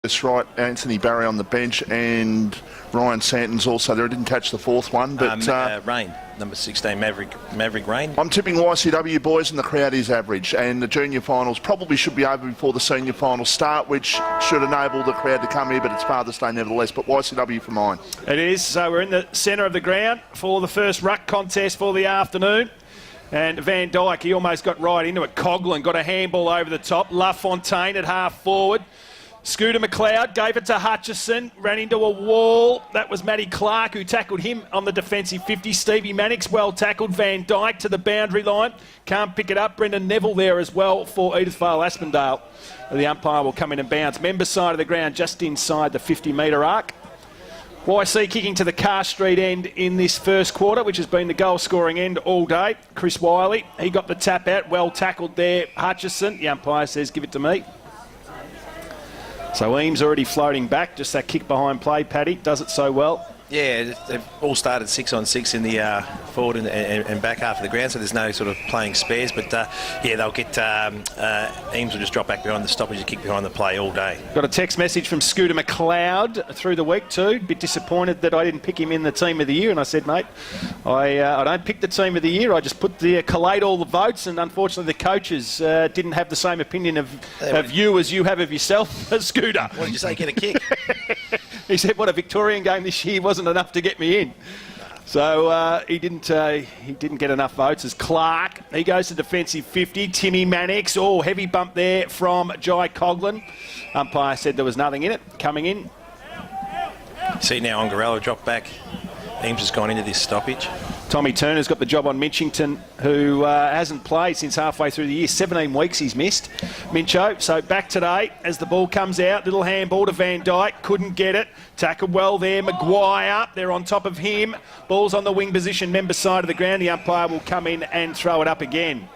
That's right. Anthony Barry on the bench and Ryan Santon's also there. I didn't catch the fourth one, but Rain, number 16, Maverick Rain. I'm tipping YCW boys, and the crowd is average. And the junior finals probably should be over before the senior finals start, which should enable the crowd to come here. But it's Father's Day nevertheless. But YCW for mine. It is. So we're in the centre of the ground for the first ruck contest for the afternoon. And Van Dyke, he almost got right into it. Coughlin got a handball over the top. LaFontaine at half forward. Scooter McLeod gave it to Hutchison, ran into a wall. That was Matty Clark who tackled him on the defensive 50. Stevie Mannix well tackled. Van Dyke to the boundary line. Can't pick it up. Brendan Neville there as well for Edi-Asp.mp4. The umpire will come in and bounce. Member side of the ground just inside the 50-metre arc. YC kicking to the Carr Street end in this first quarter, which has been the goal-scoring end all day. Chris Wiley, he got the tap out. Well tackled there. Hutchison, the umpire says, give it to me. So Eames already floating back, just that kick behind play, Paddy, does it so well. Yeah, they've all started 6-on-6 in the forward and back half of the ground, so there's no sort of playing spares. But yeah, they'll get Eames will just drop back behind the stoppage and kick behind the play all day. Got a text message from Scooter McLeod through the week too. Bit disappointed that I didn't pick him in the team of the year, and I said, mate, I don't pick the team of the year. I just collate all the votes, and unfortunately the coaches didn't have the same opinion of you as you have of yourself, Scooter. What did you say? Get a kick. He said, what, a Victorian game this year wasn't enough to get me in. So he didn't get enough votes as Clark. He goes to defensive 50. Timmy Mannix. Oh, heavy bump there from Jai Coughlin. Umpire said there was nothing in it. Coming in. See now, Ongarella dropped back. Eames has gone into this stoppage. Tommy Turner's got the job on Minchington, who hasn't played since halfway through the year. 17 weeks he's missed. Mincho, so back today as the ball comes out. Little handball to Van Dyke. Couldn't get it. Tackled well there. Maguire, they're on top of him. Ball's on the wing position, member side of the ground. The umpire will come in and throw it up again.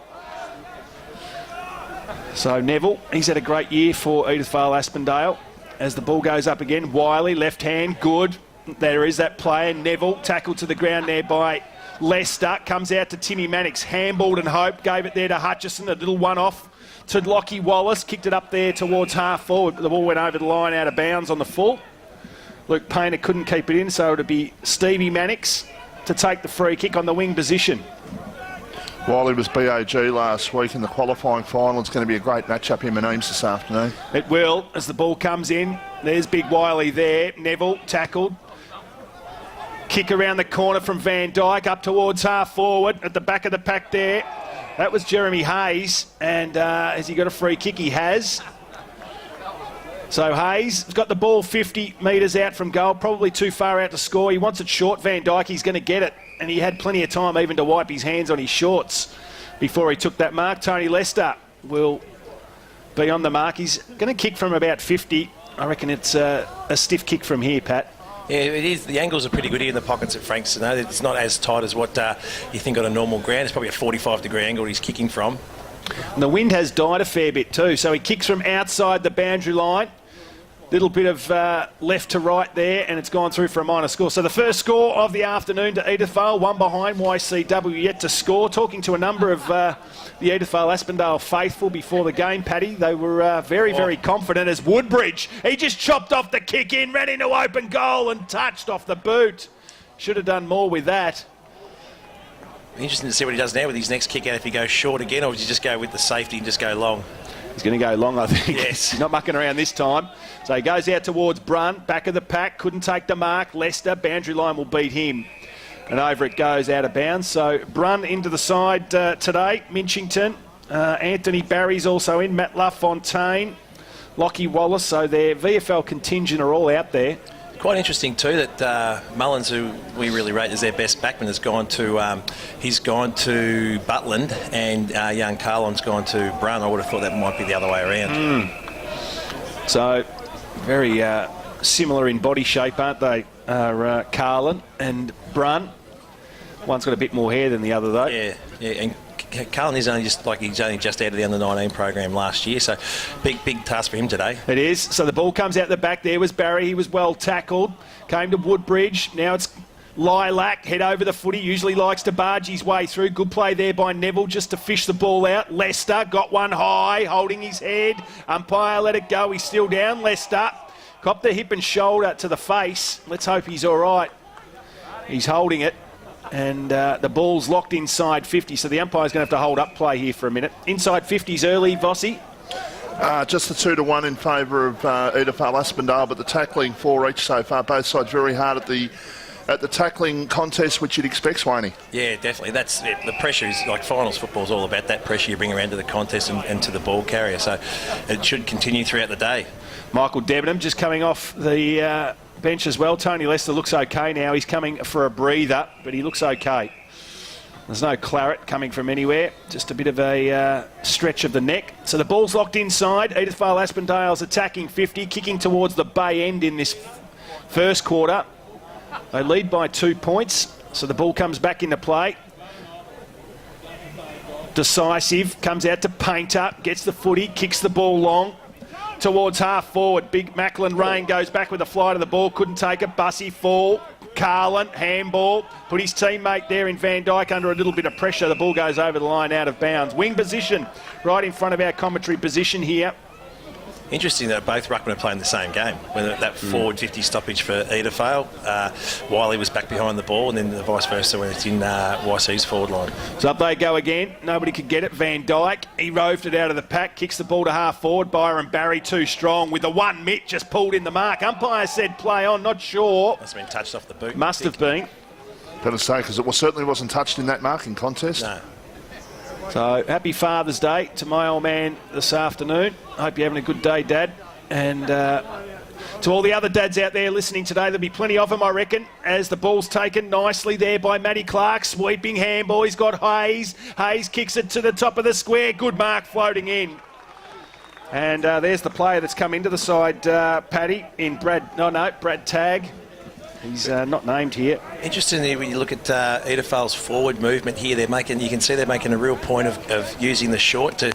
So Neville, he's had a great year for Edith Vale Aspendale. As the ball goes up again, Wiley, left hand, good. There is that player, Neville, tackled to the ground there by Lester. Comes out to Timmy Mannix, handballed and Hope, gave it there to Hutchison, a little one-off to Lockie Wallace, kicked it up there towards half forward. The ball went over the line out of bounds on the full. Luke Painter couldn't keep it in, so it'll be Stevie Mannix to take the free kick on the wing position. Wiley was BAG last week in the qualifying final. It's going to be a great matchup, him and Eames this afternoon. It will, as the ball comes in. There's big Wiley there. Neville tackled. Kick around the corner from Van Dyke up towards half forward at the back of the pack there. That was Jeremy Hayes, and has he got a free kick? He has. So Hayes has got the ball 50 metres out from goal, probably too far out to score. He wants it short. Van Dyke, he's going to get it, and he had plenty of time even to wipe his hands on his shorts before he took that mark. Tony Lester will be on the mark. He's going to kick from about 50. I reckon it's a stiff kick from here, Pat. Yeah, it is. The angles are pretty good here in the pockets at Frankston. It's not as tight as what you think on a normal ground. It's probably a 45-degree angle he's kicking from. And the wind has died a fair bit too, so he kicks from outside the boundary line. Little bit of left to right there, and it's gone through for a minor score. So the first score of the afternoon to Edith Vale, one behind. YCW yet to score. Talking to a number of the Edith Vale Aspendale faithful before the game, Paddy, they were very confident as Woodbridge. He just chopped off the kick in, ran into open goal and touched off the boot. Should have done more with that. Interesting to see what he does now with his next kick out, if he goes short again, or does he just go with the safety and just go long? He's going to go long, I think. Yes. He's not mucking around this time. So he goes out towards Brunt, back of the pack, couldn't take the mark. Lester, boundary line will beat him. And over it goes out of bounds. So Brunt into the side today. Minchington, Anthony Barry's also in, Matt LaFontaine, Lockie Wallace. So their VFL contingent are all out there. Quite interesting too that Mullins, who we really rate as their best backman, has gone to he's gone to Butland, and young Carlon's gone to Brunt. I would have thought that might be the other way around. So very similar in body shape, aren't they? Carlon and Brunt. One's got a bit more hair than the other though. Yeah. And Carlin is only just out of the under-19 program last year, so big task for him today. It is. So the ball comes out the back. There was Barry. He was well tackled. Came to Woodbridge. Now it's Lilac. Head over the footy. Usually likes to barge his way through. Good play there by Neville just to fish the ball out. Lester got one high, holding his head. Umpire let it go. He's still down. Lester Copped the hip and shoulder to the face. Let's hope he's all right. He's holding it. And the ball's locked inside 50, so the umpire's going to have to hold up play here for a minute. Inside 50's early, Vossi. Just the 2-1 in favour of Edi-Asp.mp4, but the tackling for each so far. Both sides very hard at the tackling contest, which you'd expect, Swaney. Yeah, definitely. That's it. The pressure is, like finals football is all about that pressure you bring around to the contest and to the ball carrier. So it should continue throughout the day. Michael Debenham just coming off the bench as well. Tony Lester looks okay now. He's coming for a breather, but he looks okay. There's no claret coming from anywhere. Just a bit of a stretch of the neck. So the ball's locked inside. Edi-Asp.mp4's attacking 50, kicking towards the bay end in this first quarter. They lead by 2 points, so the ball comes back into play. Decisive, comes out to Painter, gets the footy, kicks the ball long towards half forward. Big Macklin Rain goes back with a fly to the ball, couldn't take it. Bussy fall. Carlin, handball, put his teammate there in Van Dyke under a little bit of pressure. The ball goes over the line out of bounds. Wing position right in front of our commentary position here. Interesting that both ruckmen are playing the same game. When that forward 50 stoppage for Eda failed, Wiley was back behind the ball, and then the vice versa when it's in YC's forward line. So up they go again. Nobody could get it. Van Dyke, he roved it out of the pack, kicks the ball to half forward. Byron Barry too strong with the one mitt, just pulled in the mark. Umpire said play on, not sure. Must have been touched off the boot. Must have been. Better say, because it certainly wasn't touched in that marking contest. No. So, happy Father's Day to my old man this afternoon. Hope you're having a good day, Dad. And to all the other dads out there listening today, there'll be plenty of them, I reckon, as the ball's taken nicely there by Matty Clark. Sweeping handball. He's got Hayes. Hayes kicks it to the top of the square. Good mark floating in. And there's the player that's come into the side, Paddy, in Brad Tagg. He's not named here. Interestingly, when you look at Edifal's forward movement here, you can see they're making a real point of using the short to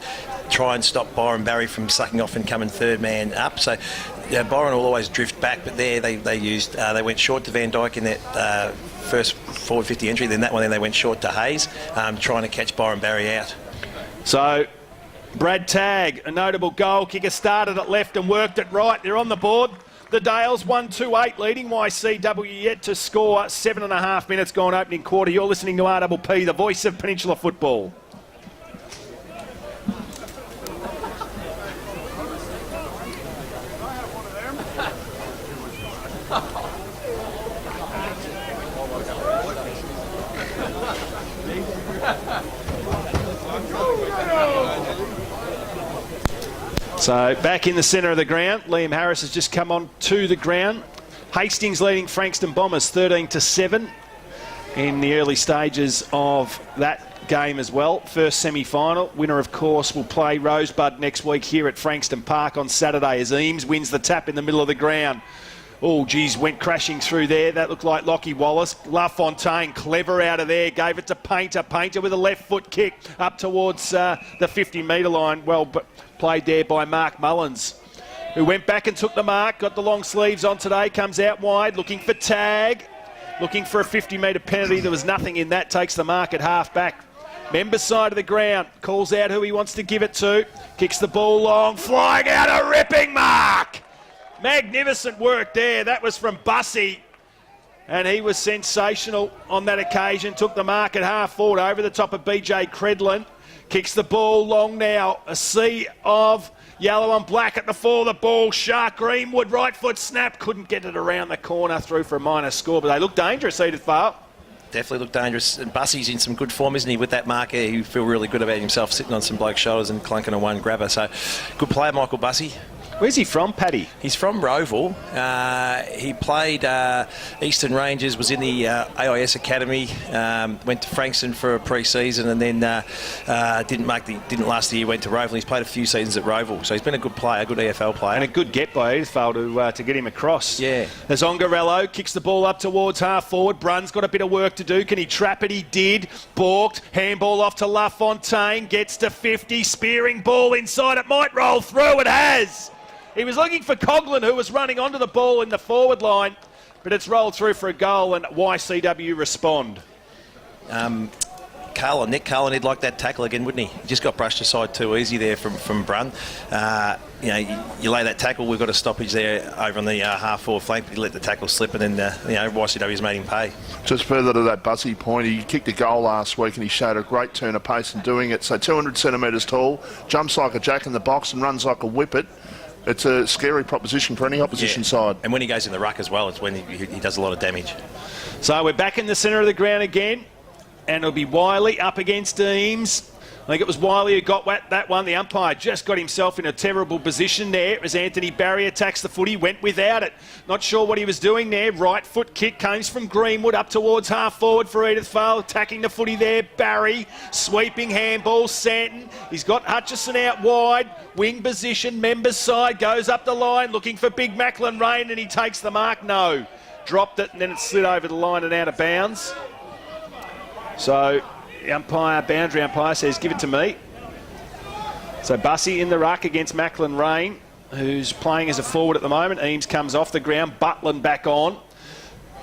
try and stop Byron Barry from sucking off and coming third man up. So Byron will always drift back, but there they went short to Van Dyke in that first forward 50 entry. Then they went short to Hayes, trying to catch Byron Barry out. So Brad Tagg, a notable goal kicker, started at left and worked it right. They're on the board. The Dales 1-2-8 leading YCW yet to score. 7.5 minutes gone opening quarter. You're listening to RPP, the voice of Peninsula football. So back in the centre of the ground, Liam Harris has just come on to the ground. Hastings leading Frankston Bombers 13-7 in the early stages of that game as well. First semi-final. Winner, of course, will play Rosebud next week here at Frankston Park on Saturday as Eames wins the tap in the middle of the ground. Oh, geez, went crashing through there. That looked like Lockie Wallace. LaFontaine, clever out of there. Gave it to Painter. Painter with a left foot kick up towards the 50-metre line. Well, but played there by Mark Mullins, who went back and took the mark. Got the long sleeves on today. Comes out wide, looking for tag. Looking for a 50-metre penalty. There was nothing in that. Takes the mark at half-back. Member side of the ground. Calls out who he wants to give it to. Kicks the ball long. Flying out a ripping mark. Magnificent work there. That was from Bussy. And he was sensational on that occasion. Took the mark at half forward over the top of BJ Credlin. Kicks the ball long now. A sea of yellow and black at the fore. The ball, Shark Greenwood, right foot snap. Couldn't get it around the corner, through for a minor score. But they look dangerous, Edith-Vale. Definitely look dangerous. And Bussy's in some good form, isn't he, with that marker? He feel really good about himself, sitting on some bloke's shoulders and clunking a one grabber. So good player, Michael Bussy. Where's he from, Paddy? He's from Roval. He played Eastern Rangers, was in the AIS Academy, went to Frankston for a pre-season, and then didn't last the year, went to Roval. He's played a few seasons at Roval, so he's been a good player, a good EFL player. And a good get by Edithvale to get him across. Yeah. As Ongarello kicks the ball up towards half forward. Brun's got a bit of work to do. Can he trap it? He did. Balked. Handball off to LaFontaine. Gets to 50. Spearing ball inside. It might roll through. It has. He was looking for Coughlin, who was running onto the ball in the forward line, but it's rolled through for a goal, and YCW respond. Nick Carlin, he'd like that tackle again, wouldn't he? He just got brushed aside too easy there from Brun. You lay that tackle, we've got a stoppage there over on the half-forward flank. You let the tackle slip, and then YCW's made him pay. Just further to that Bussy point, he kicked a goal last week and he showed a great turn of pace in doing it. So 200 centimetres tall, jumps like a jack in the box and runs like a whippet. It's a scary proposition for any opposition side. And when he goes in the ruck as well, it's when he does a lot of damage. So we're back in the centre of the ground again, and it'll be Wiley up against Eames. I think it was Wiley who got that one. The umpire just got himself in a terrible position there as Anthony Barry attacks the footy, went without it. Not sure what he was doing there. Right foot kick comes from Greenwood up towards half forward for Edith Vale, attacking the footy there. Barry, sweeping handball, Santon. He's got Hutchison out wide, wing position, members side, goes up the line looking for Big Macklin Rain, and he takes the mark. No, dropped it and then it slid over the line and out of bounds. So the boundary umpire says, give it to me. So Bussy in the ruck against Macklin Rain, who's playing as a forward at the moment. Eames comes off the ground, Butlin back on.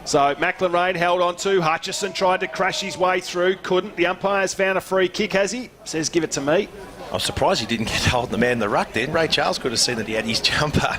So Macklin Rain held on to. Hutchison tried to crash his way through, couldn't. The umpire's found a free kick, has he? Says, give it to me. I was surprised he didn't get hold of the man in the ruck then. Ray Charles could have seen that he had his jumper.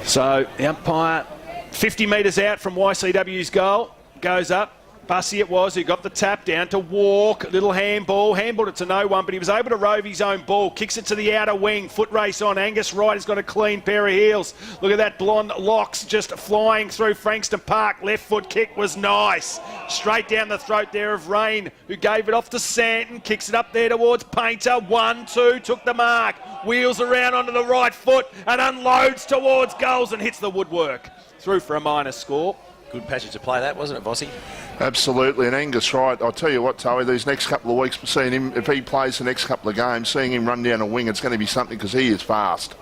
So the umpire, 50 metres out from YCW's goal, goes up. Bussy it was who got the tap down to Walk. Little handballed it to no one, but he was able to rove his own ball. Kicks it to the outer wing. Foot race on. Angus Wright has got a clean pair of heels. Look at that blonde locks just flying through Frankston Park. Left foot kick was nice. Straight down the throat there of Rain, who gave it off to Santon. Kicks it up there towards Painter. 1-2, took the mark. Wheels around onto the right foot and unloads towards goals and hits the woodwork. Through for a minor score. Good passage to play that, wasn't it, Vossi? Absolutely, and Angus Wright, I'll tell you what, Towie, these next couple of weeks, seeing him, if he plays the next couple of games, seeing him run down a wing, it's going to be something because he is fast.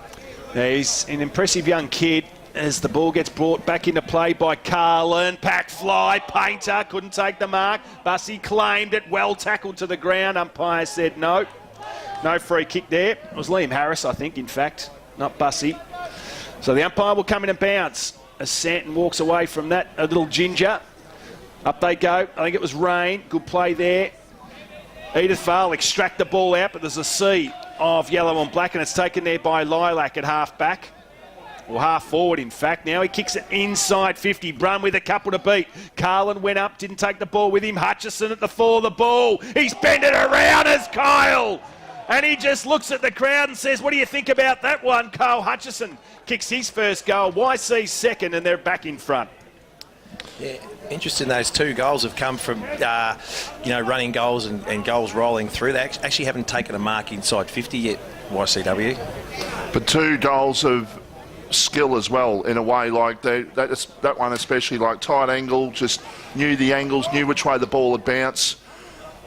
Yeah, he's an impressive young kid as the ball gets brought back into play by Carlin. Pack fly, Painter couldn't take the mark. Bussy claimed it, well tackled to the ground. Umpire said no. No free kick there. It was Liam Harris, I think, in fact, not Bussy. So the umpire will come in and bounce as Santon walks away from that, a little ginger. Up they go. I think it was Rain. Good play there. Edith Vale extract the ball out, but there's a sea of yellow and black, and it's taken there by Lilac at half back. Or half forward, in fact. Now he kicks it inside 50. Brun with a couple to beat. Carlin went up, didn't take the ball with him. Hutchison at the fall of the ball. He's bent it around as Kyle. And he just looks at the crowd and says, what do you think about that one? Kyle Hutchison kicks his first goal. YC second, and they're back in front. Yeah, interesting. Those two goals have come from, running goals and goals rolling through. They actually haven't taken a mark inside 50 yet, YCW. But two goals of skill as well, in a way, like that one especially, like tight angle, just knew the angles, knew which way the ball would bounce.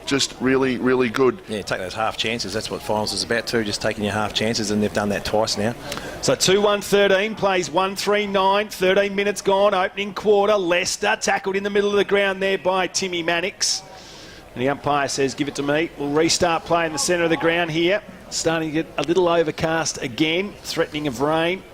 Just really, really good. Yeah, take those half chances. That's what finals is about too, just taking your half chances, and they've done that twice now. So 2-1-13, plays 1-3-9, 13 minutes gone, opening quarter. Leicester tackled in the middle of the ground there by Timmy Mannix. And the umpire says, give it to me. We'll restart play in the centre of the ground here. Starting to get a little overcast again, threatening of rain.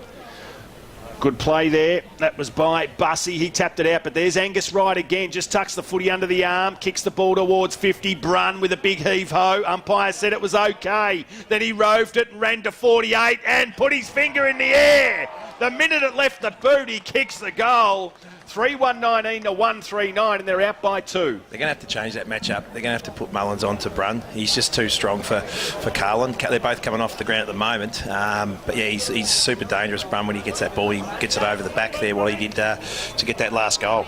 Good play there. That was by Bussy. He tapped it out, but there's Angus Wright again. Just tucks the footy under the arm, kicks the ball towards 50. Brun with a big heave-ho. Umpire said it was okay. Then he roved it and ran to 48 and put his finger in the air. The minute it left the boot, he kicks the goal. 3-1-19 to 1-3-9, and they're out by 2. They're going to have to change that match-up. They're going to have to put Mullins on to Brun. He's just too strong for Carlin. They're both coming off the ground at the moment. But yeah, he's super dangerous, Brun, when he gets that ball. He gets it over the back there while he did to get that last goal.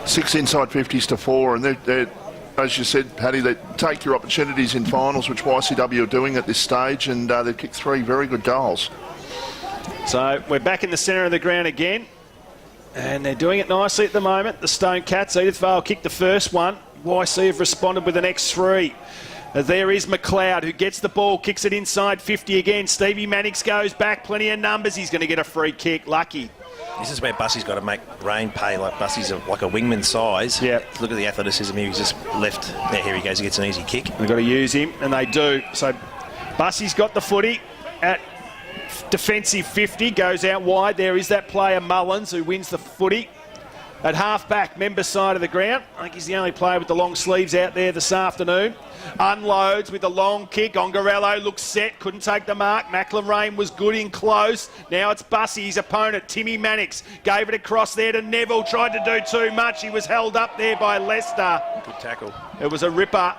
6 inside 50s to 4, and they're, as you said, Paddy, they take your opportunities in finals, which YCW are doing at this stage, and they've kicked 3 very good goals. So we're back in the centre of the ground again. And they're doing it nicely at the moment. The Stone Cats, Edith Vale kicked the first one. YC have responded with the next 3. There is McLeod, who gets the ball, kicks it inside 50 again. Stevie Mannix goes back, plenty of numbers. He's going to get a free kick. Lucky. This is where Bussy's got to make Rain pay. Like Bussy's like a wingman size. Yeah. Look at the athleticism here. He's just left. There, here he goes. He gets an easy kick. They've got to use him, and they do. So Bussy's got the footy at defensive 50, goes out wide. There is that player Mullins who wins the footy. At half-back, member side of the ground. I think he's the only player with the long sleeves out there this afternoon. Unloads with a long kick. Ongarello looks set, couldn't take the mark. McLaren was good in close. Now it's Bussy, his opponent, Timmy Mannix. Gave it across there to Neville, tried to do too much. He was held up there by Lester. Good tackle. It was a ripper.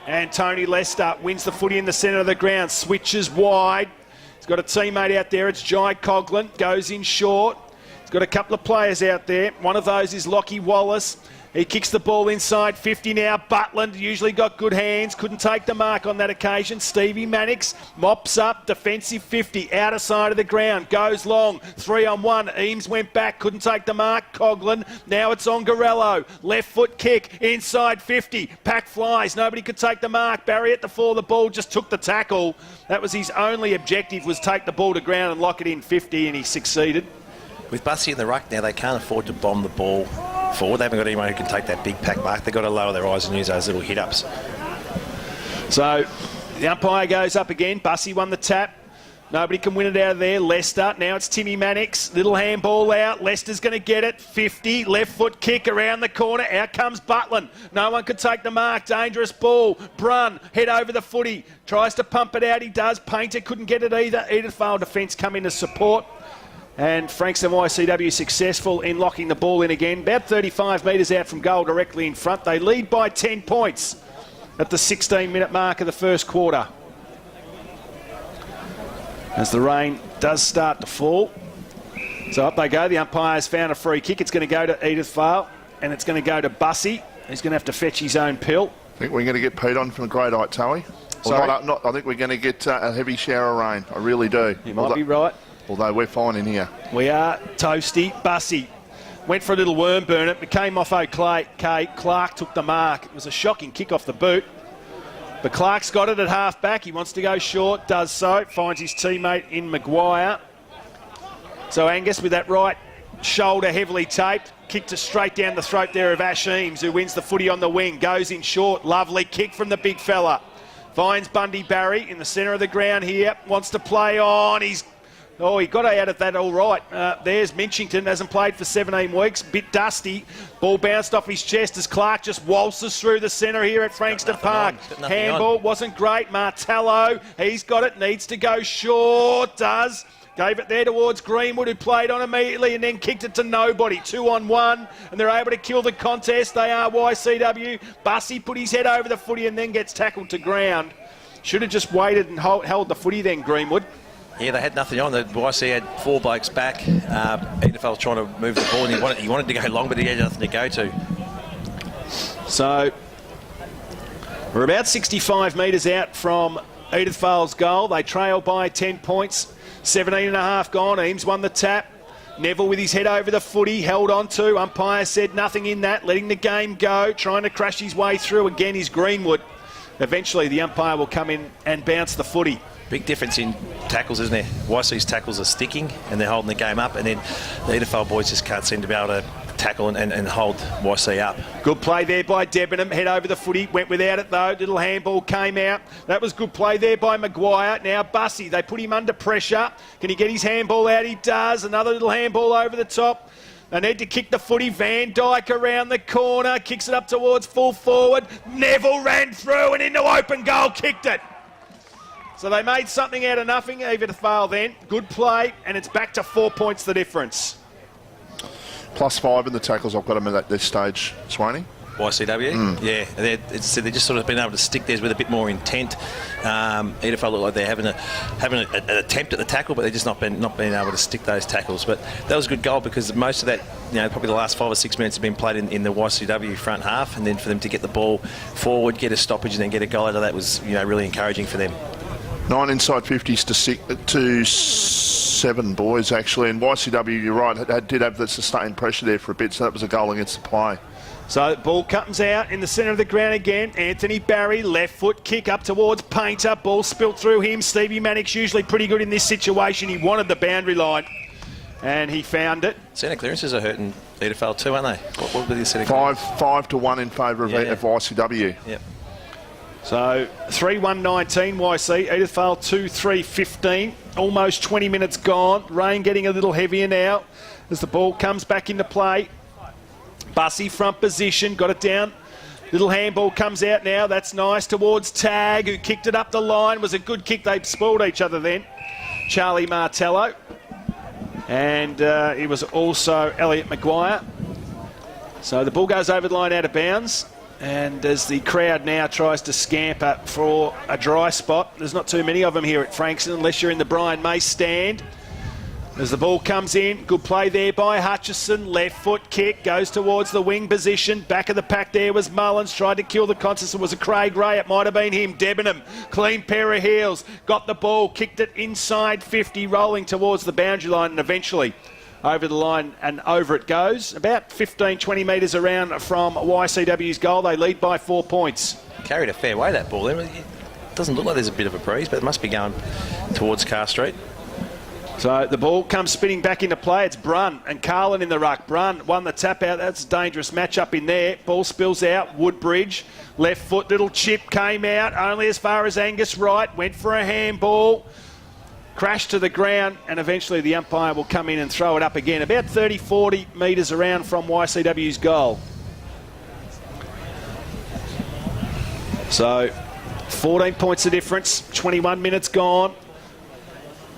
And Tony Lester wins the footy in the centre of the ground. Switches wide. He's got a teammate out there. It's Jai Coughlin. Goes in short. He's got a couple of players out there. One of those is Lockie Wallace. He kicks the ball inside 50 now. Butland usually got good hands. Couldn't take the mark on that occasion. Stevie Mannix mops up. Defensive 50. Outer side of the ground. Goes long. 3-on-1. Eames went back. Couldn't take the mark. Coughlin. Now it's Ongarello. Left foot kick. Inside 50. Pack flies. Nobody could take the mark. Barry at the fall. The ball just took the tackle. That was his only objective, was take the ball to ground and lock it in 50, and he succeeded. With Bussy in the ruck now, they can't afford to bomb the ball forward. They haven't got anyone who can take that big pack mark. They've got to lower their eyes and use those little hit-ups. So the umpire goes up again. Bussy won the tap. Nobody can win it out of there. Leicester. Now it's Timmy Mannix. Little handball out. Leicester's going to get it. 50. Left foot kick around the corner. Out comes Butland. No one could take the mark. Dangerous ball. Brun. Head over the footy. Tries to pump it out. He does. Painter couldn't get it either. Edithvale defence come in to support. And Frankston YCW successful in locking the ball in again. About 35 metres out from goal, directly in front. They lead by 10 points at the 16-minute mark of the first quarter. As the rain does start to fall. So up they go. The umpire's found a free kick. It's going to go to Edithvale, and it's going to go to Bussy. He's going to have to fetch his own pill. I think we're going to get Pete on from the Great Height, Towie. I think we're going to get a heavy shower of rain. I really do. You might be right. Although we're fine in here. We are toasty. Bussy went for a little worm burn. It came off okay. Clark took the mark. It was a shocking kick off the boot. But Clark's got it at half-back. He wants to go short, does so. Finds his teammate in Maguire. So Angus with that right shoulder heavily taped. Kicked it straight down the throat there of Ash Eames, who wins the footy on the wing. Goes in short. Lovely kick from the big fella. Finds Bundy Barry in the centre of the ground here. Wants to play on. He got out of that all right. There's Minchington, hasn't played for 17 weeks. Bit dusty. Ball bounced off his chest as Clark just waltzes through the centre here at Frankston Park. Handball wasn't great. Martello, he's got it. Needs to go short. Does. Gave it there towards Greenwood, who played on immediately and then kicked it to nobody. 2-on-1, and they're able to kill the contest. They are YCW. Bussy put his head over the footy and then gets tackled to ground. Should have just waited and held the footy then, Greenwood. Yeah, they had nothing on. The YC had 4 blokes back. Edithvale was trying to move the ball, and he wanted to go long, but he had nothing to go to. So we're about 65 metres out from Edithvale's goal. They trail by 10 points. 17 and a half gone. Eames won the tap. Neville with his head over the footy, held on to. Umpire said nothing in that, letting the game go, trying to crash his way through. Again is Greenwood. Eventually the umpire will come in and bounce the footy. Big difference in tackles, isn't there? YC's tackles are sticking and they're holding the game up, and then the Edithvale boys just can't seem to be able to tackle and hold YC up. Good play there by Debenham. Head over the footy. Went without it though. Little handball came out. That was good play there by Maguire. Now Bussy. They put him under pressure. Can he get his handball out? He does. Another little handball over the top. They need to kick the footy. Van Dyke around the corner. Kicks it up towards full forward. Neville ran through and into open goal. Kicked it. So they made something out of nothing. Edithvale then. Good play. And it's back to 4 points the difference. +5 in the tackles. I've got them at this stage, Swaney. YCW? Yeah, they're just sort of been able to stick theirs with a bit more intent. Edithvale look like they're having an attempt at the tackle, but they're just not been able to stick those tackles. But that was a good goal because most of that, probably the last 5 or 6 minutes have been played in the YCW front half, and then for them to get the ball forward, get a stoppage, and then get a goal out of that was really encouraging for them. 9 inside 50s to 7 boys, actually. And YCW, you're right, did have the sustained pressure there for a bit, so that was a goal against the play. So ball comes out in the centre of the ground again. Anthony Barry, left foot kick up towards Painter. Ball spilt through him. Stevie Mannix usually pretty good in this situation. He wanted the boundary line, and he found it. Centre clearances are hurting Edithvale too, aren't they? What were the centre 5-1 in favour of YCW. Yep. So 3-1-19 YC, Edithvale 2-3-15. Almost 20 minutes gone. Rain getting a little heavier now as the ball comes back into play. Bussy front position, got it down. Little handball comes out now. That's nice towards Tag, who kicked it up the line. Was a good kick. They spoiled each other then. Charlie Martello. And it was also Elliot Maguire. So the ball goes over the line out of bounds. And as the crowd now tries to scamper for a dry spot, there's not too many of them here at Frankston unless you're in the Brian Mace stand. As the ball comes in, good play there by Hutchison. Left foot kick, goes towards the wing position. Back of the pack there was Mullins. Tried to kill the contest. It was a Craig Ray. It might have been him. Debenham, clean pair of heels. Got the ball, kicked it inside 50, rolling towards the boundary line and eventually over the line and over it goes. About 15, 20 metres around from YCW's goal. They lead by 4 points. Carried a fair way, that ball. It doesn't look like there's a bit of a breeze, but it must be going towards Car Street. So the ball comes spinning back into play. It's Brun and Carlin in the ruck. Brun won the tap out. That's a dangerous matchup in there. Ball spills out. Woodbridge, left foot, little chip came out only as far as Angus Wright. Went for a handball. Crashed to the ground, and eventually the umpire will come in and throw it up again. About 30, 40 metres around from YCW's goal. So 14 points of difference. 21 minutes gone.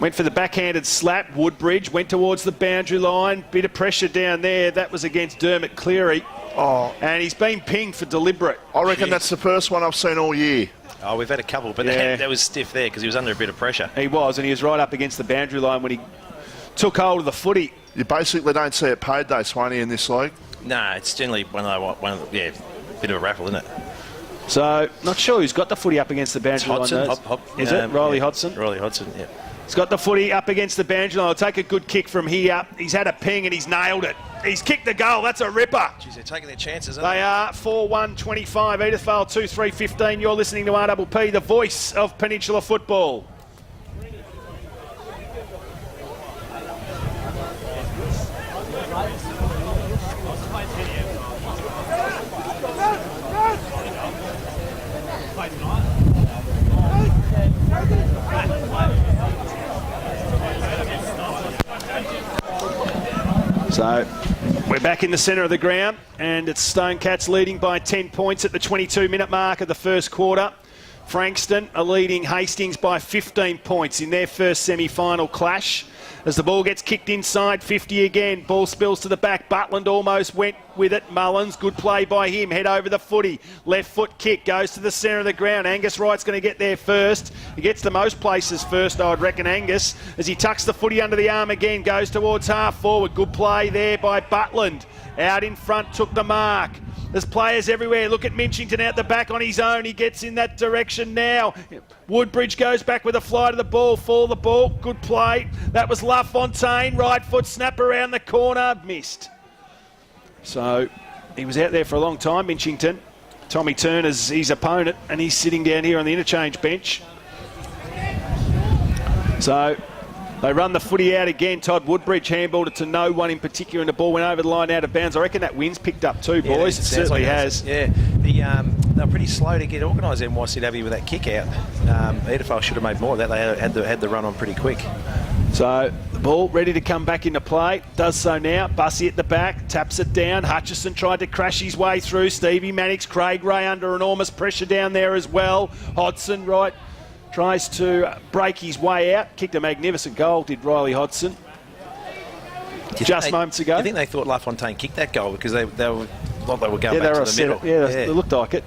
Went for the backhanded slap. Woodbridge went towards the boundary line. Bit of pressure down there. That was against Dermot Cleary. Oh, And he's been pinged for deliberate. I reckon that's the first one I've seen all year. Oh, we've had a couple, but Yeah. that was stiff there because he was under a bit of pressure. He was, and he was right up against the boundary line when he took hold of the footy. You basically don't see it paid day, Swanee, in this league. Nah, it's generally bit of a raffle, isn't it? So, not sure who's got the footy up against the boundary line. Hodson. Is it? Riley Hodson? Riley Hodson, yeah. He's got the footy up against the boundary line. He'll take a good kick from here. He's had a ping and he's nailed it. He's kicked the goal. That's a ripper. Jeez, they're taking their chances, aren't They are 4-1-25. Edithvale 2-3-15. You're listening to RPP, the voice of Peninsula football. So we're back in the centre of the ground, and it's Stone Cats leading by 10 points at the 22-minute mark of the first quarter. Frankston are leading Hastings by 15 points in their first semi-final clash. As the ball gets kicked inside 50 again, ball spills to the back. Butland almost went with it. Mullins, good play by him. Head over the footy. Left foot kick goes to the centre of the ground. Angus Wright's going to get there first. He gets to most places first, I would reckon, Angus. As he tucks the footy under the arm again, goes towards half forward. Good play there by Butland. Out in front, took the mark. There's players everywhere. Look at Minchington out the back on his own. He gets in that direction now. Woodbridge goes back with a fly to the ball. Fall the ball. Good play. That was LaFontaine. Right foot snap around the corner. Missed. So he was out there for a long time, Minchington. Tommy Turner's his opponent, and he's sitting down here on the interchange bench. So they run the footy out again. Todd Woodbridge handballed it to no one in particular, and the ball went over the line out of bounds. I reckon that wind's picked up too, boys. It certainly has. Yeah, they're pretty slow to get organised in YCW with that kick out. Edithvale should have made more of that. They had the run on pretty quick. So the ball ready to come back into play. Does so now. Bussy at the back. Taps it down. Hutchison tried to crash his way through. Stevie Mannix. Craig Ray under enormous pressure down there as well. Hodson right. Tries to break his way out. Kicked a magnificent goal, did Riley Hodson. Just moments ago. I think they thought LaFontaine kicked that goal because they were going back to the middle. It looked like it.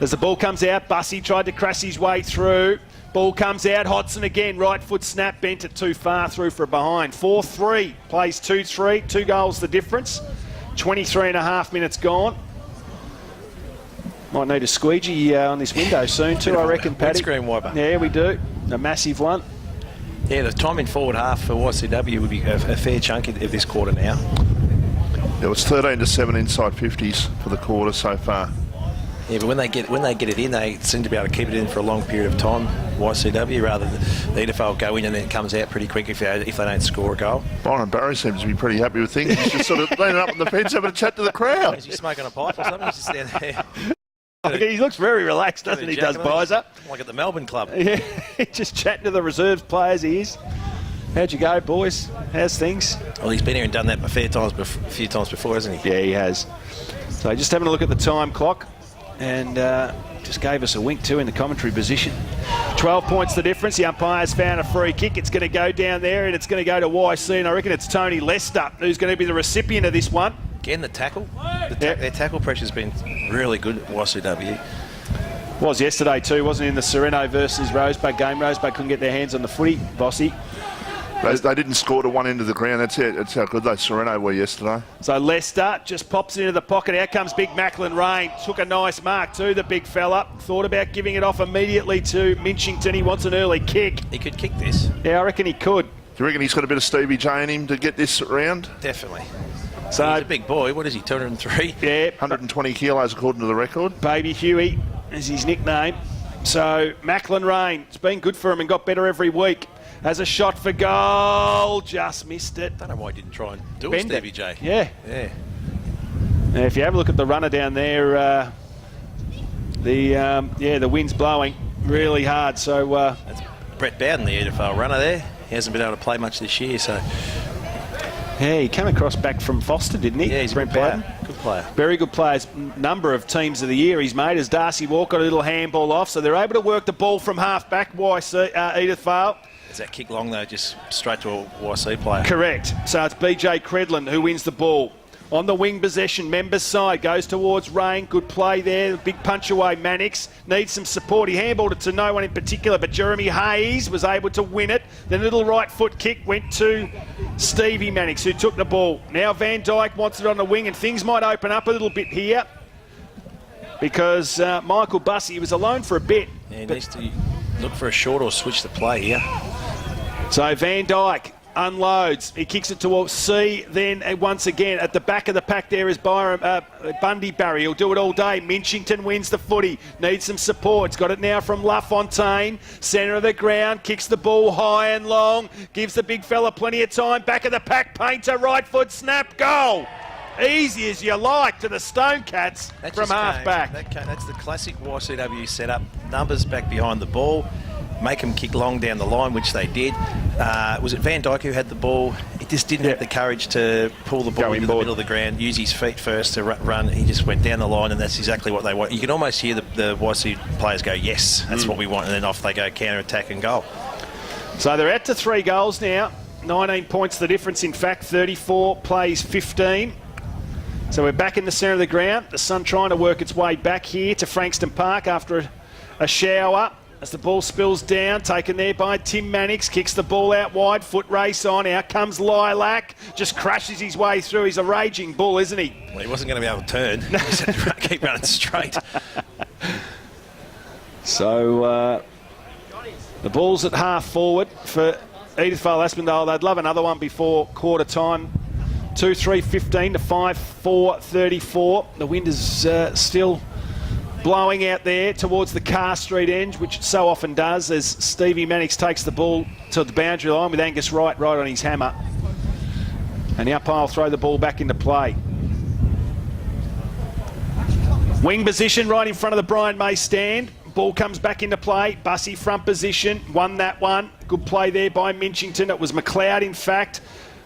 As the ball comes out, Bussy tried to crash his way through. Ball comes out, Hodson again, right foot snap, bent it too far through for a behind. 4-3, plays 2-3, 2 goals the difference. 23 and a half minutes gone. Might need a squeegee on this window soon too, I reckon, Paddy. Windscreen wiper. Yeah, we do. A massive one. Yeah, the time in forward half for YCW would be a fair chunk of this quarter now. It was 13-7 inside 50s for the quarter so far. Yeah, but when they get it in, they seem to be able to keep it in for a long period of time. YCW, rather than the Edithvale go in and then it comes out pretty quick if they don't score a goal. Byron Barry seems to be pretty happy with things. He's just sort of leaning up on the fence having a chat to the crowd. Is he smoking a pipe or something? He's just down there. He looks very relaxed, doesn't he, does Bizer? Like at the Melbourne club. Yeah, just chatting to the reserves players, he is. How'd you go, boys? How's things? Well, he's been here and done that a few times before, hasn't he? Yeah, he has. So just having a look at the time clock, and just gave us a wink too in the commentary position. 12 points the difference. The umpire's found a free kick. It's going to go down there, and it's going to go to YC, and I reckon it's Tony Lester who's going to be the recipient of this one. Again, the tackle. Their tackle pressure's been really good at YCW. Was yesterday too, wasn't it, in the Sereno versus Rosebud game? Rosebud couldn't get their hands on the footy, Bossy. They didn't score to one end of the ground. That's it. That's how good they Sereno were yesterday. So Lester just pops into the pocket. Out comes big Macklin Rain. Took a nice mark too, the big fella. Thought about giving it off immediately to Minchington. He wants an early kick. He could kick this. Yeah, I reckon he could. Do you reckon he's got a bit of Stevie J in him to get this round? Definitely. So he's a big boy. What is he, 203? Yeah. 120 kilos according to the record. Baby Huey is his nickname. So Macklin Rain, it's been good for him and got better every week. As a shot for goal, just missed it. Don't know why he didn't try and do Bend it, Stevie J. Yeah. Yeah. Now, if you have a look at the runner down there, the wind's blowing really hard. So That's Brett Bowden, the EFL runner there. He hasn't been able to play much this year, so... yeah, he came across back from Foster, didn't he? Yeah, he's a good player. Good player. Very good players. Number of teams of the year he's made as Darcy Walker got a little handball off, so they're able to work the ball from half back. Edith Vale. Is that kick long, though, just straight to a YC player? Correct. So it's BJ Credlin who wins the ball. On the wing possession, Members side, goes towards Rain. Good play there. Big punch away, Mannix. Needs some support. He handballed it to no one in particular, but Jeremy Hayes was able to win it. The little right foot kick went to Stevie Mannix, who took the ball. Now Van Dyke wants it on the wing, and things might open up a little bit here because Michael Bussey was alone for a bit. Yeah, he needs to look for a short or switch the play here. So Van Dyke unloads. He kicks it towards C. Then once again at the back of the pack there is Bundy Barry. He'll do it all day. Minchington wins the footy. Needs some support. He's got it now from LaFontaine. Centre of the ground. Kicks the ball high and long. Gives the big fella plenty of time. Back of the pack. Painter. Right foot snap. Goal. Easy as you like to the Stone Cats from half back. That's the classic YCW setup. Numbers back behind the ball. Make them kick long down the line, which they did. Was it Van Dyke who had the ball? He just didn't have the courage to pull the ball into the middle of the ground, use his feet first to run. He just went down the line, and that's exactly what they want. You can almost hear the YC players go, yes, that's what we want, and then off they go, counter-attack and goal. So they're out to 3 goals now. 19 points the difference, in fact. 34 plays 15. So we're back in the centre of the ground. The sun trying to work its way back here to Frankston Park after a shower. As the ball spills down, taken there by Tim Mannix, kicks the ball out wide, foot race on, out comes Lilac, just crashes his way through. He's a raging bull, isn't he? Well, he wasn't going to be able to turn. He just had to keep running straight. So the ball's at half forward for Edith Vale Aspendale. They'd love another one before quarter time. 2-3-15 to 5-4-34. The wind is still blowing out there towards the Carr Street end, which it so often does, as Stevie Mannix takes the ball to the boundary line with Angus Wright right on his hammer. And the umpire will throw the ball back into play. Wing position right in front of the Brian May stand. Ball comes back into play. Bussey front position. Won that one. Good play there by Minchington. It was McLeod, in fact.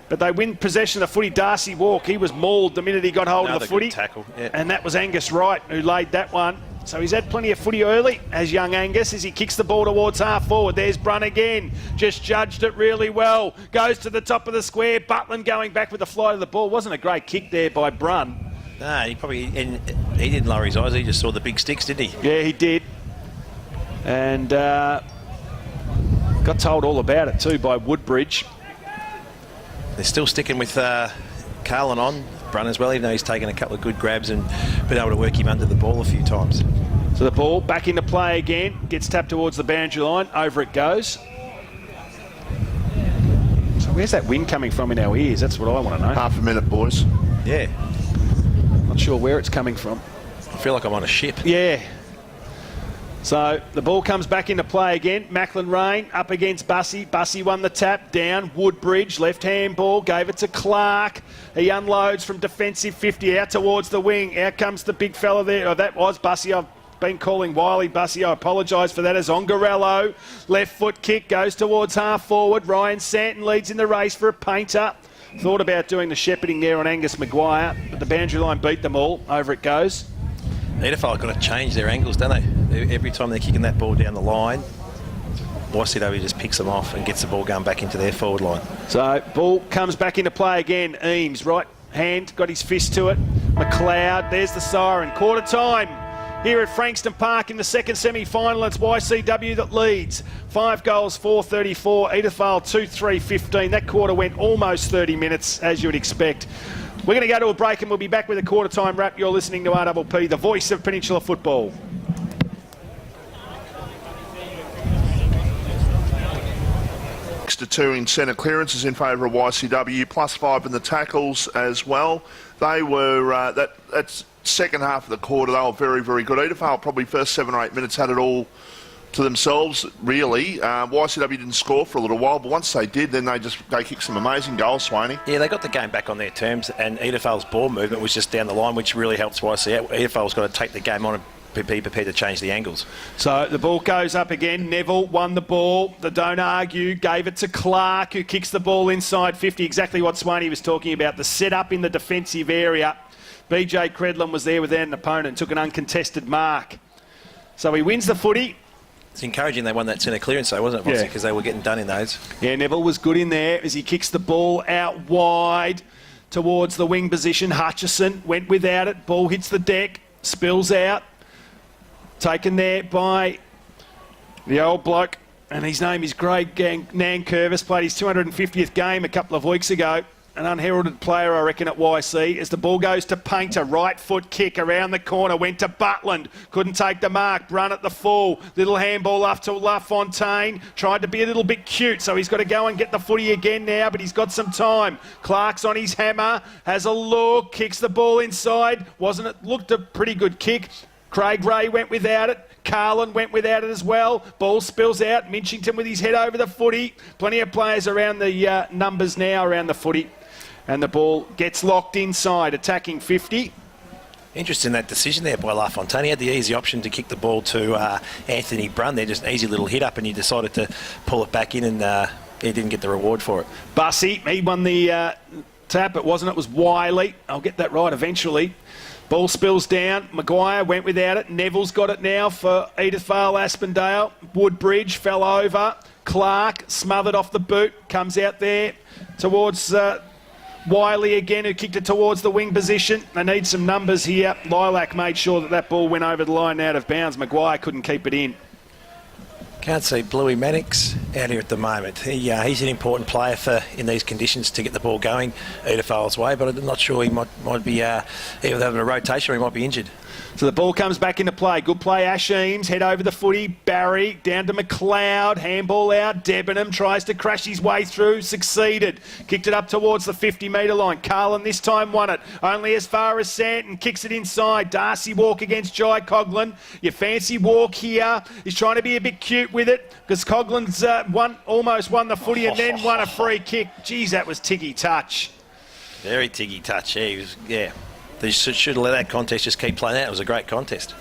But they win possession of the footy. Darcy Walk, he was mauled the minute he got hold of the footy. Good tackle. Yep. And that was Angus Wright who laid that one. So he's had plenty of footy early, as young Angus, as he kicks the ball towards half forward. There's Brun again. Just judged it really well. Goes to the top of the square. Butland going back with the flight of the ball. Wasn't a great kick there by Brun. No, he didn't lower his eyes. He just saw the big sticks, didn't he? Yeah, he did. And got told all about it too by Woodbridge. They're still sticking with Carlin on, Brun as well, even though he's taken a couple of good grabs and been able to work him under the ball a few times. So the ball back into play again, gets tapped towards the boundary line, over it goes. So where's that wind coming from in our ears? That's what I want to know. Half a minute, boys. Yeah. Not sure where it's coming from. I feel like I'm on a ship. Yeah. So the ball comes back into play again. Macklin Rain up against Bussey. Bussey won the tap, down. Woodbridge, left hand ball, gave it to Clark. He unloads from defensive 50 out towards the wing. Out comes the big fella there. Oh, that was Bussey. I've been calling Wiley. Bussy, I apologise for that, as Ongarello. Left foot kick goes towards half forward. Ryan Santon leads in the race for a painter. Thought about doing the shepherding there on Angus Maguire, but the boundary line beat them all. Over it goes. Edi-Asp got to change their angles, don't they? Every time they're kicking that ball down the line, YCW just picks them off and gets the ball going back into their forward line. So, ball comes back into play again. Eames, right hand, got his fist to it. McLeod, there's the siren. Quarter time here at Frankston Park in the second semi-final. It's YCW that leads. 5 goals, 4:34. Edi-Asp 2-3-15. That quarter went almost 30 minutes, as you would expect. We're going to go to a break and we'll be back with a quarter time wrap. You're listening to RPP, the voice of Peninsula football. To 2 in centre clearances in favour of YCW, +5 in the tackles as well. They were, that's second half of the quarter, they were very, very good. Edi-Asp probably first 7 or 8 minutes had it all to themselves, really. YCW didn't score for a little while, but once they did, then they kicked some amazing goals, Swaney. Yeah, they got the game back on their terms, and Edi-Asp's ball movement was just down the line, which really helps YCW. Edi-Asp's got to take the game on and be prepared to change the angles. So the ball goes up again. Neville won the ball. The don't argue gave it to Clark, who kicks the ball inside 50. Exactly what Swaney was talking about. The set-up in the defensive area. BJ Credlin was there without an opponent, took an uncontested mark. So he wins the footy. It's encouraging they won that centre clearance, though, wasn't it, Foxy? Because they were getting done in those. Yeah, Neville was good in there as he kicks the ball out wide towards the wing position. Hutchison went without it. Ball hits the deck, spills out. Taken there by the old bloke, and his name is Greg Nankervis. Played his 250th game a couple of weeks ago. An unheralded player, I reckon, at YC. As the ball goes to Painter, right foot kick around the corner, went to Butland, couldn't take the mark, run at the full, little handball up to LaFontaine, tried to be a little bit cute, so he's got to go and get the footy again now, but he's got some time. Clark's on his hammer, has a look, kicks the ball inside, looked a pretty good kick. Craig Ray went without it. Carlin went without it as well. Ball spills out. Minchington with his head over the footy. Plenty of players around the numbers now around the footy. And the ball gets locked inside, attacking 50. Interesting that decision there by LaFontaine. He had the easy option to kick the ball to Anthony Brunn. They're just an easy little hit up, and he decided to pull it back in, and he didn't get the reward for it. Bussy, he won the tap. It wasn't. It was Wiley. I'll get that right eventually. Ball spills down. Maguire went without it. Neville's got it now for Edi-Asp Aspendale. Woodbridge fell over. Clark smothered off the boot. Comes out there towards Wiley again, who kicked it towards the wing position. They need some numbers here. Lilac made sure that ball went over the line out of bounds. Maguire couldn't keep it in. Can't see Bluey Mannix out here at the moment. He's an important player in these conditions to get the ball going Edi-Asp's way, but I'm not sure he might be either having a rotation or he might be injured. So the ball comes back into play. Good play, Ash Eames. Head over the footy. Barry down to McLeod. Handball out. Debenham tries to crash his way through. Succeeded. Kicked it up towards the 50-metre line. Carlin this time won it. Only as far as Santon. Kicks it inside. Darcy Walk against Jai Coughlin. Your fancy Walk here. He's trying to be a bit cute with it because Coughlin's almost won the footy and then won a free kick. Geez, that was tiggy touch. Very tiggy touch. Yeah. They should have let that contest just keep playing out. It was a great contest.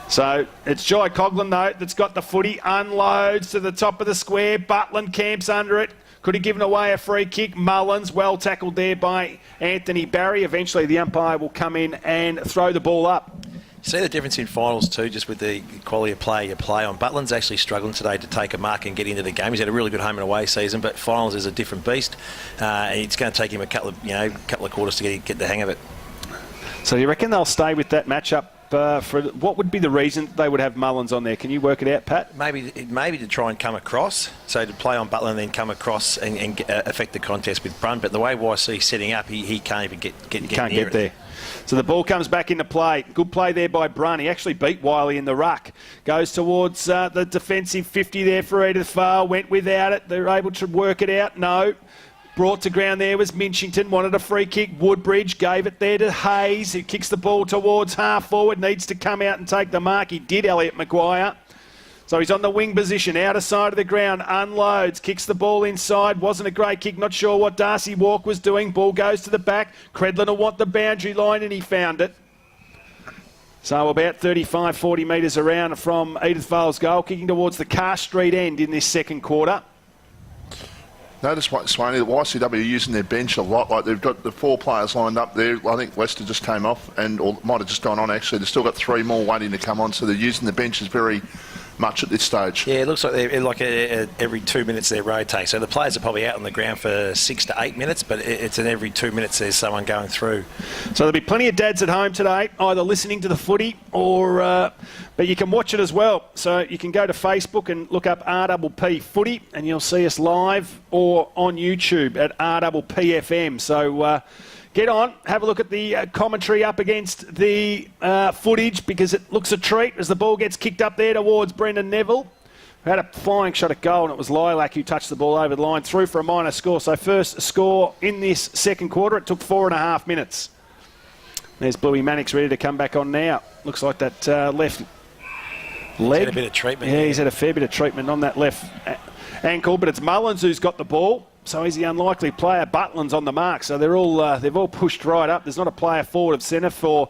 So it's Jai Coughlin, though, that's got the footy. Unloads to the top of the square. Butland camps under it. Could have given away a free kick. Mullins, well tackled there by Anthony Barry. Eventually the umpire will come in and throw the ball up. See the difference in finals too, just with the quality of play you play on. Butland's actually struggling today to take a mark and get into the game. He's had a really good home and away season, but finals is a different beast. It's going to take him a couple of quarters to get the hang of it. So you reckon they'll stay with that matchup? For what would be the reason they would have Mullins on there? Can you work it out, Pat? Maybe to try and come across, so to play on Butler and then come across and affect the contest with Brun. But the way YC's setting up, he can't even get there. So the ball comes back into play. Good play there by Brun. He actually beat Wiley in the ruck. Goes towards the defensive 50 there for Edi-Asp. Went without it. They're able to work it out. No. Brought to ground there was Minchington, wanted a free kick. Woodbridge gave it there to Hayes, who kicks the ball towards half forward, needs to come out and take the mark. He did, Elliot Maguire. So he's on the wing position, outer side of the ground, unloads, kicks the ball inside. Wasn't a great kick, not sure what Darcy Walk was doing. Ball goes to the back. Credlin will want the boundary line, and he found it. So about 35, 40 metres around from Edith Vale's goal, kicking towards the Car Street end in this second quarter. Notice what, Swaney, the YCW are using their bench a lot. Like they've got the 4 players lined up there. I think Leicester just came off, or might have just gone on actually. They've still got 3 more waiting to come on, so they're using the benches very much at this stage. Yeah, it looks like every 2 minutes they rotate. So the players are probably out on the ground for 6 to 8 minutes, but it's in every 2 minutes there's someone going through. So there'll be plenty of dads at home today, either listening to the footy or, but you can watch it as well. So you can go to Facebook and look up RPP Footy, and you'll see us live or on YouTube at RPPFM. So get on, have a look at the commentary up against the footage, because it looks a treat as the ball gets kicked up there towards Brendan Neville. We had a flying shot at goal, and it was Lilac who touched the ball over the line through for a minor score. So first score in this second quarter. It took 4.5 minutes. There's Bluey Mannix ready to come back on now. Looks like that left leg. He's had a bit of treatment. Yeah, he's had a fair bit of treatment on that left ankle, but it's Mullins who's got the ball. So he's the unlikely player. Butland's on the mark. So they've all pushed right up. There's not a player forward of centre for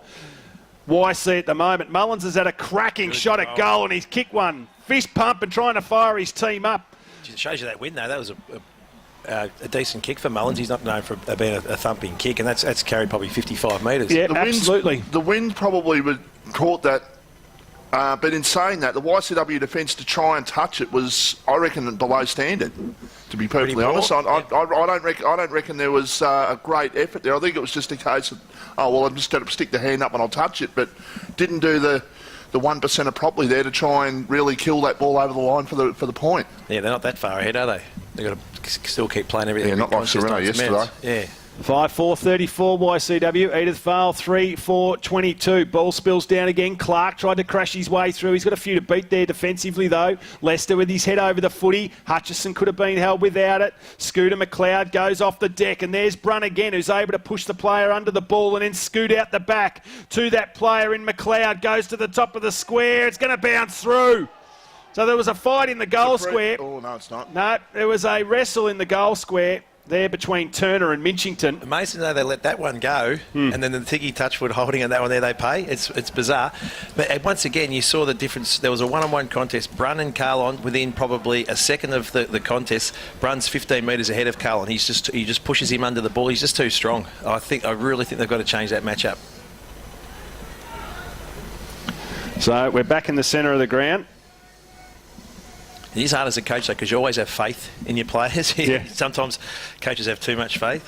YC at the moment. Mullins has had a cracking shot at goal, and he's kicked one. Fist pump and trying to fire his team up. It shows you that win, though. That was a decent kick for Mullins. He's not known for being a thumping kick, and that's carried probably 55 metres. Yeah, absolutely. The wind probably would caught that. But in saying that, the YCW defence to try and touch it was, I reckon, below standard. To be perfectly honest, I don't reckon there was a great effort there. I think it was just a case of, I'm just going to stick the hand up and I'll touch it, but didn't do the 1% properly there to try and really kill that ball over the line for the point. Yeah, they're not that far ahead, are they? They've got to still keep playing everything. Yeah, not like Serena yesterday. Yeah. 5-4-34 YCW. Edith Vale 3-4-22. Ball spills down again. Clark tried to crash his way through. He's got a few to beat there defensively though. Leicester with his head over the footy. Hutchison could have been held without it. Scooter McLeod goes off the deck, and there's Brun again, who's able to push the player under the ball and then scoot out the back to that player in McLeod. Goes to the top of the square. It's going to bounce through. So there was a fight in the goal square. Oh, no, it's not. No, there was a wrestle in the goal square there between Turner and Minchington. Amazing though, they let that one go, and then the Tiggy Touchwood holding on that one there, they pay. It's bizarre. But once again, you saw the difference. There was a one-on-one contest. Brun and Carlon within probably a second of the contest. Brun's 15 metres ahead of Carlon. He just pushes him under the ball. He's just too strong. I really think they've got to change that matchup. So we're back in the centre of the ground. It is hard as a coach, though, because you always have faith in your players. Yeah. Sometimes coaches have too much faith.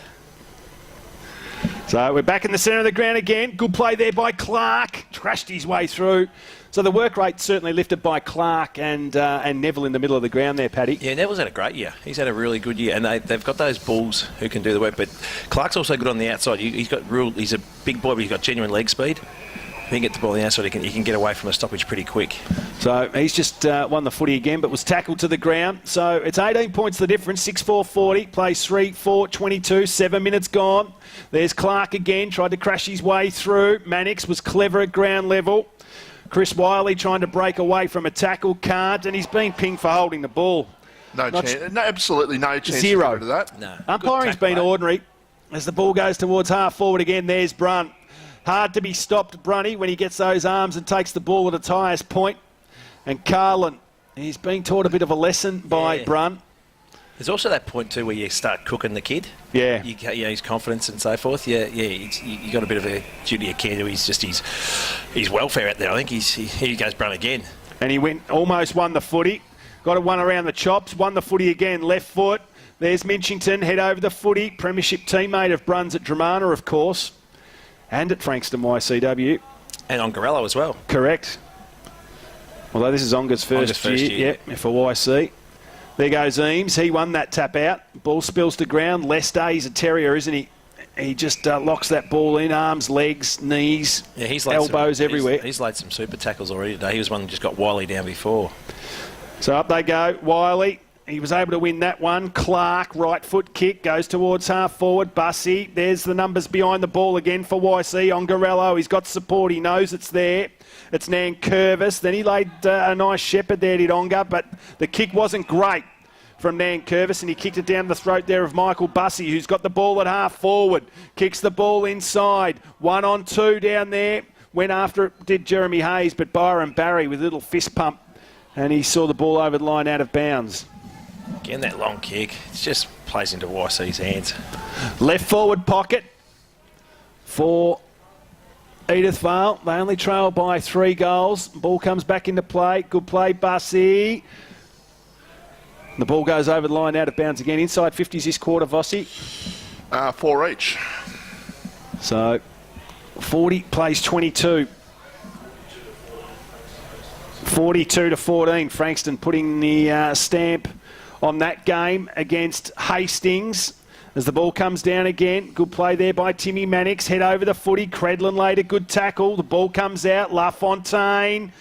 So we're back in the centre of the ground again. Good play there by Clark. Crashed his way through. So the work rate certainly lifted by Clark and Neville in the middle of the ground there, Paddy. Yeah, Neville's had a great year. He's had a really good year, and they've got those bulls who can do the work. But Clark's also good on the outside. He's a big boy, but he's got genuine leg speed. If he can get the ball on the outside, he can get away from a stoppage pretty quick. So he's just won the footy again, but was tackled to the ground. So it's 18 points the difference, 6-4-40, plays 3-4-22, 7 minutes gone. There's Clark again, tried to crash his way through. Mannix was clever at ground level. Chris Wiley trying to break away from a tackle, can't, and he's been pinged for holding the ball. No chance, absolutely no chance. Zero. To that. No. Umpiring's been ordinary. As the ball goes towards half forward again, there's Brun. Hard to be stopped, Brunny, when he gets those arms and takes the ball at its highest point. And Carlin, he's been taught a bit of a lesson by Brun. There's also that point too where you start cooking the kid. Yeah. His confidence and so forth. You got a bit of a duty of care to his welfare out there. I think he goes Brun again. And he almost won the footy. Got a one around the chops, won the footy again, left foot. There's Minchington, head over the footy. Premiership teammate of Brun's at Dramana, of course. And at Frankston YCW. And Ongarello as well. Correct. Although this is Onga's first year. Yeah, for YC. There goes Eames. He won that tap out. Ball spills to ground. Lester, he's a terrier, isn't he? He just locks that ball in. Arms, legs, knees, elbows everywhere. He's laid some super tackles already today. He was one that just got Wiley down before. So up they go. Wiley. He was able to win that one. Clark, right foot kick, goes towards half forward. Bussy, there's the numbers behind the ball again for YC. Ongarello, he's got support. He knows it's there. It's Nankervis. Then he laid a nice shepherd there, did Ongar, but the kick wasn't great from Nankervis, and he kicked it down the throat there of Michael Bussy, who's got the ball at half forward. Kicks the ball inside. 1-on-2 down there. Went after it, did Jeremy Hayes, but Byron Barry with a little fist pump, and he saw the ball over the line out of bounds. Again, that long kick, it just plays into YC's hands. Left forward pocket for Edith Vale. They only trail by 3 goals. Ball comes back into play. Good play, Bussy. The ball goes over the line, out of bounds again. Inside 50s this quarter, Vossi. 4 each. So 40 plays 22. 42-14. Frankston putting the stamp on that game against Hastings. As the ball comes down again, good play there by Timmy Mannix. Head over the footy. Credlin laid a good tackle. The ball comes out. LaFontaine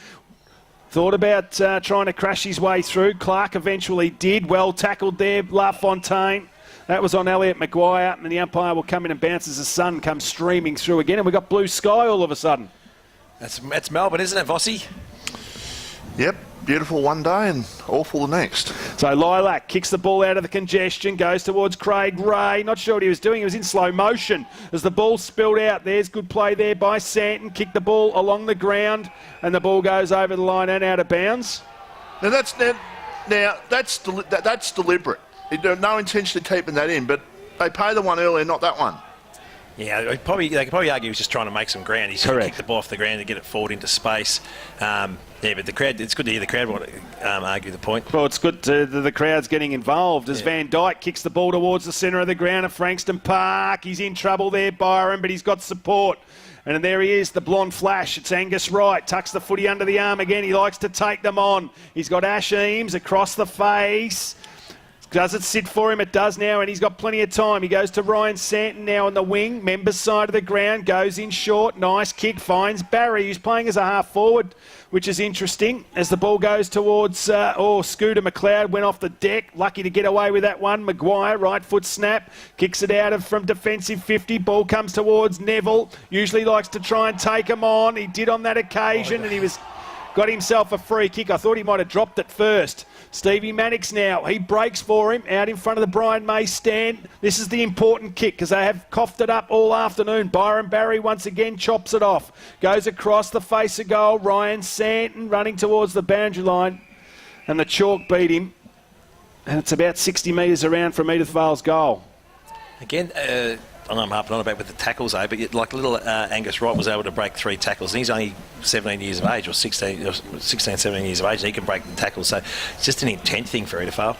thought about trying to crash his way through. Clark eventually did. Well tackled there, LaFontaine. That was on Elliot Maguire, and the umpire will come in and bounce as the sun comes streaming through again, and we've got blue sky all of a sudden. That's Melbourne, isn't it, Vossi? Yep, beautiful one day and awful the next. So Lilac kicks the ball out of the congestion, goes towards Craig Ray. Not sure what he was doing. He was in slow motion as the ball spilled out. There's good play there by Santon. Kicked the ball along the ground, and the ball goes over the line and out of bounds. Now that's deliberate. No intention of keeping that in, but they pay the one earlier, not that one. Yeah, they could probably argue he was just trying to make some ground. He's Correct. kicked the ball off the ground to get it forward into space. Yeah, but the crowd, it's good to hear the crowd want to argue the point. Well, it's good the crowd's getting involved as Van Dyke kicks the ball towards the centre of the ground at Frankston Park. He's in trouble there, Byron, but he's got support. And there he is, the blonde flash. It's Angus Wright. Tucks the footy under the arm again. He likes to take them on. He's got Ash Eames across the face. Does it sit for him? It does now, and he's got plenty of time. He goes to Ryan Santon now on the wing. Members side of the ground, goes in short. Nice kick, finds Barry, who's playing as a half forward, which is interesting. As the ball goes towards, Scooter McLeod went off the deck. Lucky to get away with that one. Maguire, right foot snap. Kicks it out from defensive 50. Ball comes towards Neville. Usually likes to try and take him on. He did on that occasion, and he got himself a free kick. I thought he might have dropped it first. Stevie Mannix now, he breaks for him out in front of the Brian May stand. This is the important kick because they have coughed it up all afternoon. Byron Barry once again chops it off. Goes across the face of goal. Ryan Santon running towards the boundary line, and the chalk beat him. And it's about 60 metres around from Edith Vale's goal. Again, I know I'm harping on about with the tackles, but like little Angus Wright was able to break 3 tackles, and he's only 17 years of age, or 16, 17 years of age, and he can break the tackles. So it's just an intent thing for Edith Vale.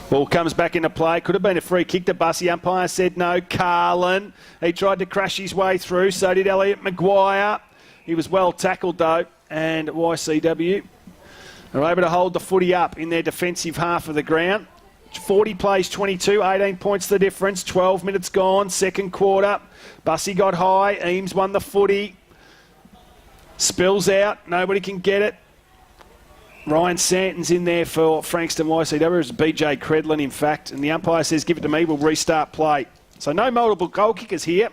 Ball comes back into play. Could have been a free kick to Bussy. Umpire said no. Carlin, he tried to crash his way through, so did Elliot Maguire. He was well tackled though, and YCW are able to hold the footy up in their defensive half of the ground. 40 plays 22, 18 points the difference, 12 minutes gone, second quarter. Bussy got high, Eames won the footy. Spills out, nobody can get it. Ryan Santon's in there for Frankston YCW. It's BJ Credlin, in fact, and the umpire says, give it to me, we'll restart play. So no multiple goal kickers here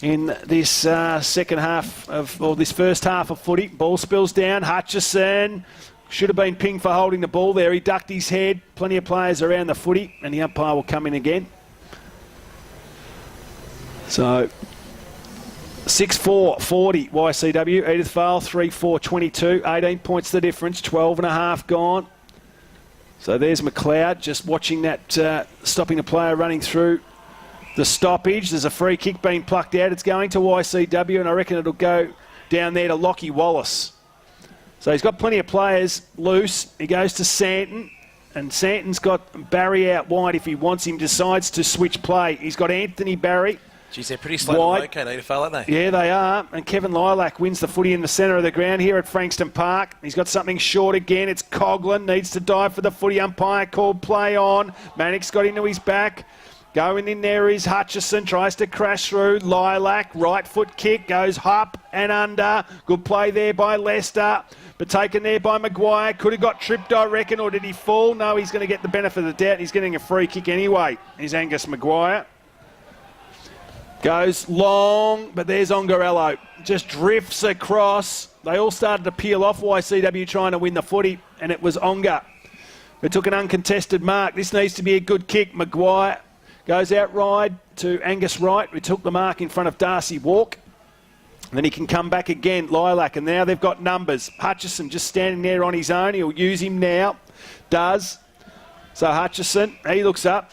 in this second half or this first half of footy. Ball spills down, Hutchison. Should have been pinged for holding the ball there. He ducked his head. Plenty of players around the footy, and the umpire will come in again. So 6-4, 40 YCW. Edith Vale 3-4, 22. 18 points the difference. 12 and a half gone. So there's McLeod just watching that, stopping the player running through the stoppage. There's a free kick being plucked out. It's going to YCW, and I reckon it'll go down there to Lockie Wallace. So he's got plenty of players loose. He goes to Santon, and Santon's got Barry out wide if he wants him, decides to switch play. He's got Anthony Barry. Geez, they're pretty slow to locate, Edith Vale, aren't they? Yeah, they are. And Kevin Lilac wins the footy in the centre of the ground here at Frankston Park. He's got something short again. It's Coughlin, needs to dive for the footy. Umpire called play on. Mannix got into his back. Going in there is Hutchison, tries to crash through. Lilac, right foot kick, goes up and under. Good play there by Lester, but taken there by Maguire. Could have got tripped, I reckon, or did he fall? No, he's going to get the benefit of the doubt. He's getting a free kick anyway. Here's Angus Maguire. Goes long, but there's Ongarello. Just drifts across. They all started to peel off YCW trying to win the footy, and it was Ongar who took an uncontested mark. This needs to be a good kick. Maguire goes out wide to Angus Wright, who took the mark in front of Darcy Walk. And then he can come back again, Lilac, and now they've got numbers. Hutchison just standing there on his own. He'll use him now. Does. So Hutchison, he looks up.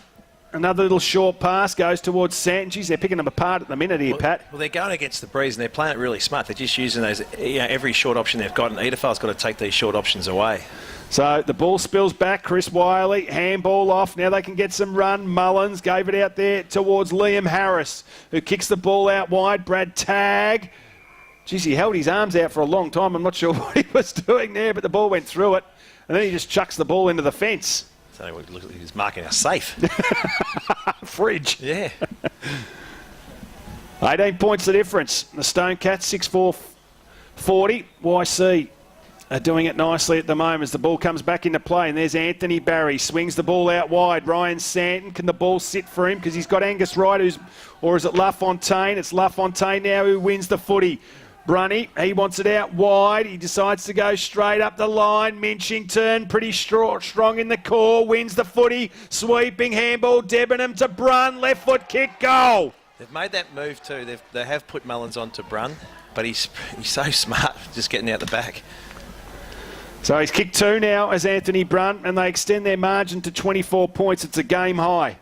Another little short pass goes towards Santon. Geez, they're picking them apart at the minute here, Pat. Well, they're going against the breeze and they're playing it really smart. They're just using those, every short option they've got, and Edifal's got to take these short options away. So the ball spills back. Chris Wiley, handball off. Now they can get some run. Mullins gave it out there towards Liam Harris, who kicks the ball out wide. Brad Tagg. Geez, he held his arms out for a long time. I'm not sure what he was doing there, but the ball went through it. And then he just chucks the ball into the fence. So look, he's marking a safe. Fridge. Yeah. 18 points the difference. The Stone Cats, 6-4-40. YC are doing it nicely at the moment as the ball comes back into play. And there's Anthony Barry. Swings the ball out wide. Ryan Santon, can the ball sit for him? Because he's got Angus Wright, or is it LaFontaine? It's LaFontaine now who wins the footy. Brunny, he wants it out wide. He decides to go straight up the line. Minchington, pretty strong in the core, wins the footy. Sweeping handball, Debenham to Brun. Left foot kick, goal. They've made that move too. They have put Mullins onto Brun, but he's so smart just getting out the back. So he's kicked 2 now as Anthony Brun, and they extend their margin to 24 points. It's a game high.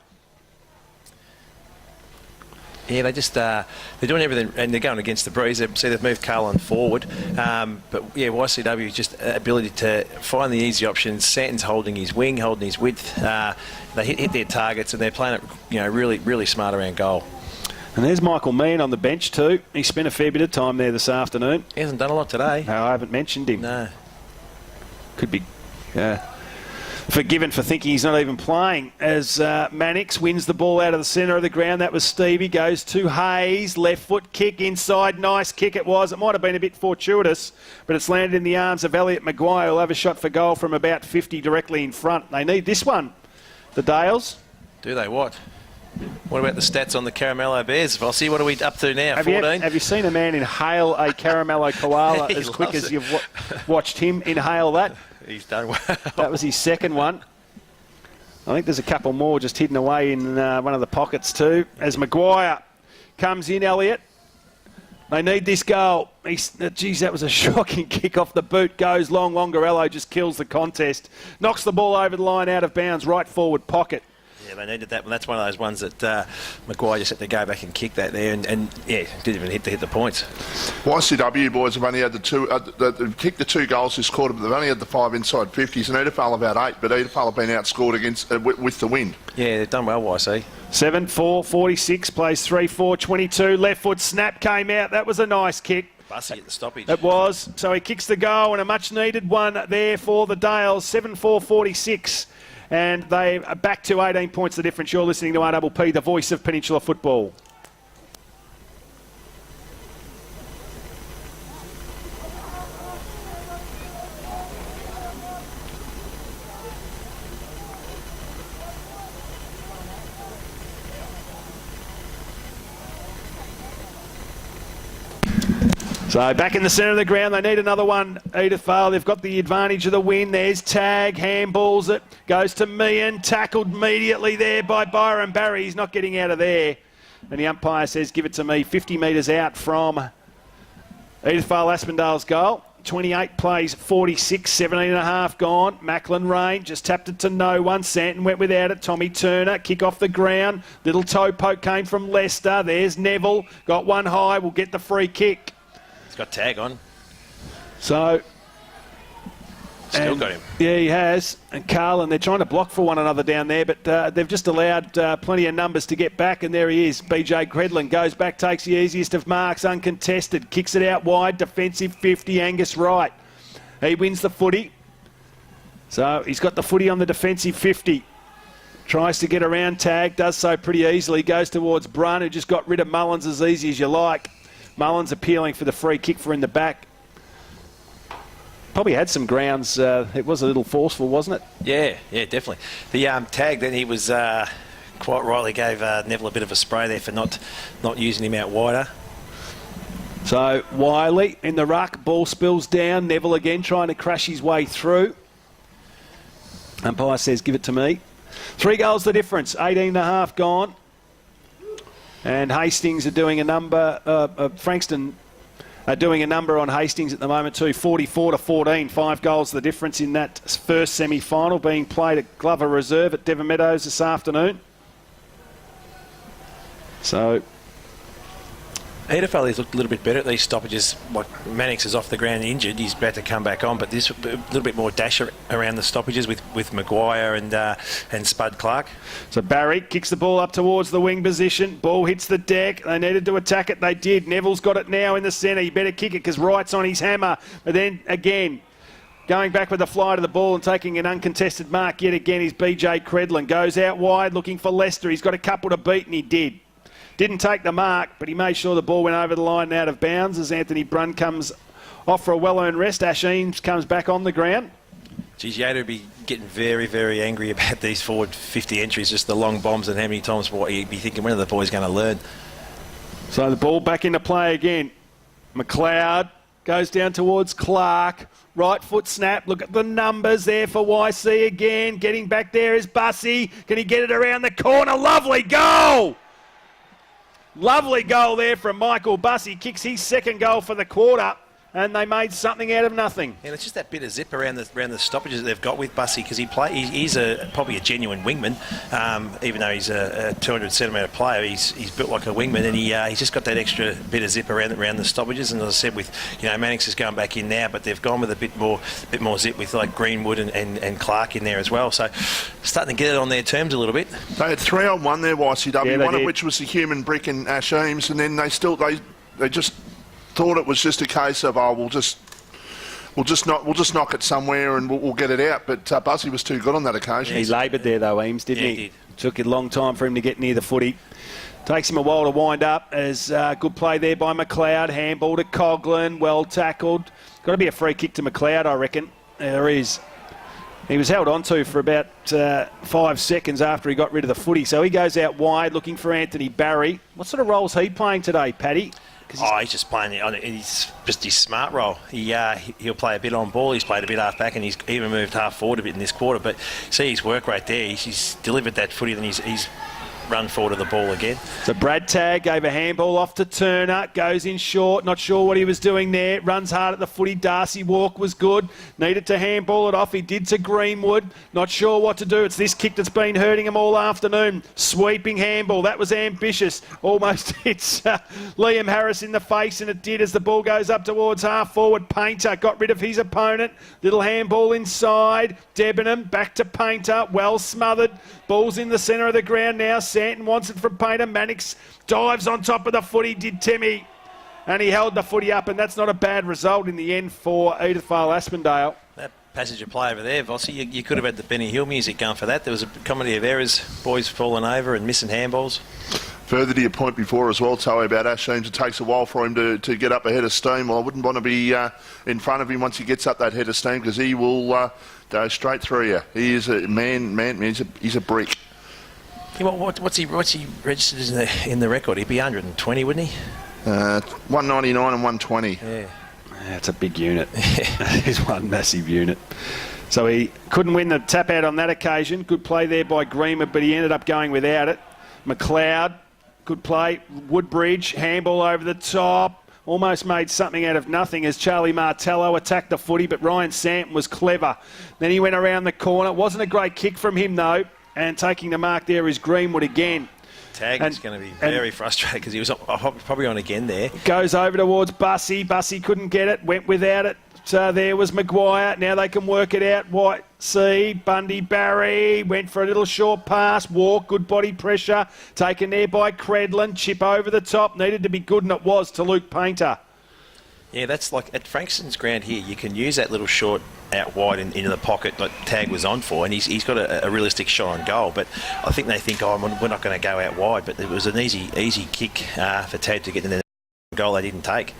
Yeah, they're doing everything, and they're going against the breeze. See, they've moved Carlin forward. But, yeah, YCW just ability to find the easy options. Santon's holding his wing, holding his width. They hit their targets, and they're playing it, really, really smart around goal. And there's Michael Meehan on the bench too. He spent a fair bit of time there this afternoon. He hasn't done a lot today. No, I haven't mentioned him. No. Could be forgiven for thinking he's not even playing as Mannix wins the ball out of the centre of the ground. That was Stevie. Goes to Hayes. Left foot kick inside. Nice kick it was. It might have been a bit fortuitous, but it's landed in the arms of Elliot Maguire, who'll have a shot for goal from about 50 directly in front. They need this one, the Dales. Do they? What about the stats on the Caramello Bears, Vossi? What are we up to now? 14? Have you seen a man inhale a Caramello Koala as quick as you've watched him inhale that? He's done well. That was his second one. I think there's a couple more just hidden away in one of the pockets too. As Maguire comes in, Elliot. They need this goal. Geez, that was a shocking kick off the boot. Goes long. Longarello just kills the contest. Knocks the ball over the line out of bounds, right forward pocket. Yeah, they needed that one. That's one of those ones that Maguire just had to go back and kick that there, and yeah, didn't even hit the points. YCW boys have only had they've kicked the 2 goals this quarter, but they've only had the 5 inside 50s, and Edifal about 8, but Edifal have been outscored against with the wind. Yeah, they've done well, YC. 7-4-46, plays 3-4-22. Left foot snap came out. That was a nice kick. Bussy at the stoppage. It was. So he kicks the goal, and a much needed one there for the Dales. 7-4-46. And they are back to 18 points the difference. You're listening to RPP, the voice of Peninsula football. So back in the centre of the ground, they need another one. Edith Vale, they've got the advantage of the win. There's Tag, handballs it, goes to Meehan, tackled immediately there by Byron Barry. He's not getting out of there. And the umpire says, give it to me. 50 metres out from Edith Vale Aspendale's goal. 28 plays, 46, 17.5 gone. Macklin Rain just tapped it to no one. Santon went without it. Tommy Turner, kick off the ground. Little toe poke came from Leicester. There's Neville, got one high, will get the free kick. Got Tag on. So still got him. Yeah, he has. And Carlin, they're trying to block for one another down there, but they've just allowed plenty of numbers to get back, and there he is. BJ Credlin goes back, takes the easiest of marks, uncontested, kicks it out wide, defensive 50, Angus Wright. He wins the footy. So he's got the footy on the defensive 50. Tries to get around Tag, does so pretty easily, goes towards Brun, who just got rid of Mullins as easy as you like. Mullins appealing for the free kick for in the back. Probably had some grounds. It was a little forceful, wasn't it? Yeah, definitely. The Tag, then he was quite rightly gave Neville a bit of a spray there for not using him out wider. So Wiley in the ruck, ball spills down. Neville again trying to crash his way through. Umpire says, give it to me. 3 goals the difference, 18.5 gone. And Hastings are doing a number, Frankston are doing a number on Hastings at the moment too. 44-14, 5 goals the difference in that first semi-final being played at Glover Reserve at Devon Meadows this afternoon. So Edi-Asp looked a little bit better at these stoppages. Mannix is off the ground injured. He's about to come back on, but there's a little bit more dash around the stoppages with Maguire and Spud Clark. So Barry kicks the ball up towards the wing position. Ball hits the deck. They needed to attack it. They did. Neville's got it now in the centre. He better kick it because Wright's on his hammer. But then again, going back with the fly to the ball and taking an uncontested mark yet again is BJ Credlin. Goes out wide looking for Leicester. He's got a couple to beat and he did. Didn't take the mark, but he made sure the ball went over the line and out of bounds as Anthony Brunn comes off for a well-earned rest. Ash Eames comes back on the ground. Geez, Yoda would be getting very, very angry about these forward 50 entries, just the long bombs and how many times he'd be thinking, when are the boys going to learn? So the ball back into play again. McLeod goes down towards Clark. Right foot snap. Look at the numbers there for YC again. Getting back there is Bussey. Can he get it around the corner? Lovely goal! Lovely goal there from Michael Bussey. Kicks his second goal for the quarter, and they made something out of nothing. And it's just that bit of zip around the stoppages that they've got with Bussey, because he's probably a genuine wingman, even though he's a 200 centimetre player. He's built like a wingman, and he's just got that extra bit of zip around the stoppages. And as I said, with Mannix is going back in now, but they've gone with a bit more zip with like Greenwood and Clark in there as well. So starting to get it on their terms a little bit. They had 3-on-1 there, YCW, yeah, one of which was the human brick and Ash Eames, and then they just thought it was just a case of, we'll just knock it somewhere and we'll get it out. But Bussey was too good on that occasion. He laboured there though, Eames, didn't he? Did. Took a long time for him to get near the footy. Takes him a while to wind up. As good play there by McLeod. Handball to Coughlin. Well tackled. Got to be a free kick to McLeod, I reckon. There is. He was held onto for about 5 seconds after he got rid of the footy. So he goes out wide looking for Anthony Barry. What sort of role's he playing today, Paddy? He's just playing it. He's just his smart role. He'll play a bit on ball. He's played a bit half back, and he's even moved half forward a bit in this quarter. But see his work right there. He's delivered that footy, and he's run forward of the ball again. So Brad Tagg gave a handball off to Turner, goes in short, not sure what he was doing there, runs hard at the footy. Darcy Walk was good, needed to handball it off, he did to Greenwood, not sure what to do. It's this kick that's been hurting him all afternoon. Sweeping handball, that was ambitious, almost hits Liam Harris in the face, and it did as the ball goes up towards half forward. Painter got rid of his opponent, little handball inside, Debenham back to Painter, well smothered, ball's in the centre of the ground now. Santon wants it from Painter. Mannix dives on top of the footy, did Timmy. And he held the footy up, and that's not a bad result in the end for Edi-Asp. That passage of play over there, Vossi, you could have had the Benny Hill music going for that. There was a comedy of errors, boys falling over and missing handballs. Further to your point before as well, Toey, about Ash Eames, it takes a while for him to get up ahead of steam. Well, I wouldn't want to be in front of him once he gets up that head of steam, because he will go straight through you. He is a man, he's a brick. Yeah, what's he registered in the record? He'd be 120, wouldn't he? 199 and 120. Yeah. That's a big unit. He's one massive unit. So he couldn't win the tap out on that occasion. Good play there by Greenwood, but he ended up going without it. McLeod, good play. Woodbridge, handball over the top. Almost made something out of nothing as Charlie Martello attacked the footy, but Ryan Santon was clever. Then he went around the corner. Wasn't a great kick from him, though. And taking the mark there is Greenwood again. Tagg is going to be very frustrated because he was probably on again there. Goes over towards Bussey. Bussey couldn't get it, went without it. There was Maguire. Now they can work it out. White, C, Bundy, Barry. Went for a little short pass. Walk, good body pressure. Taken there by Credlin. Chip over the top. Needed to be good, and it was to Luke Painter. Yeah, that's like at Frankston's ground here. You can use that little short out wide into the pocket like Tagg was on for, and he's got a realistic shot on goal. But I think they think, we're not going to go out wide. But it was an easy kick for Tagg to get in there. Goal they didn't take.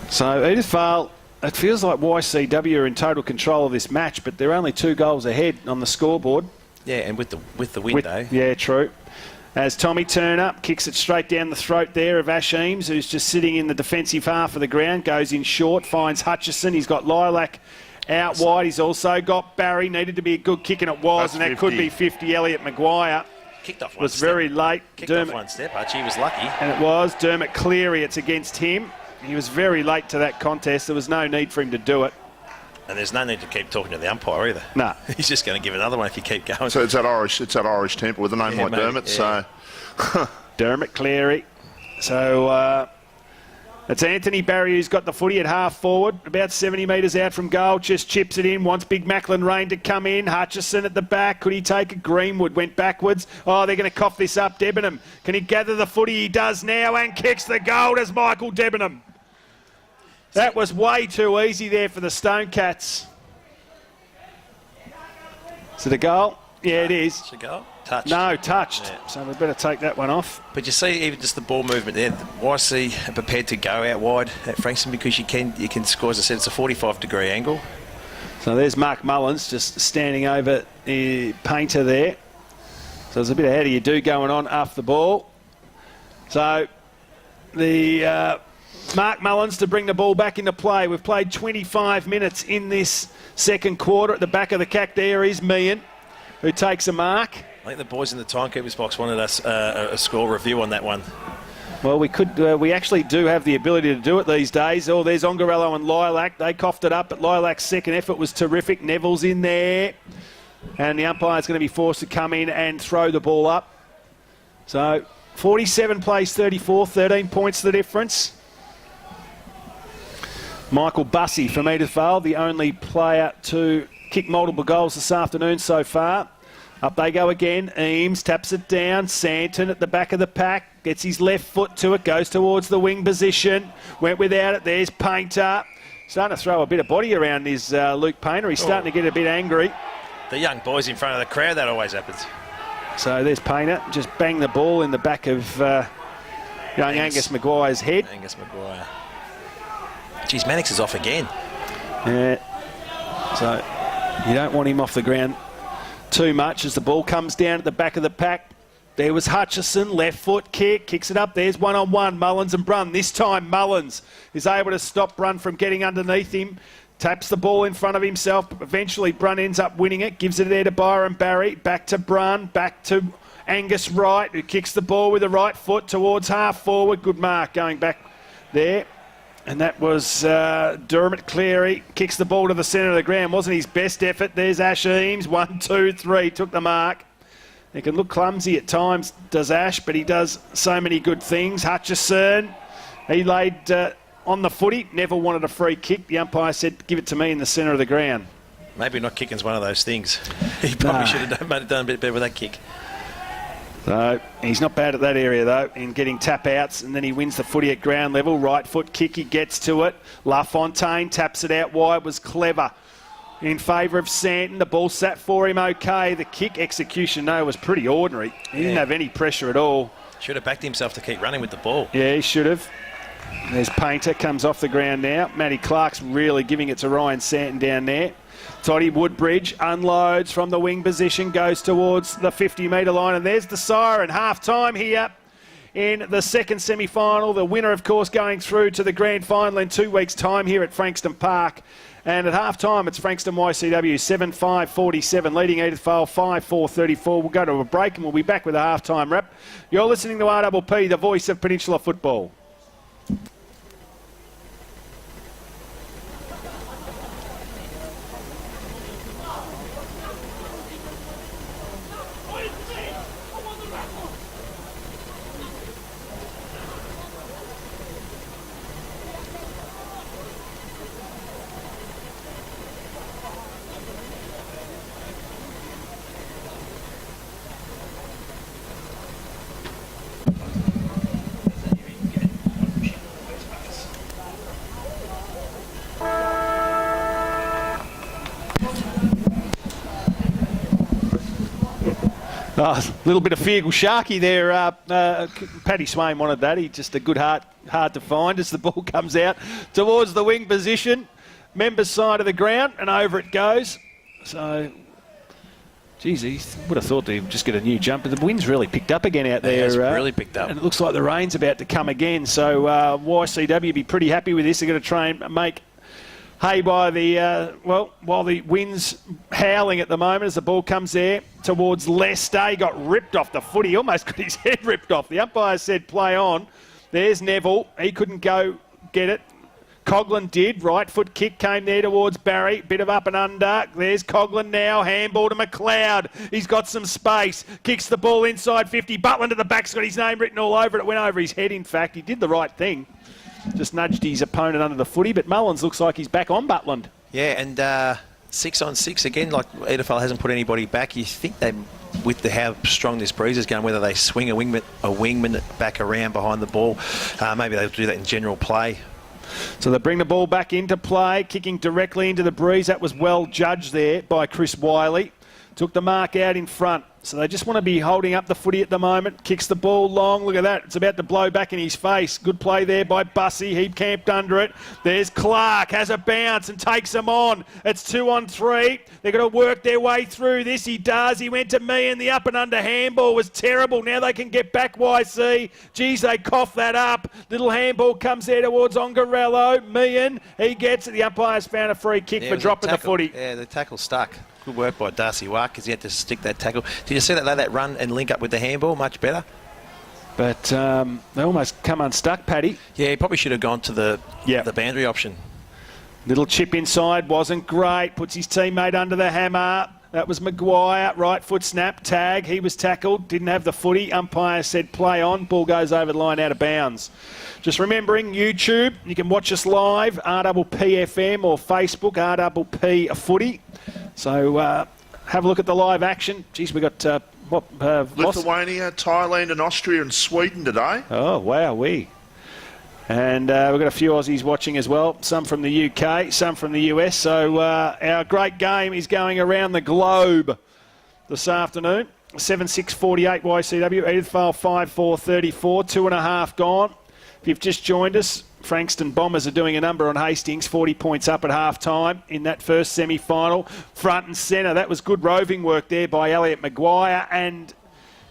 So Edi-Asp, it feels like YCW are in total control of this match, but they're only 2 goals ahead on the scoreboard. Yeah, and with the win though. Yeah, true. As Tommy Turner kicks it straight down the throat there of Ash Eames, who's just sitting in the defensive half of the ground, goes in short, finds Hutchison. He's got Lilac out wide. He's also got Barry. Needed to be a good kick, and it was, and that could be 50. Elliot Maguire kicked off one was step. very late. Kicked off one step, Hutchie was lucky. And it was Dermot Cleary. It's against him. He was very late to that contest. There was no need for him to do it. And there's no need to keep talking to the umpire either. No. He's just going to give another one if you keep going. So it's that Irish temper with a name like mate, Dermot. yeah. So Dermot Cleary. So it's Anthony Barry who's got the footy at half forward, about 70 metres out from goal. Just chips it in, wants Big Macklin Rain to come in. Hutchison at the back. Could he take it? Greenwood went backwards. Oh, they're going to cough this up. Debenham. Can he gather the footy? He does now and kicks the goal as Michael Debenham. That was way too easy there for the Stone Cats. Is it a goal? Yeah, it is. Is it a goal? Touched. No, touched. Yeah. So we better take that one off. But you see, even just the ball movement there, YC are prepared to go out wide at Frankston because you can score, as I said, it's a 45-degree angle. So there's Mark Mullins just standing over the painter there. So there's a bit of how do you do going on off the ball. So the Mark Mullins to bring the ball back into play. We've played 25 minutes in this second quarter. At the back of the cack there is Meehan, who takes a mark. I think the boys in the timekeepers box wanted us a score review on that one. Well, we could. We actually do have the ability to do it these days. Oh, there's Ongarello and Lilac. They coughed it up, but Lilac's second effort was terrific. Neville's in there. And the umpire's going to be forced to come in and throw the ball up. So 47 plays 34, 13 points the difference. Michael Bussey from Edith Vale, the only player to kick multiple goals this afternoon so far. Up they go again. Eames taps it down. Santon at the back of the pack. Gets his left foot to it. Goes towards the wing position. Went without it. There's Painter. Starting to throw a bit of body around his Luke Painter. He's starting to get a bit angry. The young boys in front of the crowd, that always happens. So there's Painter. Just bang the ball in the back of young Angus Maguire's head. Angus Maguire. Geez, Mannix is off again. Yeah. So you don't want him off the ground too much as the ball comes down at the back of the pack. There was Hutchison, left foot kick, kicks it up. There's one-on-one, Mullins and Brunn. This time Mullins is able to stop Brunn from getting underneath him. Taps the ball in front of himself. Eventually Brunn ends up winning it. Gives it there to Byron Barry. Back to Brunn. Back to Angus Wright, who kicks the ball with the right foot towards half forward. Good mark going back there. And that was Dermot Cleary. Kicks the ball to the centre of the ground. Wasn't his best effort. There's Ash Eames. 1, 2, 3. Took the mark. He can look clumsy at times, does Ash, but he does so many good things. Hutchison, he laid on the footy. Neville wanted a free kick. The umpire said, give it to me in the centre of the ground. Maybe not kicking's one of those things. He probably should have done a bit better with that kick. So he's not bad at that area, though, in getting tap-outs, and then he wins the footy at ground level. Right foot kick, he gets to it. LaFontaine taps it out wide, was clever in favour of Santon. The ball sat for him okay. The kick execution, though, was pretty ordinary. He didn't have any pressure at all. Should have backed himself to keep running with the ball. Yeah, he should have. There's Painter, comes off the ground now. Matty Clark's really giving it to Ryan Santon down there. Toddy Woodbridge unloads from the wing position, goes towards the 50-metre line, and there's the siren. Half-time here in the second semi-final. The winner, of course, going through to the grand final in 2 weeks' time here at Frankston Park. And at half-time, it's Frankston YCW 7-5-47, leading Edith Vale 5-4-34. We'll go to a break and we'll be back with a half-time wrap. You're listening to RPP, the voice of Peninsula football. A little bit of Feargal Sharky there. Paddy Swain wanted that. He just a good hard to find as the ball comes out towards the wing position. Members' side of the ground, and over it goes. So, geez, he would have thought they'd just get a new jump. But the wind's really picked up again out there. It's really picked up. And it looks like the rain's about to come again. So YCW be pretty happy with this. They're going to try and make hay by the, while the wind's howling at the moment as the ball comes there towards Lester. He got ripped off the foot. He almost got his head ripped off. The umpire said play on. There's Neville. He couldn't go get it. Coughlin did. Right foot kick came there towards Barry. Bit of up and under. There's Coughlin now. Handball to McLeod. He's got some space. Kicks the ball inside 50. Butland to the back's got his name written all over it. It went over his head, in fact. He did the right thing. Just nudged his opponent under the footy. But Mullins looks like he's back on Butland. Yeah, and 6 on 6 again. Like Edifal hasn't put anybody back. You think they, with how strong this breeze is going, whether they swing a wingman back around behind the ball, maybe they'll do that in general play. So they bring the ball back into play, kicking directly into the breeze. That was well judged there by Chris Wiley. Took the mark out in front. So they just want to be holding up the footy at the moment. Kicks the ball long. Look at that. It's about to blow back in his face. Good play there by Bussey. He camped under it. There's Clark. Has a bounce and takes him on. It's 2 on 3. They're going to work their way through this. He does. He went to me, and the up and under handball was terrible. Now they can get back, YC. Geez, they cough that up. Little handball comes there towards Ongarello. Meehan. He gets it. The umpire's found a free kick for dropping the footy. Yeah, the tackle stuck. Good work by Darcy Watt because he had to stick that tackle. Did you see that run and link up with the handball? Much better. But they almost come unstuck, Paddy. Yeah, he probably should have gone to the boundary option. Little chip inside, wasn't great. Puts his teammate under the hammer. That was Maguire. Right foot snap, tag. He was tackled, didn't have the footy. Umpire said play on. Ball goes over the line out of bounds. Just remembering, YouTube, you can watch us live, RPPFM or Facebook, RPP Footy. So have a look at the live action. Geez, we got Lithuania, Thailand and Austria and Sweden today. Oh, wow, And we've got a few Aussies watching as well, some from the UK, some from the US. So our great game is going around the globe this afternoon. 7-6-48 YCW, Edithvale 5-4-34, 2.5 gone. If you've just joined us, Frankston Bombers are doing a number on Hastings, 40 points up at half-time in that first semi-final. Front and centre, that was good roving work there by Elliot Maguire, and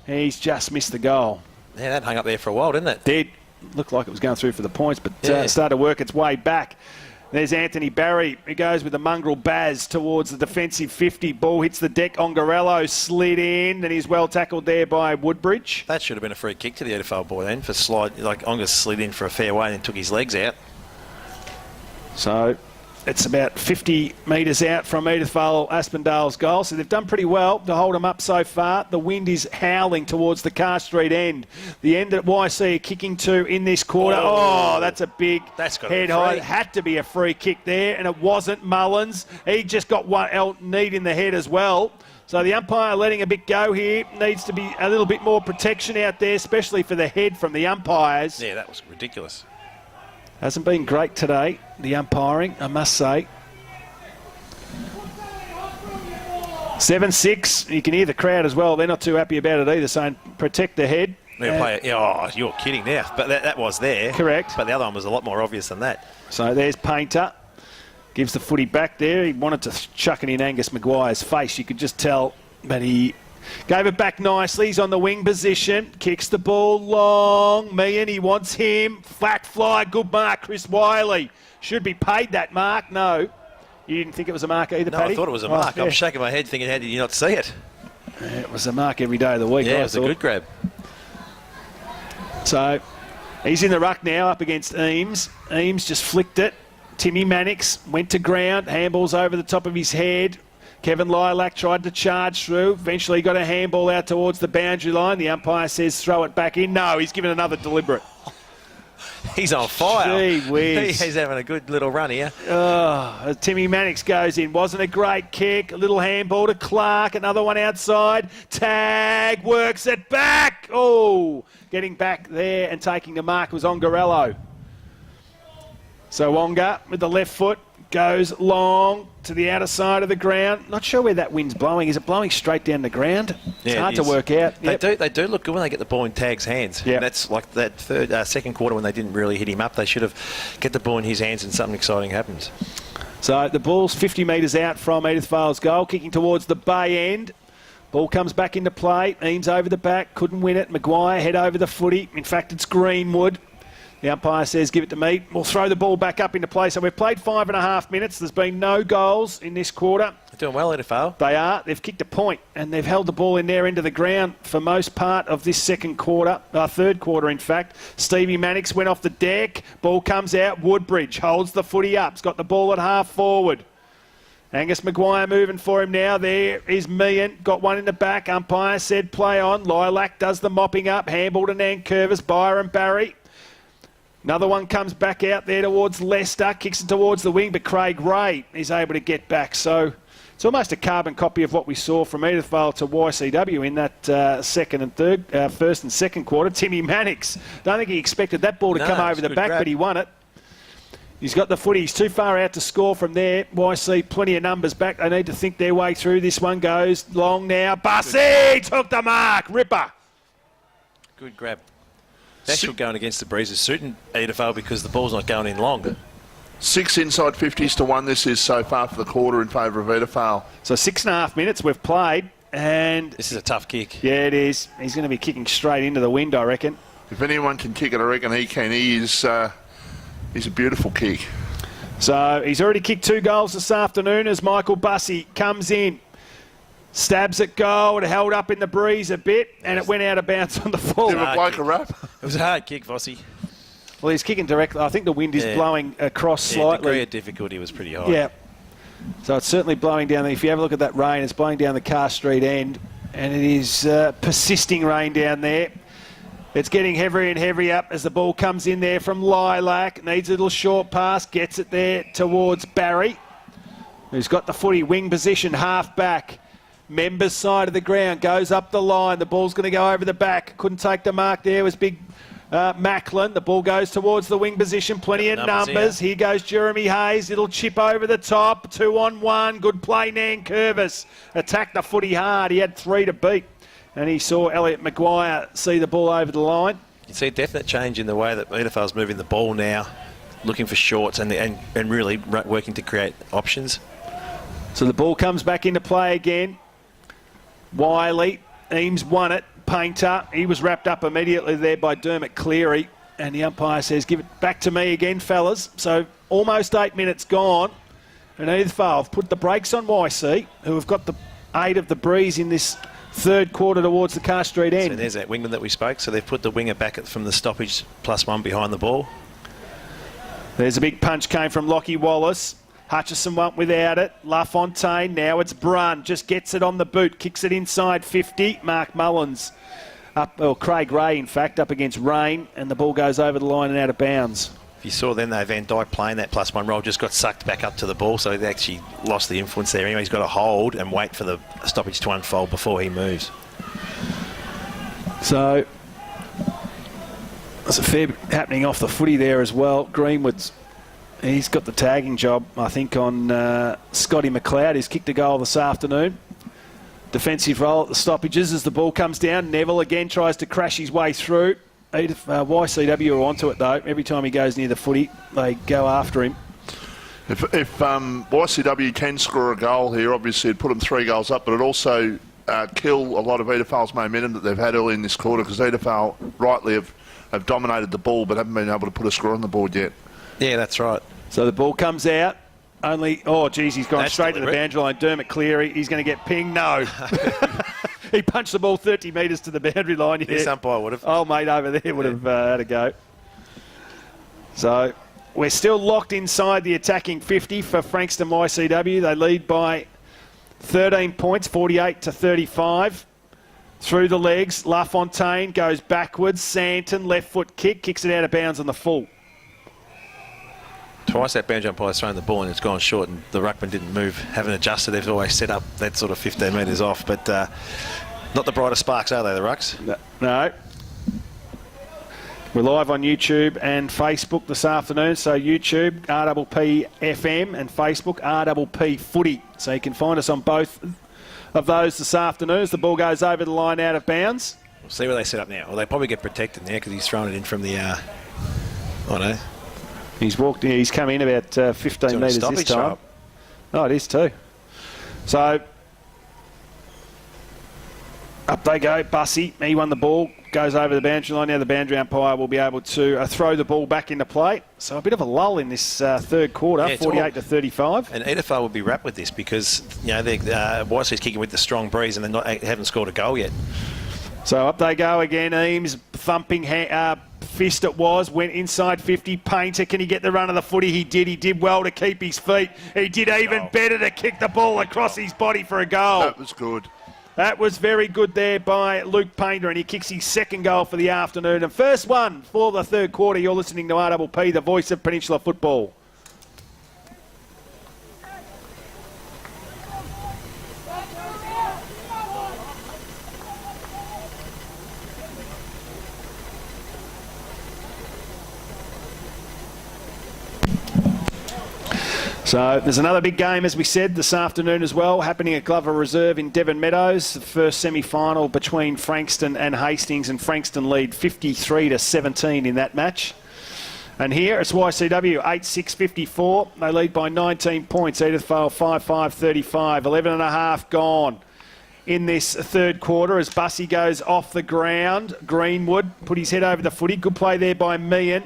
he's just missed the goal. Yeah, that hung up there for a while, didn't it? Did. Looked like it was going through for the points, but started to work its way back. There's Anthony Barry. He goes with the mongrel Baz towards the defensive 50. Ball hits the deck. Ongarello slid in, and he's well tackled there by Woodbridge. That should have been a free kick to the Edifal boy then for slide. Like Onga slid in for a fair way and then took his legs out. So it's about 50 metres out from Edithvale Aspendale's goal. So they've done pretty well to hold them up so far. The wind is howling towards the Carr Street end. The end that YC are kicking to in this quarter. Oh, that's a big head high. It had to be a free kick there, and it wasn't. Mullins. He just got one knee in the head as well. So the umpire letting a bit go here. Needs to be a little bit more protection out there, especially for the head from the umpires. Yeah, that was ridiculous. Hasn't been great today, the umpiring, I must say. 7-6. You can hear the crowd as well. They're not too happy about it either, saying protect the head. Oh, you're kidding now. But that was there. Correct. But the other one was a lot more obvious than that. So there's Painter. Gives the footy back there. He wanted to chuck it in Angus Maguire's face. You could just tell, but he gave it back nicely. He's on the wing position. Kicks the ball long. Meehan, he wants him. Flat fly. Good mark, Chris Wiley. Should be paid that mark. No. You didn't think it was a mark either, Paddy? No, I thought it was a mark. I'm shaking my head thinking, how did you not see it? It was a mark every day of the week. Yeah, it was a good grab. So he's in the ruck now up against Eames. Eames just flicked it. Timmy Mannix went to ground. Handball's over the top of his head. Kevin Lilac tried to charge through. Eventually got a handball out towards the boundary line. The umpire says throw it back in. No, he's given another deliberate. He's on fire. Gee whiz. He's having a good little run here. Timmy Mannix goes in. Wasn't a great kick. A little handball to Clark. Another one outside. Tag. Works it back. Oh, getting back there and taking the mark was Ongarello. So Onga with the left foot goes long to the outer side of the ground. Not sure where that wind's blowing. Is it blowing straight down the ground? It's hard to work out. They do look good when they get the ball in Tag's hands. Yep. That's like that second quarter when they didn't really hit him up. They should have get the ball in his hands and something exciting happens. So the ball's 50 metres out from Edithvale's goal, kicking towards the bay end. Ball comes back into play. Eames over the back. Couldn't win it. Maguire head over the footy. In fact, it's Greenwood. The umpire says, give it to me. We'll throw the ball back up into play. So we've played 5.5 minutes. There's been no goals in this quarter. Doing well, Edi-Asp. They are. They've kicked a point and they've held the ball in their end of the ground for most part of this third quarter, in fact. Stevie Mannix went off the deck. Ball comes out. Woodbridge holds the footy up. He's got the ball at half forward. Angus Maguire moving for him now. There is Meehan. Got one in the back. Umpire said play on. Lilac does the mopping up. Handball to Nankervis. Byron Barry. Another one comes back out there towards Leicester. Kicks it towards the wing, but Craig Ray is able to get back. So it's almost a carbon copy of what we saw from Edithvale to YCW in that first and second quarter. Timmy Mannix. Don't think he expected that ball to come over the back, but he won it. He's got the footy. He's too far out to score from there. YC, plenty of numbers back. They need to think their way through. This one goes long now. Bussy took the mark. Ripper. Good grab. Actually going against the breeze is suiting Edi-Asp because the ball's not going in long. 6 inside 50s to 1 this is so far for the quarter in favour of Edi-Asp. So 6.5 minutes we've played. And this is a tough kick. Yeah, it is. He's going to be kicking straight into the wind, I reckon. If anyone can kick it, I reckon he can. He's a beautiful kick. So he's already kicked 2 goals this afternoon as Michael Bussy comes in. Stabs at goal. It held up in the breeze a bit and it went out of bounds on the full. Give a bloke a rap. It was a hard kick, Vossi. Well, he's kicking directly. I think the wind is blowing across slightly. The degree of difficulty was pretty high. Yeah. So it's certainly blowing down. If you have a look at that rain, it's blowing down the Carr Street end and it is persisting rain down there. It's getting heavier and heavier up as the ball comes in there from Lilac. Needs a little short pass. Gets it there towards Barry, who's got the footy wing position, half back. Members side of the ground. Goes up the line. The ball's going to go over the back. Couldn't take the mark there. It was big Macklin. The ball goes towards the wing position. Plenty of numbers. Here goes Jeremy Hayes. Little chip over the top. 2-on-1. Good play, Nankervis. Attacked the footy hard. He had 3 to beat. And he saw Elliot Maguire see the ball over the line. You see a definite change in the way that Edi-Asp moving the ball now, looking for shorts and really working to create options. So the ball comes back into play again. Wiley, Eames won it. Painter, he was wrapped up immediately there by Dermot Cleary. And the umpire says, give it back to me again, fellas. So almost 8 minutes gone. And Edi-Asp put the brakes on YC, who have got the aid of the breeze in this third quarter towards the Carr Street end. So there's that wingman that we spoke. So they've put the winger back from the stoppage +1 behind the ball. There's a big punch came from Lockie Wallace. Hutchison went without it. LaFontaine, now it's Brun. Just gets it on the boot. Kicks it inside 50. Mark Mullins Craig Ray, in fact, up against Rain. And the ball goes over the line and out of bounds. If you saw then, though, Van Dijk playing that +1 role just got sucked back up to the ball. So he actually lost the influence there. Anyway, he's got to hold and wait for the stoppage to unfold before he moves. So there's a fair bit happening off the footy there as well. Greenwood's... He's got the tagging job, I think, on Scotty McLeod, who's kicked a goal this afternoon. Defensive role at the stoppages as the ball comes down. Neville again tries to crash his way through. YCW are onto it, though. Every time he goes near the footy, they go after him. If YCW can score a goal here, obviously it'd put them 3 goals up, but it also kill a lot of Edi-Asp momentum that they've had early in this quarter because Edi-Asp rightly have dominated the ball but haven't been able to put a score on the board yet. Yeah, that's right. So the ball comes out. He's gone straight to the boundary line. Dermot Cleary, he's going to get pinged. No. He punched the ball 30 metres to the boundary line. Yeah. This umpire would have. Oh, mate, over there would have had a go. So we're still locked inside the attacking 50 for Frankston YCW. They lead by 13 points, 48 to 35. Through the legs, LaFontaine goes backwards. Santon, left foot kick, kicks it out of bounds on the full. Twice that boundary umpire's thrown the ball and it's gone short and the ruckman didn't move. Haven't adjusted. They've always set up that sort of 15 metres off. But not the brightest sparks, are they, the rucks? No. We're live on YouTube and Facebook this afternoon. So YouTube, RPP FM, and Facebook, RPP Footy. So you can find us on both of those this afternoon as the ball goes over the line out of bounds. We'll see where they set up now. Well, they probably get protected now because he's thrown it in from the... I don't know. He's come in about 15 metres this time. Oh, it is too. So Up they go, Bussy. He won the ball, goes over the boundary line. Now the boundary umpire will be able to throw the ball back into play. So a bit of a lull in this third quarter, 48-35. And Edi-Asp would be wrapped with this because, YC's kicking with the strong breeze and they haven't scored a goal yet. So up they go again. Eames thumping fist it was, went inside 50. Painter, can he get the run of the footy? He did. He did well to keep his feet. He did even better to kick the ball across his body for a goal. That was good. That was very good there by Luke Painter, and he kicks his second goal for the afternoon. And first one for the third quarter. You're listening to RPP, the voice of Peninsula football. So there's another big game, as we said, this afternoon as well, happening at Glover Reserve in Devon Meadows. The first semi-final between Frankston and Hastings, and Frankston lead 53-17 in that match. And here it's YCW 8-6-54. They lead by 19 points. Edithvale 5-5-35. 11 and a half gone in this third quarter as Bussy goes off the ground. Greenwood put his head over the footy. Good play there by Meehan.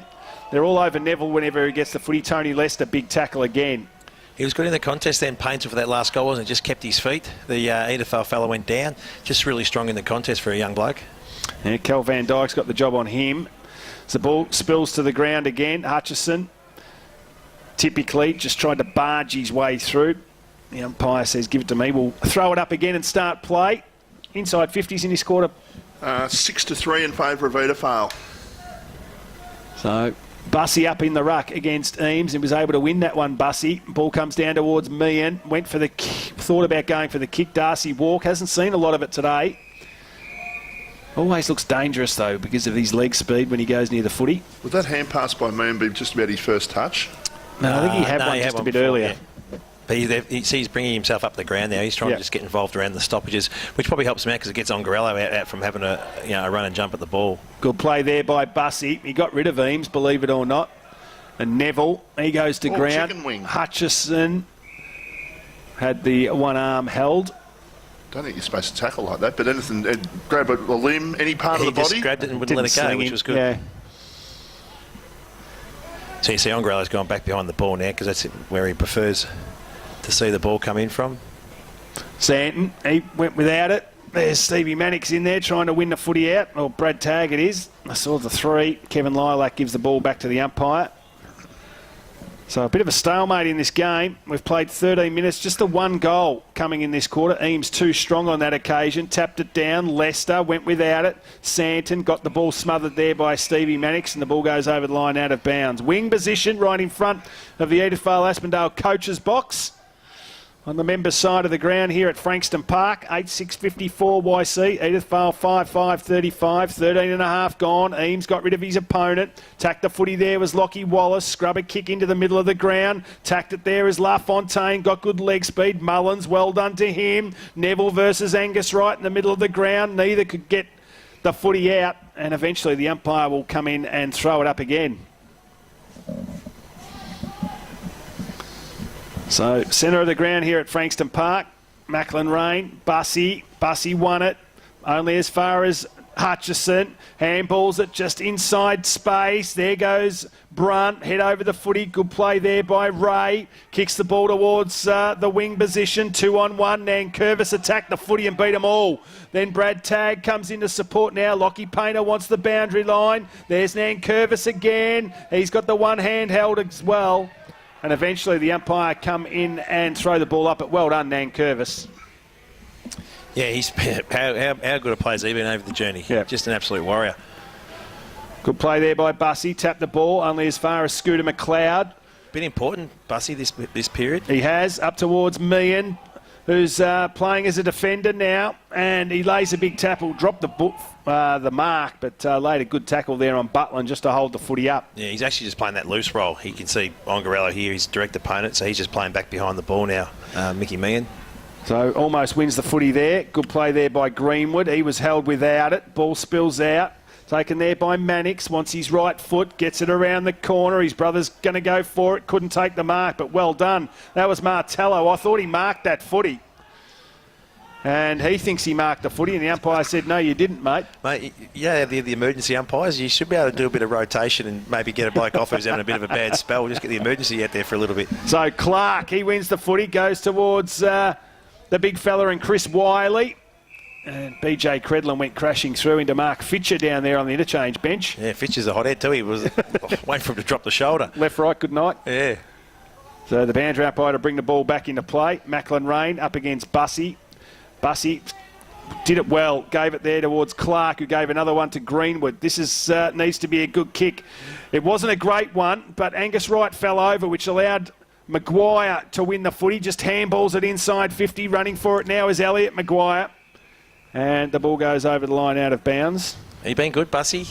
They're all over Neville whenever he gets the footy. Tony Lester, big tackle again. He was good in the contest then, Painter, for that last goal, wasn't he? Just kept his feet. The Edi-Asp fella went down. Just really strong in the contest for a young bloke. Yeah, Cal Van Dyke's got the job on him. As the ball spills to the ground again, Hutchison typically just tried to barge his way through. The umpire says, give it to me. We'll throw it up again and start play. Inside 50s in this quarter. 6-3 in favour of Edi-Asp. So Bussy up in the ruck against Eames and was able to win that one, Bussy. Ball comes down towards Meehan. Went for the thought about going for the kick. Darcy Walk hasn't seen a lot of it today. Always looks dangerous, though, because of his leg speed when he goes near the footy. Would that hand pass by Meehan be just about his first touch? No, I think he had one just a bit earlier. Yeah. But he's bringing himself up the ground now. He's trying to just get involved around the stoppages, which probably helps him out because it gets Ongarello out from having a run and jump at the ball. Good play there by Bussy. He got rid of Eames, believe it or not. And Neville, he goes to ground. Chicken wing. Hutchison had the one arm held. Don't think you're supposed to tackle like that, but anything, grab a limb, any part of the body. He just grabbed it and wouldn't let it go, which was good. Yeah. So you see Ongarello's gone back behind the ball now because that's where he prefers to see the ball come in from. Santon, he went without it. There's Stevie Mannix in there trying to win the footy out. Or Brad Tagg it is. I saw the three. Kevin Lilac gives the ball back to the umpire. So a bit of a stalemate in this game. We've played 13 minutes. Just the one goal coming in this quarter. Eames too strong on that occasion. Tapped it down. Lester went without it. Santon got the ball smothered there by Stevie Mannix and the ball goes over the line out of bounds. Wing position right in front of the Edithvale-Aspendale coach's box. On the members' side of the ground here at Frankston Park, 8-6-54 YC, Edithvale 5-5-35, 13 and a half gone. Eames got rid of his opponent. Tacked the footy there was Lockie Wallace. Scrub a kick into the middle of the ground. Tacked it there is LaFontaine. Got good leg speed. Mullins, well done to him. Neville versus Angus right in the middle of the ground. Neither could get the footy out. And eventually the umpire will come in and throw it up again. So, centre of the ground here at Frankston Park. Macklin Rain, Bussy won it. Only as far as Hutchison. Handballs it just inside space. There goes Brunt. Head over the footy. Good play there by Ray. Kicks the ball towards the wing position. 2-on-1. Nankervis attacked the footy and beat them all. Then Brad Tagg comes in to support now. Lockie Painter wants the boundary line. There's Nankervis again. He's got the one hand held as well. And eventually the umpire come in and throw the ball up. But well done, Nankervis. Yeah, he's how good a player's he been over the journey. Yeah. Just an absolute warrior. Good play there by Bussy. Tapped the ball only as far as Scooter McLeod. Been important, Bussy, this period. He has, up towards Meehan, who's playing as a defender now. And he lays a big tackle, dropped the mark, but laid a good tackle there on Butland just to hold the footy up. Yeah, he's actually just playing that loose role. He can see Ongarello here, his direct opponent, so he's just playing back behind the ball now, Mickey Meehan. So almost wins the footy there. Good play there by Greenwood. He was held without it. Ball spills out. Taken there by Mannix. Wants his right foot. Gets it around the corner. His brother's going to go for it. Couldn't take the mark, but well done. That was Martello. I thought he marked that footy. And he thinks he marked the footy, and the umpire said, no, you didn't, mate. Mate, yeah, the emergency umpires, you should be able to do a bit of rotation and maybe get a bloke off who's having a bit of a bad spell. Just get the emergency out there for a little bit. So Clark, he wins the footy, goes towards the big fella and Chris Wiley. And BJ Credlin went crashing through into Mark Fitcher down there on the interchange bench. Yeah, Fitcher's a hothead too. He was waiting for him to drop the shoulder. Left, right, good night. Yeah. So the boundary umpire to bring the ball back into play. Macklin Rain up against Bussey. Bussey did it well, gave it there towards Clark, who gave another one to Greenwood. This is needs to be a good kick. It wasn't a great one, but Angus Wright fell over, which allowed Maguire to win the footy. Just handballs it inside 50. Running for it now is Elliot Maguire. And the ball goes over the line out of bounds. He's been good, Bussey.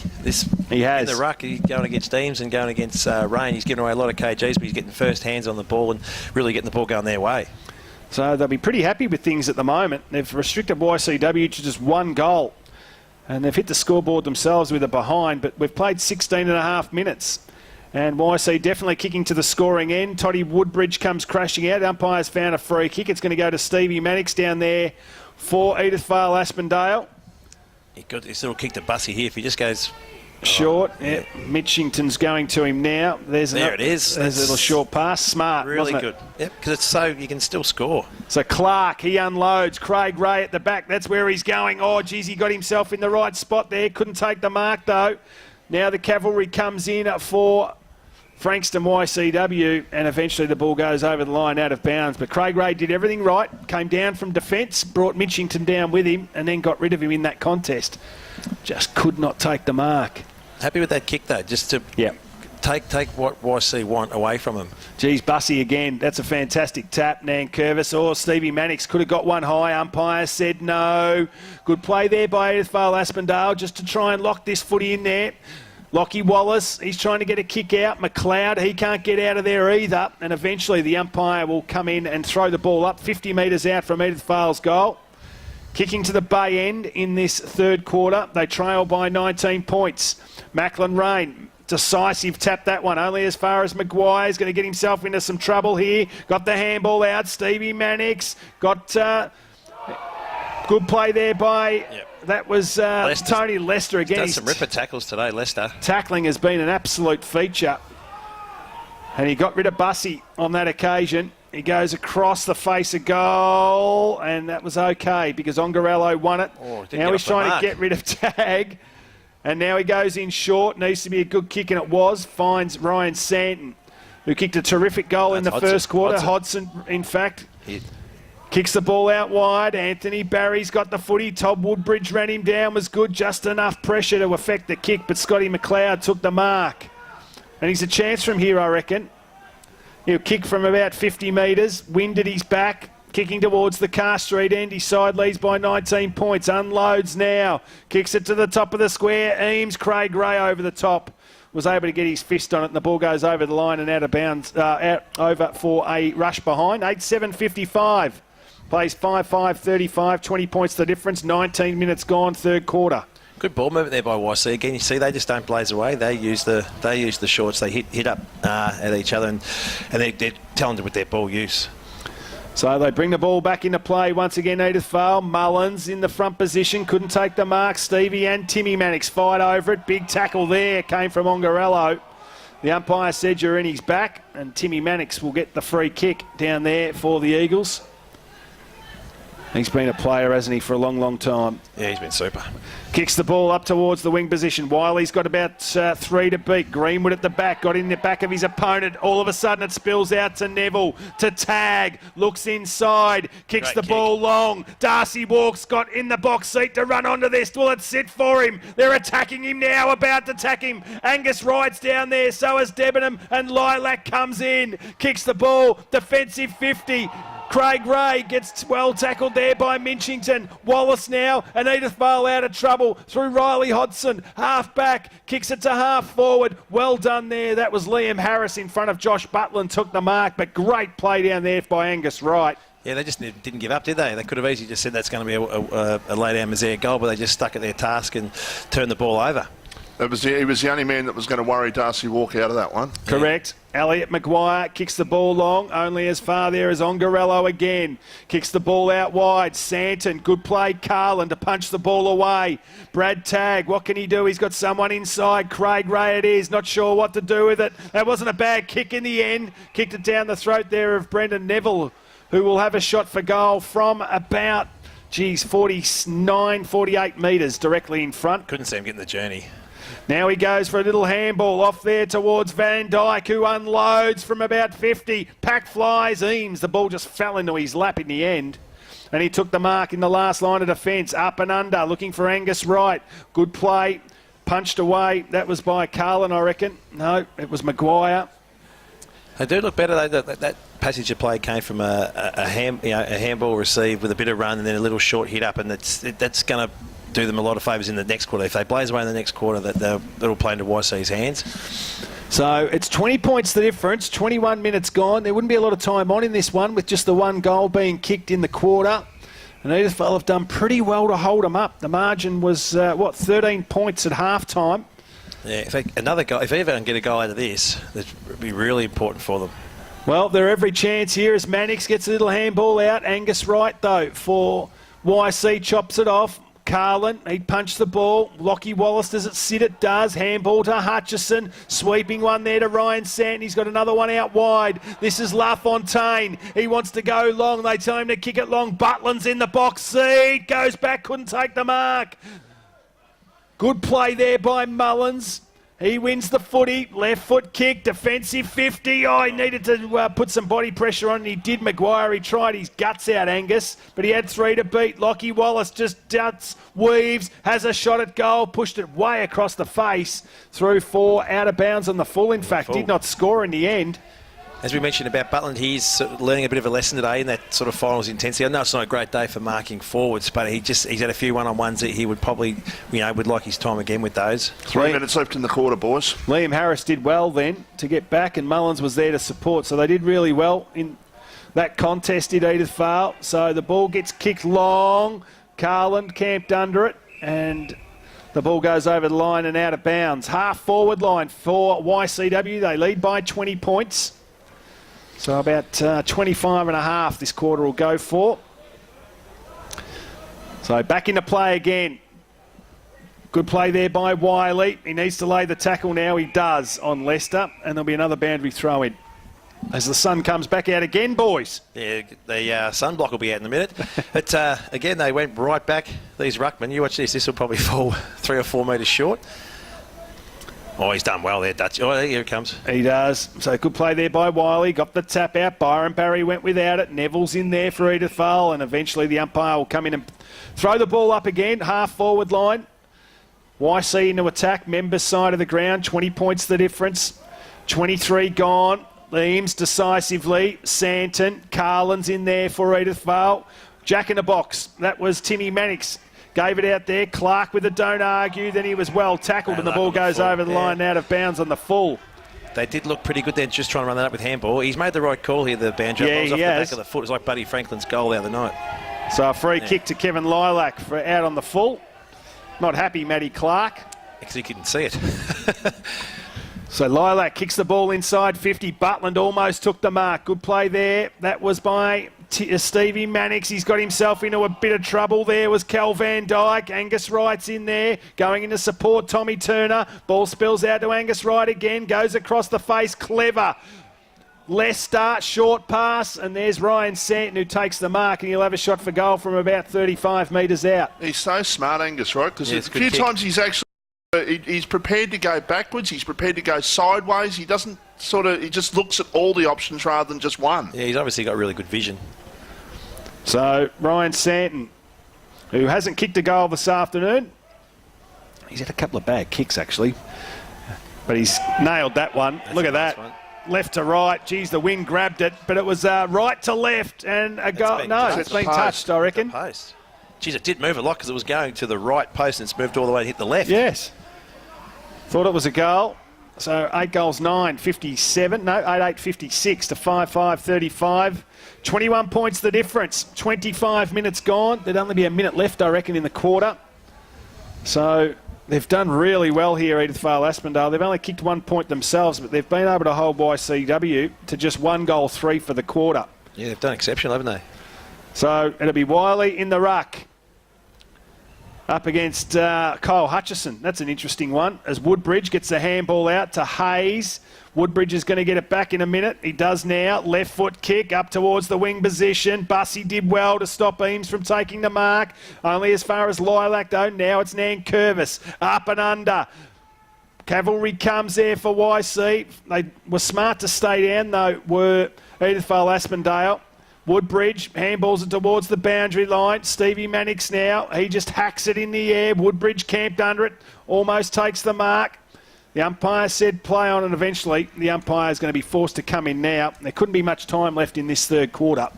He has. In the ruck, he's going against Deems and going against Rain. He's given away a lot of kgs, but he's getting first hands on the ball and really getting the ball going their way. So they'll be pretty happy with things at the moment. They've restricted YCW to just one goal. And they've hit the scoreboard themselves with a behind, but we've played 16 and a half minutes. And YC definitely kicking to the scoring end. Toddy Woodbridge comes crashing out. Umpire's found a free kick. It's going to go to Stevie Mannix down there for Edithvale Aspendale. He got this little kick to Bussey here. If he just goes short, yeah. Mitchington's going to him now. There it is. There's a little short pass. Smart, really wasn't good. It? Yep, because it's so you can still score. So Clark, he unloads. Craig Ray at the back. That's where he's going. Oh, geez, he got himself in the right spot there. Couldn't take the mark, though. Now the cavalry comes in for Frankston YCW, and eventually the ball goes over the line out of bounds. But Craig Ray did everything right, came down from defence, brought Mitchington down with him, and then got rid of him in that contest. Just could not take the mark. Happy with that kick, though, just to take what YC want away from him. Geez, Bussey again. That's a fantastic tap. Nankervis or Stevie Mannix could have got one high. Umpire said no. Good play there by Edithvale Aspendale just to try and lock this footy in there. Lockie Wallace, he's trying to get a kick out. McLeod, he can't get out of there either. And eventually the umpire will come in and throw the ball up 50 metres out from Edithvale's goal. Kicking to the bay end in this third quarter. They trail by 19 points. Macklin Rain, decisive tap that one. Only as far as Maguire's going to get himself into some trouble here. Got the handball out. Stevie Mannix got good play there by... Yep. That was Tony Lester again. He's done some ripper tackles today, Lester. Tackling has been an absolute feature. And he got rid of Bussey on that occasion. He goes across the face of goal, and that was okay because Ongarello won it. Now he's trying to get rid of Tag. And now he goes in short. Needs to be a good kick, and it was. Finds Ryan Santon, who kicked a terrific goal in the first quarter. Hodson, in fact. Kicks the ball out wide. Anthony Barry's got the footy. Todd Woodbridge ran him down. Was good. Just enough pressure to affect the kick. But Scotty McLeod took the mark. And he's a chance from here, I reckon. He'll kick from about 50 metres. Wind at his back. Kicking towards the Car Street end. His side leads by 19 points. Unloads now. Kicks it to the top of the square. Eames, Craig Ray over the top. Was able to get his fist on it, and the ball goes over the line and out of bounds. Over for a rush behind. 8-7-55. Plays 5-5-35, 20 points the difference, 19 minutes gone, third quarter. Good ball movement there by YC. Again, you see they just don't blaze away. They use the shorts. They hit up at each other, and they're talented with their ball use. So they bring the ball back into play once again. Edithvale, Mullins in the front position, couldn't take the mark. Stevie and Timmy Mannix fight over it. Big tackle there came from Ongarello. The umpire said you're in his back, and Timmy Mannix will get the free kick down there for the Eagles. He's been a player, hasn't he, for a long, long time. Yeah, he's been super. Kicks the ball up towards the wing position. Wiley's got about 3 to beat. Greenwood at the back, got in the back of his opponent. All of a sudden it spills out to Neville, to Tag. Looks inside, kicks the ball long. Darcy Walks got in the box seat to run onto this. Will it sit for him? They're attacking him now, about to attack him. Angus Wright's down there, so is Debenham, and Lilac comes in. Kicks the ball, defensive 50. Craig Ray gets well tackled there by Minchington. Wallace now, and Edithvale out of trouble through Riley Hodson. Half back, kicks it to half forward. Well done there. That was Liam Harris in front of Josh Butland, took the mark, but great play down there by Angus Wright. Yeah, they just didn't give up, did they? They could have easily just said that's going to be a lay-down Mazare goal, but they just stuck at their task and turned the ball over. He was the only man that was going to worry Darcy Walker out of that one. Correct. Elliot Maguire kicks the ball long, only as far there as Ongarello again. Kicks the ball out wide. Santon, good play. Carlin to punch the ball away. Brad Tagg, what can he do? He's got someone inside. Craig Ray it is, not sure what to do with it. That wasn't a bad kick in the end. Kicked it down the throat there of Brendan Neville, who will have a shot for goal from about, 49, 48 metres directly in front. Couldn't see him getting the journey. Now he goes for a little handball off there towards Van Dyke, who unloads from about 50. Pack flies, Eames. The ball just fell into his lap in the end. And he took the mark in the last line of defence. Up and under, looking for Angus Wright. Good play, punched away. That was by Carlin, I reckon. No, it was Maguire. They do look better, though. That passage of play came from a handball received with a bit of run and then a little short hit up, and that's going to do them a lot of favours in the next quarter. If they blaze away in the next quarter, that'll play into YC's hands. So it's 20 points the difference, 21 minutes gone. There wouldn't be a lot of time on in this one with just the one goal being kicked in the quarter. And Edithvale have done pretty well to hold them up. The margin was, 13 points at half-time. Yeah, if they ever get a goal out of this, that would be really important for them. Well, they're every chance here as Mannix gets a little handball out. Angus Wright, though, for YC, chops it off. Carlin, he'd punch the ball. Lockie Wallace, does it sit? It does. Handball to Hutchison. Sweeping one there to Ryan Sant. He's got another one out wide. This is LaFontaine. He wants to go long. They tell him to kick it long. Butland's in the box seat. Goes back, couldn't take the mark. Good play there by Mullins. He wins the footy. Left foot kick. Defensive 50. Oh, he needed to put some body pressure on, and he did. Maguire, he tried his guts out, Angus, but he had 3 to beat. Lockie Wallace just duts, weaves, has a shot at goal, pushed it way across the face, through 4, out of bounds on the full, in fact. Did not score in the end. As we mentioned about Butland, he's learning a bit of a lesson today in that sort of finals intensity. I know it's not a great day for marking forwards, but he's had a few one-on-ones that he would probably, would like his time again with those. 3 minutes left in the quarter, boys. Liam Harris did well then to get back, and Mullins was there to support, so they did really well in that contest, did Edithvale. So the ball gets kicked long. Carlin camped under it, and the ball goes over the line and out of bounds. Half-forward line for YCW. They lead by 20 points. So about 25 and a half this quarter will go for. So back into play again. Good play there by Wiley. He needs to lay the tackle now. He does on Leicester. And there'll be another boundary throw in. As the sun comes back out again, boys. Yeah, the sunblock will be out in a minute. But again, they went right back. These ruckmen, you watch this. This will probably fall 3 or 4 metres short. Oh, he's done well there, Dutch. Oh, here it comes. He does. So good play there by Wiley. Got the tap out. Byron Barry went without it. Neville's in there for Edithvale, and eventually the umpire will come in and throw the ball up again. Half-forward line. YC into attack. Members side of the ground. 20 points the difference. 23 gone. Eames decisively. Santon. Carlin's in there for Edithvale. Jack in the box. That was Timmy Mannix. Gave it out there. Clark with a don't argue. Then he was well tackled, and the ball goes over the line out of bounds on the full. They did look pretty good then, just trying to run that up with handball. He's made the right call here, the banjo. Yeah, off the back of the foot. It was like Buddy Franklin's goal the other night. So a free kick to Kevin Lilac for out on the full. Not happy, Matty Clark. Because he couldn't see it. So Lilac kicks the ball inside 50. Butland almost took the mark. Good play there. That was by Stevie Mannix. He's got himself into a bit of trouble there. Was Cal Van Dyke. Angus Wright's in there. Going in to support Tommy Turner. Ball spills out to Angus Wright again. Goes across the face. Clever. Leicester, short pass. And there's Ryan Santon who takes the mark, and he'll have a shot for goal from about 35 metres out. He's so smart, Angus, right? Because a few times he's actually... He's prepared to go backwards. He's prepared to go sideways. He doesn't he just looks at all the options rather than just one. Yeah, he's obviously got really good vision. So Ryan Santon, who hasn't kicked a goal this afternoon. He's had a couple of bad kicks, actually. But he's nailed that one. Look at that. One. Left to right. Geez, the wind grabbed it. But it was right to left. And a goal. No, it's been touched, I reckon. Post. Geez, it did move a lot because it was going to the right post and it's moved all the way to hit the left. Yes. Thought it was a goal. So 8 goals, 9, 57. No, 8, 56 to 5, 5, 35. 21 points the difference. 25 minutes gone. There'd only be a minute left, I reckon, in the quarter. So They've done really well here, Edi-Asp. They've only kicked 1 point themselves, but they've been able to hold YCW to just 1 goal 3 for the quarter. Yeah, they've done exceptional, haven't they? So it'll be Wiley in the ruck up against Kyle Hutchison. That's an interesting one as Woodbridge gets the handball out to Hayes. Woodbridge is going to get it back in a minute. He does now. Left foot kick up towards the wing position. Bussy did well to stop Eames from taking the mark. Only as far as Lilac though. Now it's Nankervis. Up and under. Cavalry comes there for YC. They were smart to stay down though, were Edi-Asp. Woodbridge handballs it towards the boundary line. Stevie Mannix now. He just hacks it in the air. Woodbridge camped under it. Almost takes the mark. The umpire said play on, and eventually the umpire is going to be forced to come in now. There couldn't be much time left in this third quarter.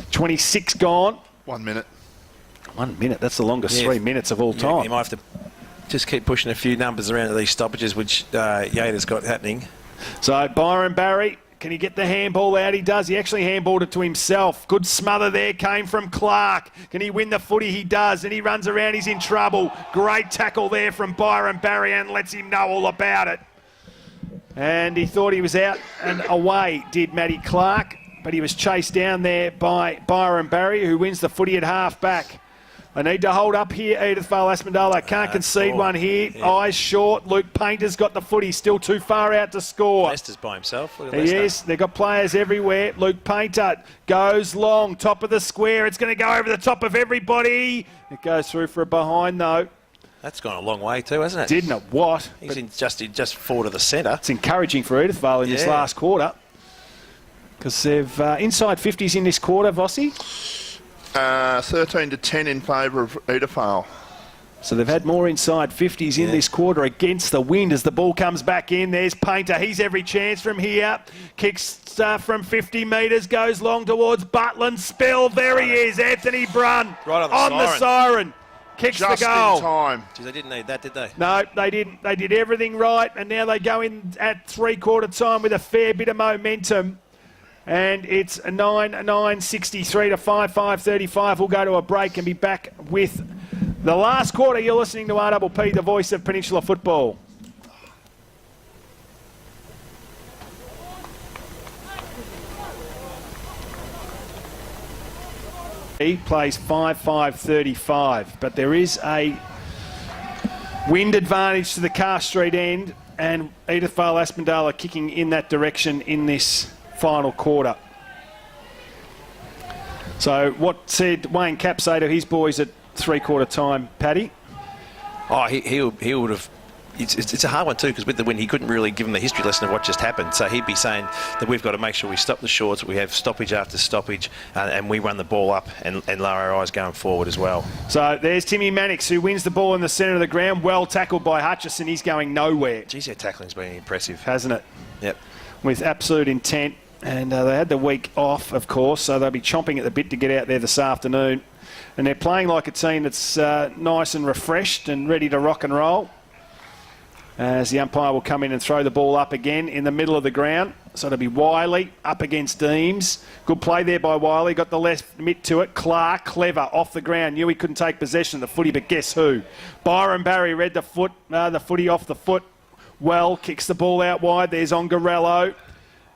26 gone. 1 minute. 1 minute. That's the longest 3 minutes of all time. You might have to just keep pushing a few numbers around at these stoppages, which Yader's got happening. So Byron Barry, can he get the handball out? He does. He actually handballed it to himself. Good smother there came from Clark. Can he win the footy? He does. And he runs around. He's in trouble. Great tackle there from Byron Barry and lets him know all about it. And he thought he was out and away, did Matty Clark. But he was chased down there by Byron Barry, who wins the footy at half back. They need to hold up here, Edi-Asp. Can't concede one here. Yeah. Eyes short. Luke Painter's got the footy. Still too far out to score. Leicester's by himself. Look at He is. They've got players everywhere. Luke Painter goes long. Top of the square. It's going to go over the top of everybody. It goes through for a behind, though. That's gone a long way too, hasn't it? Didn't it? What? He's in just forward of the centre. It's encouraging for Edithvale in this last quarter. Because they've inside 50s in this quarter, Vossi. 13 to 10 in favour of Edithvale. So they've had more inside 50s in this quarter against the wind as the ball comes back in. There's Painter. He's every chance from here. Kicks from 50 metres, goes long towards Butland. Spill. There he is. Anthony Brunn right on the siren. Kicks just the goal. In time. Geez, they didn't need that, did they? No, they didn't. They did everything right, and now they go in at three-quarter time with a fair bit of momentum. And it's 9:63 to 5:35. We'll go to a break and be back with the last quarter. You're listening to RPP, the voice of Peninsula football. He plays 5:35, but there is a wind advantage to the Car Street end, and Edi-Asp are kicking in that direction in this final quarter. So what said Wayne Cap say to his boys at three-quarter time, Paddy? Oh, he would have. It's a hard one too, because with the win, he couldn't really give them the history lesson of what just happened. So he'd be saying that we've got to make sure we stop the shorts, we have stoppage after stoppage, and we run the ball up and lower our eyes going forward as well. So there's Timmy Mannix, who wins the ball in the centre of the ground. Well tackled by Hutchison. He's going nowhere. Geez, their tackling's been impressive, hasn't it? Yep. With absolute intent. And they had the week off, of course, so they'll be chomping at the bit to get out there this afternoon. And they're playing like a team that's nice and refreshed and ready to rock and roll. As the umpire will come in and throw the ball up again in the middle of the ground. So it'll be Wiley up against Eames. Good play there by Wiley. Got the left mitt to it. Clark, clever, off the ground. Knew he couldn't take possession of the footy, but guess who? Byron Barry read the footy off the foot. Well, kicks the ball out wide. There's Ongarello.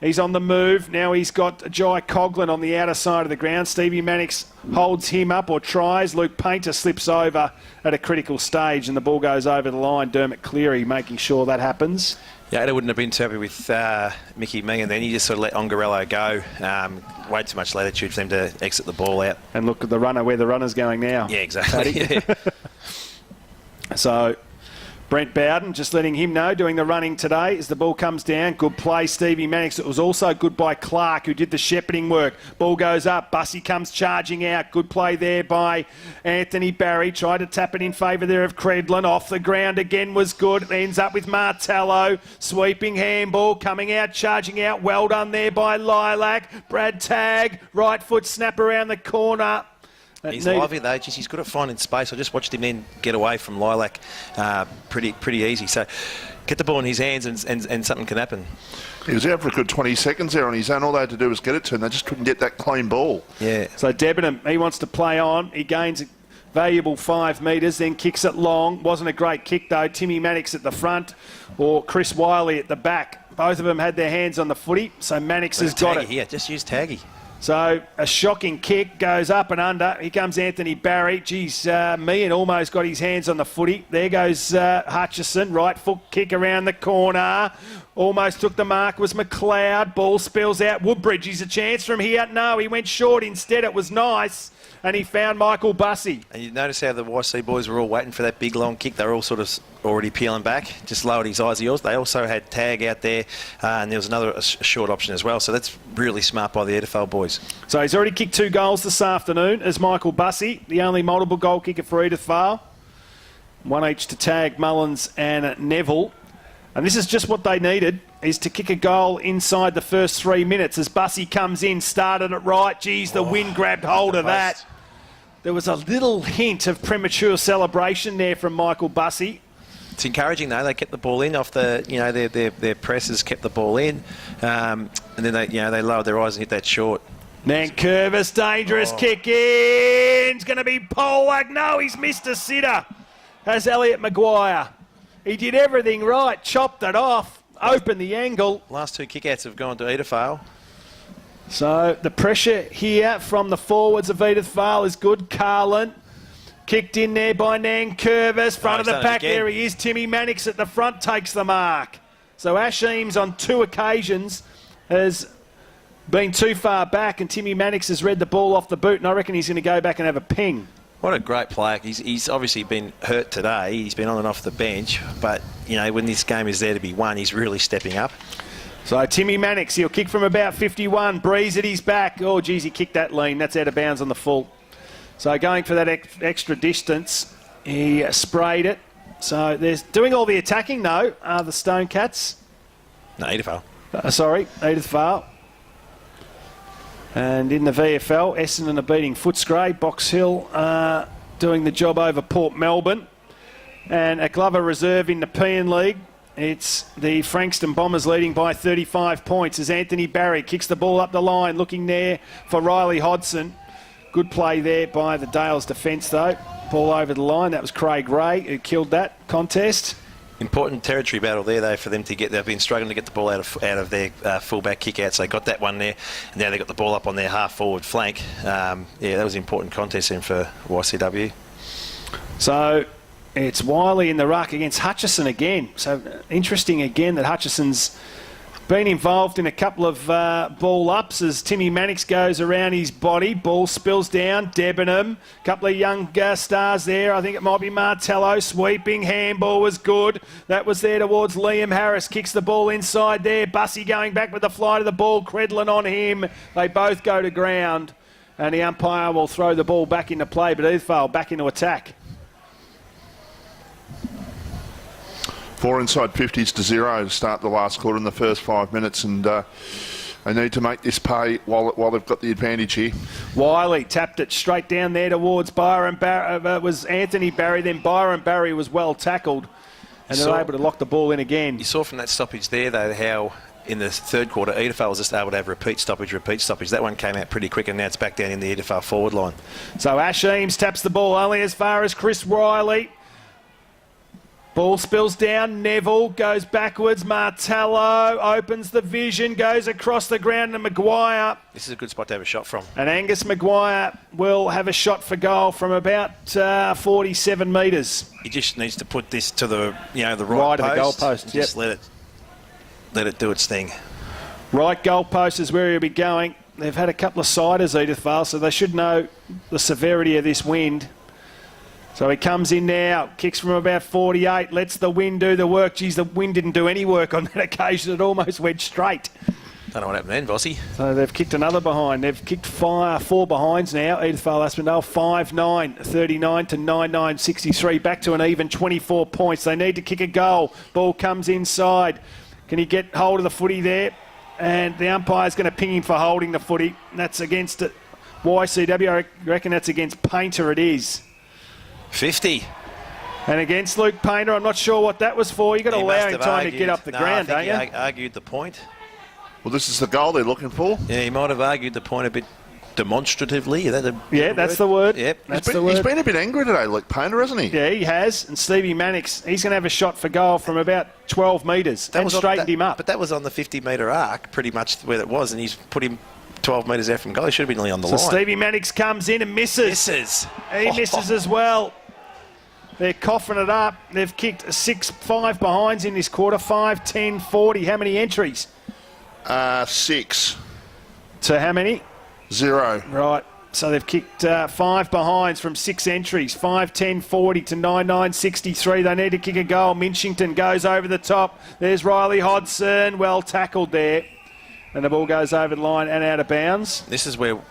He's on the move. Now he's got Jai Coughlin on the outer side of the ground. Stevie Mannix holds him up or tries. Luke Painter slips over at a critical stage and the ball goes over the line. Dermot Cleary making sure that happens. Yeah, I wouldn't have been too happy with Mickey Ming, and then he just sort of let Ongarello go. Way too much latitude for them to exit the ball out. And look at the runner, where the runner's going now. Yeah, exactly. So Brent Bowden just letting him know, doing the running today as the ball comes down. Good play, Stevie Mannix. It was also good by Clark, who did the shepherding work. Ball goes up. Bussy comes charging out. Good play there by Anthony Barry. Tried to tap it in favour there of Credlin. Off the ground again was good. Ends up with Martello. Sweeping handball. Coming out, charging out. Well done there by Lilac. Brad Tagg. Right foot snap around the corner. He's lively though. Geez, he's good at finding space. I just watched him then get away from Lilac pretty easy. So get the ball in his hands and something can happen. He was out for a good 20 seconds there on his own. All they had to do was get it to him. They just couldn't get that clean ball. Yeah. So Debenham, he wants to play on. He gains valuable 5 metres, then kicks it long. Wasn't a great kick though. Timmy Mannix at the front or Chris Wiley at the back. Both of them had their hands on the footy, so Mannix has got it. Here, just use Taggy. So a shocking kick goes up and under. Here comes Anthony Barry. Geez, Meehan almost got his hands on the footy. There goes Hutchison. Right foot kick around the corner. Almost took the mark. Was McLeod. Ball spills out. Woodbridge. He's a chance from here. No, he went short instead. It was nice. And he found Michael Bussey. And you notice how the YC boys were all waiting for that big long kick. They were all sort of already peeling back, just lowered his eyes. They also had Tag out there, and there was another short option as well. So that's really smart by the Edifale boys. So he's already kicked 2 goals this afternoon as Michael Bussey, the only multiple goal kicker for Edifale. 1 each to Tag, Mullins and Neville. And this is just what they needed, is to kick a goal inside the first 3 minutes. As Bussey comes in, started it right. Geez, the wind grabbed hold of that. There was a little hint of premature celebration there from Michael Bussey. It's encouraging though. They kept the ball in off the, their presses kept the ball in, and then they lowered their eyes and hit that short. Nankervis, dangerous kick in. It's going to be Polak. No, he's missed a sitter. Has Elliot Maguire. He did everything right. Chopped it off. Opened the angle. Last 2 kickouts have gone to Edifale. So the pressure here from the forwards of Edifale is good. Carlin kicked in there by Nankervis. Front of the pack, there he is. Timmy Mannix at the front takes the mark. So Ash Eames on 2 occasions has been too far back, and Timmy Mannix has read the ball off the boot, and I reckon he's going to go back and have a ping. What a great player. He's obviously been hurt today. He's been on and off the bench, but when this game is there to be won, he's really stepping up. So Timmy Mannix, he'll kick from about 51. Breeze at his back. Oh, geez, he kicked that lean. That's out of bounds on the full. So going for that extra distance, he sprayed it. So there's doing all the attacking, though, are the Stone Cats. No, Edifale. Edithvale. And in the VFL, Essendon are beating Footscray. Box Hill doing the job over Port Melbourne. And at Glover Reserve in the Pean League, it's the Frankston Bombers leading by 35 points as Anthony Barry kicks the ball up the line, looking there for Riley Hodson. Good play there by the Dales defence, though. Ball over the line. That was Craig Ray who killed that contest. Important territory battle there, though, for them to get. They've been struggling to get the ball out of their fullback kick-outs. They got that one there, and now they got the ball up on their half-forward flank. That was an important contest then for YCW. So it's Wiley in the ruck against Hutchison again. So interesting again that Hutchison's been involved in a couple of ball ups as Timmy Mannix goes around his body. Ball spills down. Debenham. A couple of young stars there. I think it might be Martello. Sweeping. Handball was good. That was there towards Liam Harris. Kicks the ball inside there. Bussey going back with the flight of the ball. Credlin on him. They both go to ground. And the umpire will throw the ball back into play. But Edithvale back into attack. 4 inside 50s to 0 to start the last quarter in the first 5 minutes, and they need to make this pay while they've got the advantage here. Wiley tapped it straight down there towards Byron Barry. It was Anthony Barry, then Byron Barry was well tackled, and they're able to lock the ball in again. You saw from that stoppage there, though, how in the third quarter, Edifale was just able to have repeat stoppage. That one came out pretty quick, and now it's back down in the Edifale forward line. So Ash Eames taps the ball only as far as Chris Riley. Ball spills down. Neville goes backwards. Martello opens the vision, goes across the ground to Maguire. This is a good spot to have a shot from. And Angus Maguire will have a shot for goal from about 47 metres. He just needs to put this to the the right of the goal post. post. Just let it do its thing. Right goal post is where he'll be going. They've had a couple of siders, Edithvale, so they should know the severity of this wind. So he comes in now, kicks from about 48, lets the wind do the work. Geez, the wind didn't do any work on that occasion. It almost went straight. Don't know what happened then, Bossy. So they've kicked another behind. They've kicked 4 behinds now. Edithvale-Aspendale 5-9, 39 to 9-9, 63. Back to an even 24 points. They need to kick a goal. Ball comes inside. Can he get hold of the footy there? And the umpire's going to ping him for holding the footy. That's against it. YCW, I reckon that's against Painter it is. 50. And against Luke Painter, I'm not sure what that was for. You've got to allow him time to get up the ground, don't you? I think he argued the point. Well, this is the goal they're looking for. Yeah, he might have argued the point a bit demonstratively. Is that a that's the word. Yep. He's been a bit angry today, Luke Painter, hasn't he? Yeah, he has. And Stevie Mannix, he's going to have a shot for goal from about 12 metres and straightened him up. But that was on the 50-metre arc, pretty much where it was, and he's put him 12 metres out from goal. He should have been nearly on the line. Stevie Mannix comes in and misses. He misses as well. They're coughing it up. They've kicked 5 behinds in this quarter. 5, 10, 40. How many entries? 6. To how many? 0. Right. So they've kicked 5 behinds from 6 entries. 5, 10, 40 to 9, 9, 63. They need to kick a goal. Minchington goes over the top. There's Riley Hodson. Well tackled there. And the ball goes over the line and out of bounds. This is where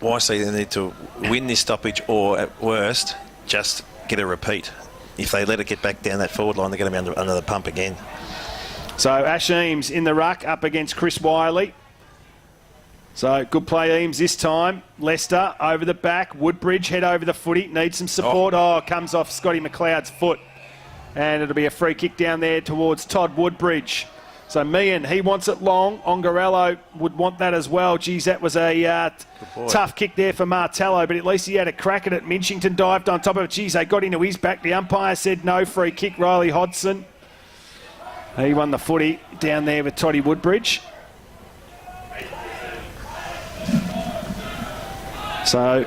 YC need to win this stoppage, or at worst, just get a repeat. If they let it get back down that forward line, they're going to be under the pump again. So Ash Eames in the ruck up against Chris Wiley. So good play, Eames this time. Leicester over the back. Woodbridge head over the footy. Needs some support. Comes off Scotty McLeod's foot. And it'll be a free kick down there towards Todd Woodbridge. So Meehan, he wants it long. Ongarello would want that as well. Geez, that was a tough kick there for Martello, but at least he had a crack at it. Minchington dived on top of it. Geez, they got into his back. The umpire said no, free kick. Riley Hodson. He won the footy down there with Toddy Woodbridge. So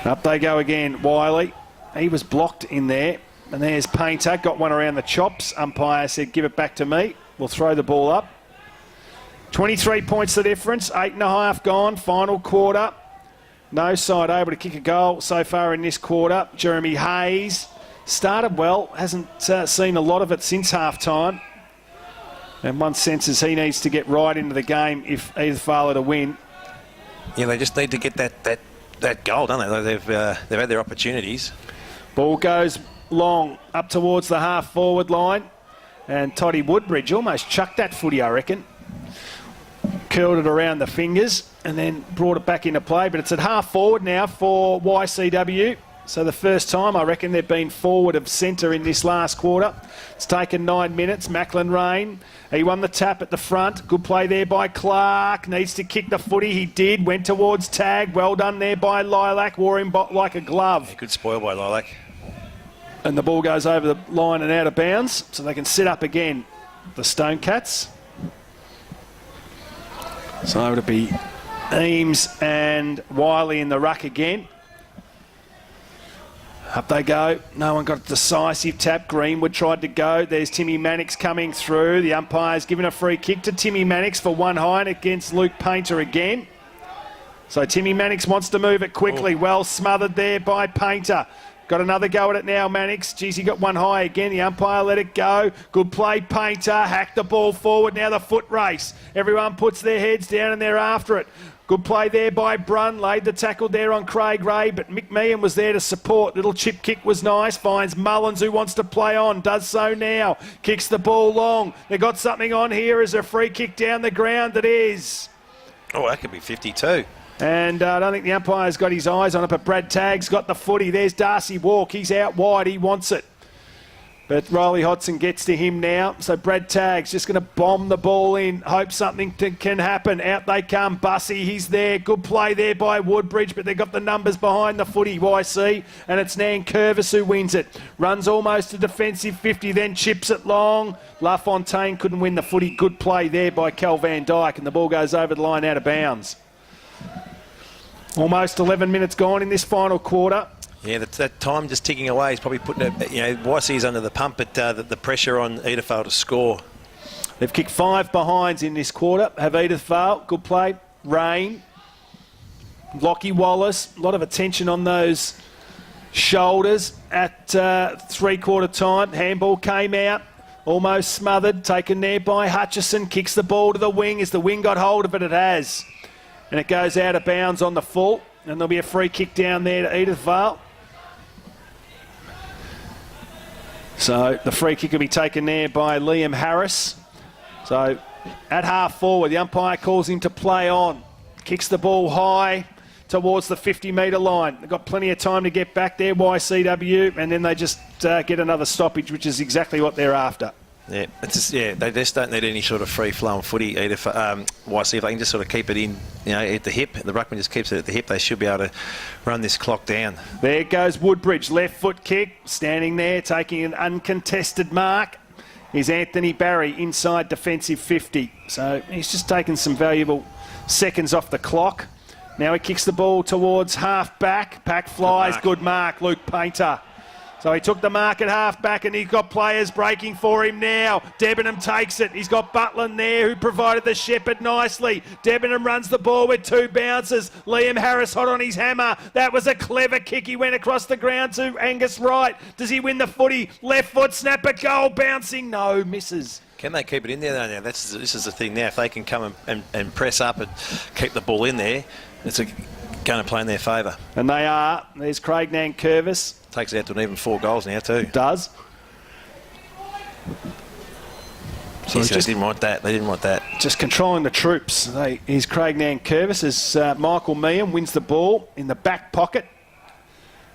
up they go again. Wiley, he was blocked in there. And there's Painter, got one around the chops. Umpire said, give it back to me. We'll throw the ball up. 23 points the difference. 8.5 gone. Final quarter. No side able to kick a goal so far in this quarter. Jeremy Hayes started well. Hasn't seen a lot of it since half-time. And one senses he needs to get right into the game if either fail to win. Yeah, they just need to get that goal, don't they? They've had their opportunities. Ball goes long up towards the half-forward line. And Toddy Woodbridge almost chucked that footy, I reckon. Curled it around the fingers and then brought it back into play. But it's at half-forward now for YCW. So the first time, I reckon, they've been forward of centre in this last quarter. It's taken 9 minutes. Macklin Rain, he won the tap at the front. Good play there by Clark. Needs to kick the footy. He did. Went towards tag. Well done there by Lilac. Wore him like a glove. Yeah, good spoil by Lilac. And the ball goes over the line and out of bounds, so they can set up again the Stone Cats. So it'll be Eames and Wiley in the ruck again. Up they go. No one got a decisive tap. Greenwood tried to go. There's Timmy Mannix coming through. The umpire's given a free kick to Timmy Mannix for one high against Luke Painter again. So Timmy Mannix wants to move it quickly. Well smothered there by Painter. Got another go at it now, Mannix. Geez, he got one high again. The umpire let it go. Good play, Painter. Hacked the ball forward. Now the foot race. Everyone puts their heads down and they're after it. Good play there by Brun. Laid the tackle there on Craig Ray, but Mick Meehan was there to support. Little chip kick was nice. Finds Mullins, who wants to play on. Does so now. Kicks the ball long. They got something on here as a free kick down the ground. It is. Oh, that could be 52. And I don't think the umpire's got his eyes on it, but Brad Tagg's got the footy. There's Darcy Walk. He's out wide. He wants it. But Riley Hodson gets to him now. So Brad Tagg's just going to bomb the ball in. Hope something can happen. Out they come. Bussy, he's there. Good play there by Woodbridge, but they've got the numbers behind the footy, YC. And it's Nan Curvis who wins it. Runs almost a defensive 50, then chips it long. LaFontaine couldn't win the footy. Good play there by Cal Van Dyke, and the ball goes over the line out of bounds. Almost 11 minutes gone in this final quarter. Yeah, that time just ticking away. He's probably putting YC's under the pump, but the pressure on Edithvale to score. They've kicked 5 behinds in this quarter. Have Edithvale, good play. Rain, Lockie Wallace, a lot of attention on those shoulders at 3/4 time. Handball came out, almost smothered, taken there by Hutchison. Kicks the ball to the wing. As the wing got hold of it, it has. And it goes out of bounds on the full. And there'll be a free kick down there to Edithvale. So the free kick will be taken there by Liam Harris. So at half forward, the umpire calls him to play on. Kicks the ball high towards the 50-metre line. They've got plenty of time to get back there, YCW, and then they just get another stoppage, which is exactly what they're after. Yeah, they just don't need any sort of free-flowing footy either for YC. If they can just sort of keep it in, at the hip, the ruckman just keeps it at the hip, they should be able to run this clock down. There goes Woodbridge, left foot kick, standing there, taking an uncontested mark, is Anthony Barry, inside defensive 50. So he's just taken some valuable seconds off the clock. Now he kicks the ball towards half-back, pack flies, good mark, Luke Painter. So he took the mark at half-back and he's got players breaking for him now. Debenham takes it. He's got Butland there who provided the shepherd nicely. Debenham runs the ball with 2 bounces. Liam Harris hot on his hammer. That was a clever kick. He went across the ground to Angus Wright. Does he win the footy? Left foot snap at goal. Bouncing. No, misses. Can they keep it in there though now? This is the thing now. If they can come and press up and keep the ball in there, it's going to play in their favour. And they are. There's Craig Nankervis. Takes it out to an even 4 goals now too. Does. So they didn't want that. They didn't want that. Just controlling the troops. Here's Craig Nankervis as Michael Meehan wins the ball in the back pocket.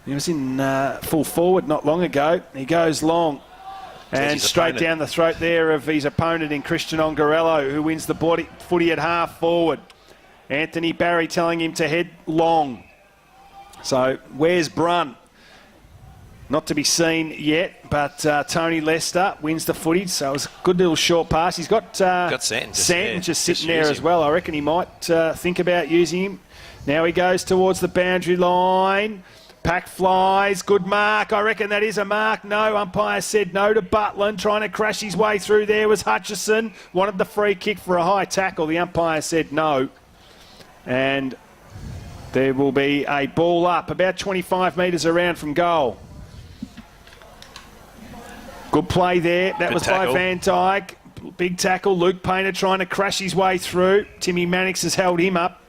He was in full forward not long ago. He goes long. And straight down the throat there of his opponent in Christian Ongarello, who wins the footy at half forward. Anthony Barry telling him to head long. So where's Brun? Not to be seen yet, but Tony Lester wins the footy, so it was a good little short pass. He's got Santon just sitting there as well. I reckon he might think about using him. Now he goes towards the boundary line. Pack flies, good mark. I reckon that is a mark. No, umpire said no to Butland. Trying to crash his way through there was Hutchison. Wanted the free kick for a high tackle. The umpire said no. And there will be a ball up about 25 metres around from goal. Good play there. That was by Van Dyke. Big tackle. Luke Painter trying to crash his way through. Timmy Mannix has held him up.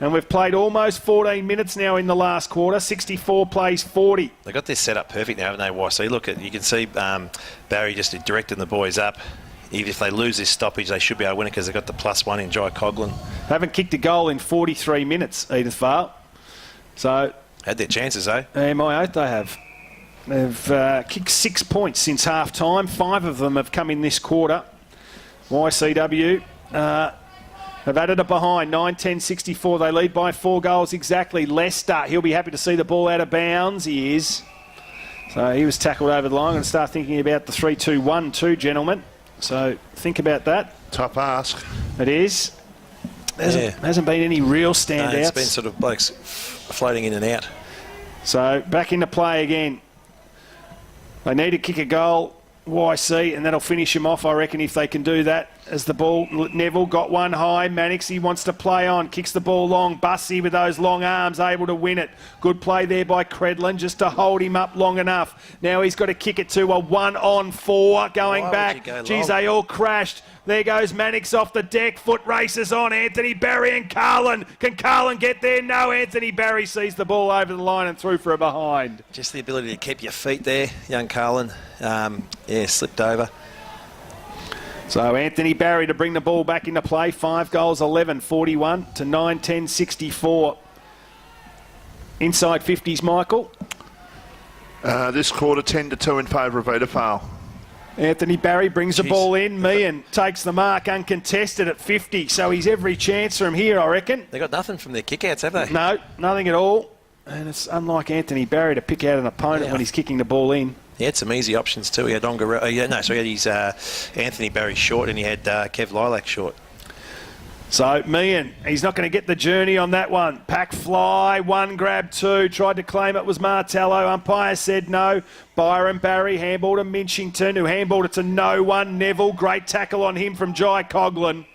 And we've played almost 14 minutes now in the last quarter. 64 plays 40. They got this set up perfect now, haven't they, YC? Look, you can see Barry just directing the boys up. Even if they lose this stoppage, they should be able to win it because they've got the +1 in Jai Coughlin. Haven't kicked a goal in 43 minutes, Edith Vale. So had their chances, though. My oath they have. They've kicked 6 points since half-time. 5 of them have come in this quarter. YCW have added it behind. 9-10-64. They lead by 4 goals exactly. Lester, he'll be happy to see the ball out of bounds. He is. So he was tackled over the line. I'm going to start thinking about the 3-2-1-2, gentlemen. So think about that. Tough ask. It is. Hasn't been any real standouts. No, it's been sort of blokes floating in and out. So back into play again. They need to kick a goal, YC, and that'll finish him off, I reckon, if they can do that. As the ball, Neville got one high. Mannix, he wants to play on. Kicks the ball long. Bussy with those long arms, able to win it. Good play there by Credlin just to hold him up long enough. Now he's got to kick it to a 1-on-4 going back. Geez, they all crashed. There goes Mannix off the deck. Foot races on. Anthony Barry and Carlin. Can Carlin get there? No. Anthony Barry sees the ball over the line and through for a behind. Just the ability to keep your feet there, young Carlin. Slipped over. So Anthony Barry to bring the ball back into play. 5 goals, 11, 41 to 9-10, 64. Inside 50s, Michael. This quarter 10-2 in favour of Edifale. Anthony Barry brings the ball in. Meehan takes the mark uncontested at 50. So he's every chance from here, I reckon. They got nothing from their kickouts, have they? No, nothing at all. And it's unlike Anthony Barry to pick out an opponent when he's kicking the ball in. He had some easy options too. He had he had his Anthony Barry short and he had Kev Lilac short. So Meehan, he's not going to get the journey on that one. Pack fly, 1 grab 2. Tried to claim it was Martello. Umpire said no. Byron Barry handballed to Minchington, who handballed it to no one. Neville, great tackle on him from Jai Coughlin.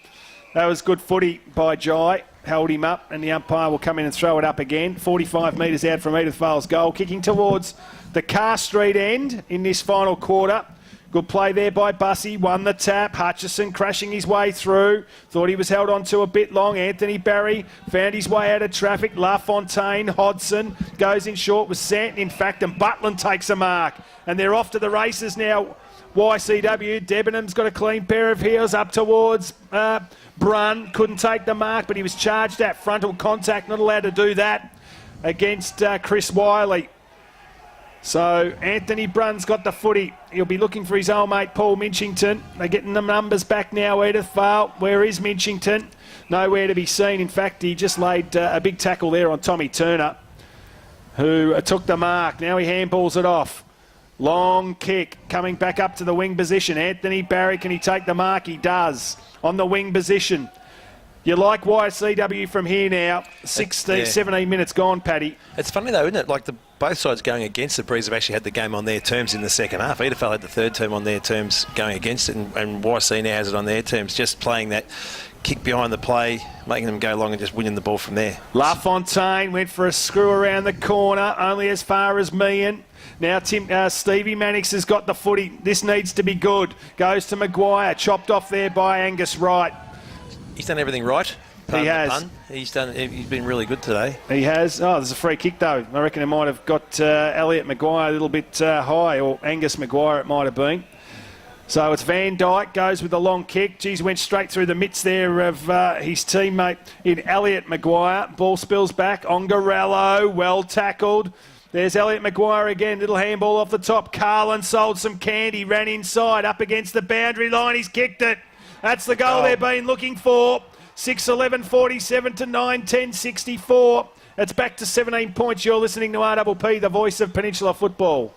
That was good footy by Jai. Held him up, and the umpire will come in and throw it up again. 45 metres out from Edith Vale's goal. Kicking towards the Carr Street end in this final quarter. Good play there by Bussy. Won the tap. Hutchison crashing his way through. Thought he was held on to a bit long. Anthony Barry found his way out of traffic. LaFontaine, Hodson goes in short with Santon, in fact, and Butland takes a mark. And they're off to the races now. YCW, Debenham's got a clean pair of heels up towards Brun. Couldn't take the mark, but he was charged at frontal contact. Not allowed to do that against Chris Wiley. So Anthony Brunn's got the footy. He'll be looking for his old mate Paul Minchington. They're getting the numbers back now, Edith Vale. Where is Minchington? Nowhere to be seen. In fact, he just laid a big tackle there on Tommy Turner, who took the mark. Now he handballs it off. Long kick coming back up to the wing position. Anthony Barry, can he take the mark? He does. On the wing position. You like YCW from here now. 17 minutes gone, Paddy. It's funny though, isn't it? Like both sides going against the Breeze have actually had the game on their terms in the second half. Edifal had the third term on their terms going against it, and YC now has it on their terms, just playing that kick behind the play, making them go long and just winning the ball from there. LaFontaine went for a screw around the corner, only as far as Meehan. Now Stevie Mannix has got the footy. This needs to be good. Goes to Maguire, chopped off there by Angus Wright. He's done everything right. He has. He's been really good today. He has. Oh, there's a free kick though. I reckon it might have got Elliot Maguire a little bit high, or Angus Maguire it might have been. So it's Van Dyke goes with the long kick. Geez, went straight through the mitts there of his teammate in Elliot Maguire. Ball spills back. Ongarello, well tackled. There's Elliot Maguire again. Little handball off the top. Carlin sold some candy. Ran inside up against the boundary line. He's kicked it. That's the goal they've been looking for. 6-11-47 to 9-10-64. It's back to 17 points. You're listening to RPP, the voice of Peninsula football.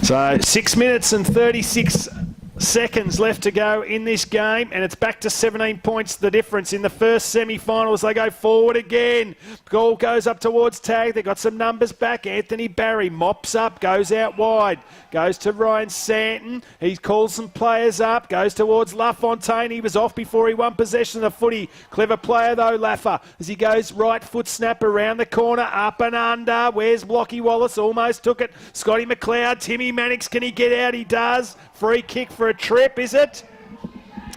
So 6 minutes and 36 seconds left to go in this game, and it's back to 17 points the difference. In the first semi-finals, they go forward again. Goal goes up towards tag. They got some numbers back. Anthony Barry mops up, goes out wide, goes to Ryan Santon. He calls some players up, goes towards LaFontaine. He was off before he won possession of the footy. Clever player though, Laffer, as he goes right foot snap around the corner, up and under. Where's Blocky Wallace? Almost took it. Scotty McLeod, Timmy Mannix, can he get out? He does. Free kick for a trip, is it?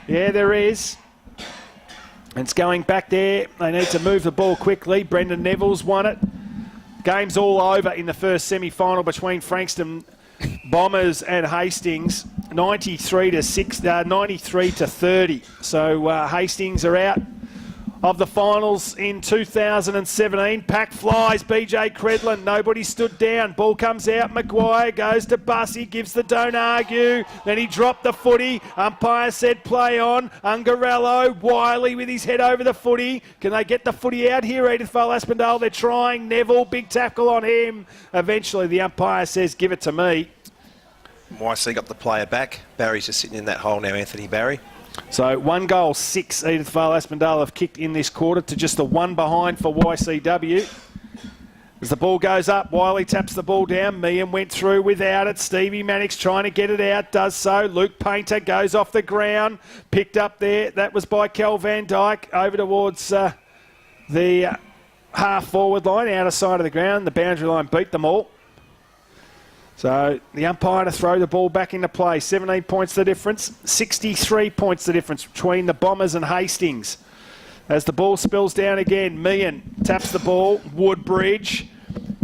Yeah, there is. It's going back there. They need to move the ball quickly. Brendan Neville's won it. Game's all over in the first semi-final between Frankston Bombers and Hastings. 93 to 30. So Hastings are out of the finals in 2017. Pack flies, BJ Credlin, nobody stood down. Ball comes out, Maguire goes to Bussy, gives the don't argue. Then he dropped the footy. Umpire said play on. Ungarello, Wiley with his head over the footy. Can they get the footy out here, Edithvale Aspendale? They're trying. Neville, big tackle on him. Eventually the umpire says give it to me. YC got the player back. Barry's just sitting in that hole now, Anthony Barry. So 1 goal, 6 Edithvale Aspendale have kicked in this quarter to just the 1 behind for YCW. As the ball goes up, Wiley taps the ball down. Meehan went through without it. Stevie Mannix trying to get it out, does so. Luke Painter goes off the ground, picked up there. That was by Kel Van Dyke over towards the half-forward line, outer side of the ground. The boundary line beat them all. So the umpire to throw the ball back into play. 17 points the difference. 63 points the difference between the Bombers and Hastings. As the ball spills down again, Meehan taps the ball. Woodbridge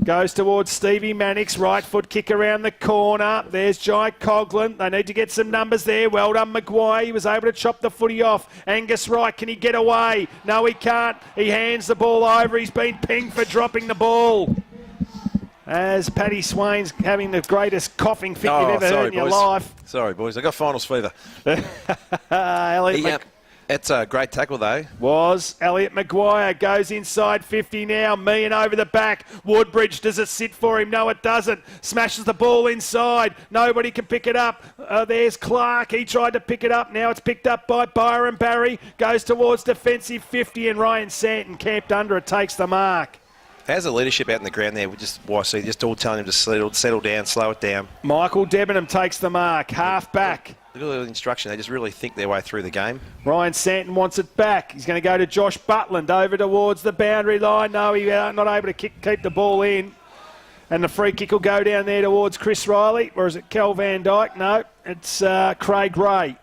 goes towards Stevie Mannix. Right foot kick around the corner. There's Jai Coughlin. They need to get some numbers there. Well done, Maguire. He was able to chop the footy off. Angus Wright, can he get away? No, he can't. He hands the ball over. He's been pinged for dropping the ball. As Paddy Swain's having the greatest coughing fit you've ever heard in your life. Sorry, boys. I got finals fever. Elliot It's a great tackle, though. Was Elliot Maguire goes inside 50 now. Meehan over the back. Woodbridge, does it sit for him? No, it doesn't. Smashes the ball inside. Nobody can pick it up. There's Clark. He tried to pick it up. Now it's picked up by Byron Barry. Goes towards defensive 50, and Ryan Santon camped under it, takes the mark. How's the leadership out in the ground there? We just YC just all telling him to settle down, slow it down. Michael Debenham takes the mark, half back. Look at the instruction. They just really think their way through the game. Ryan Santon wants it back. He's going to go to Josh Butland over towards the boundary line. No, he's not able to keep the ball in. And the free kick will go down there towards Chris Riley. Or is it Kel Van Dyke? No, it's Craig Ray.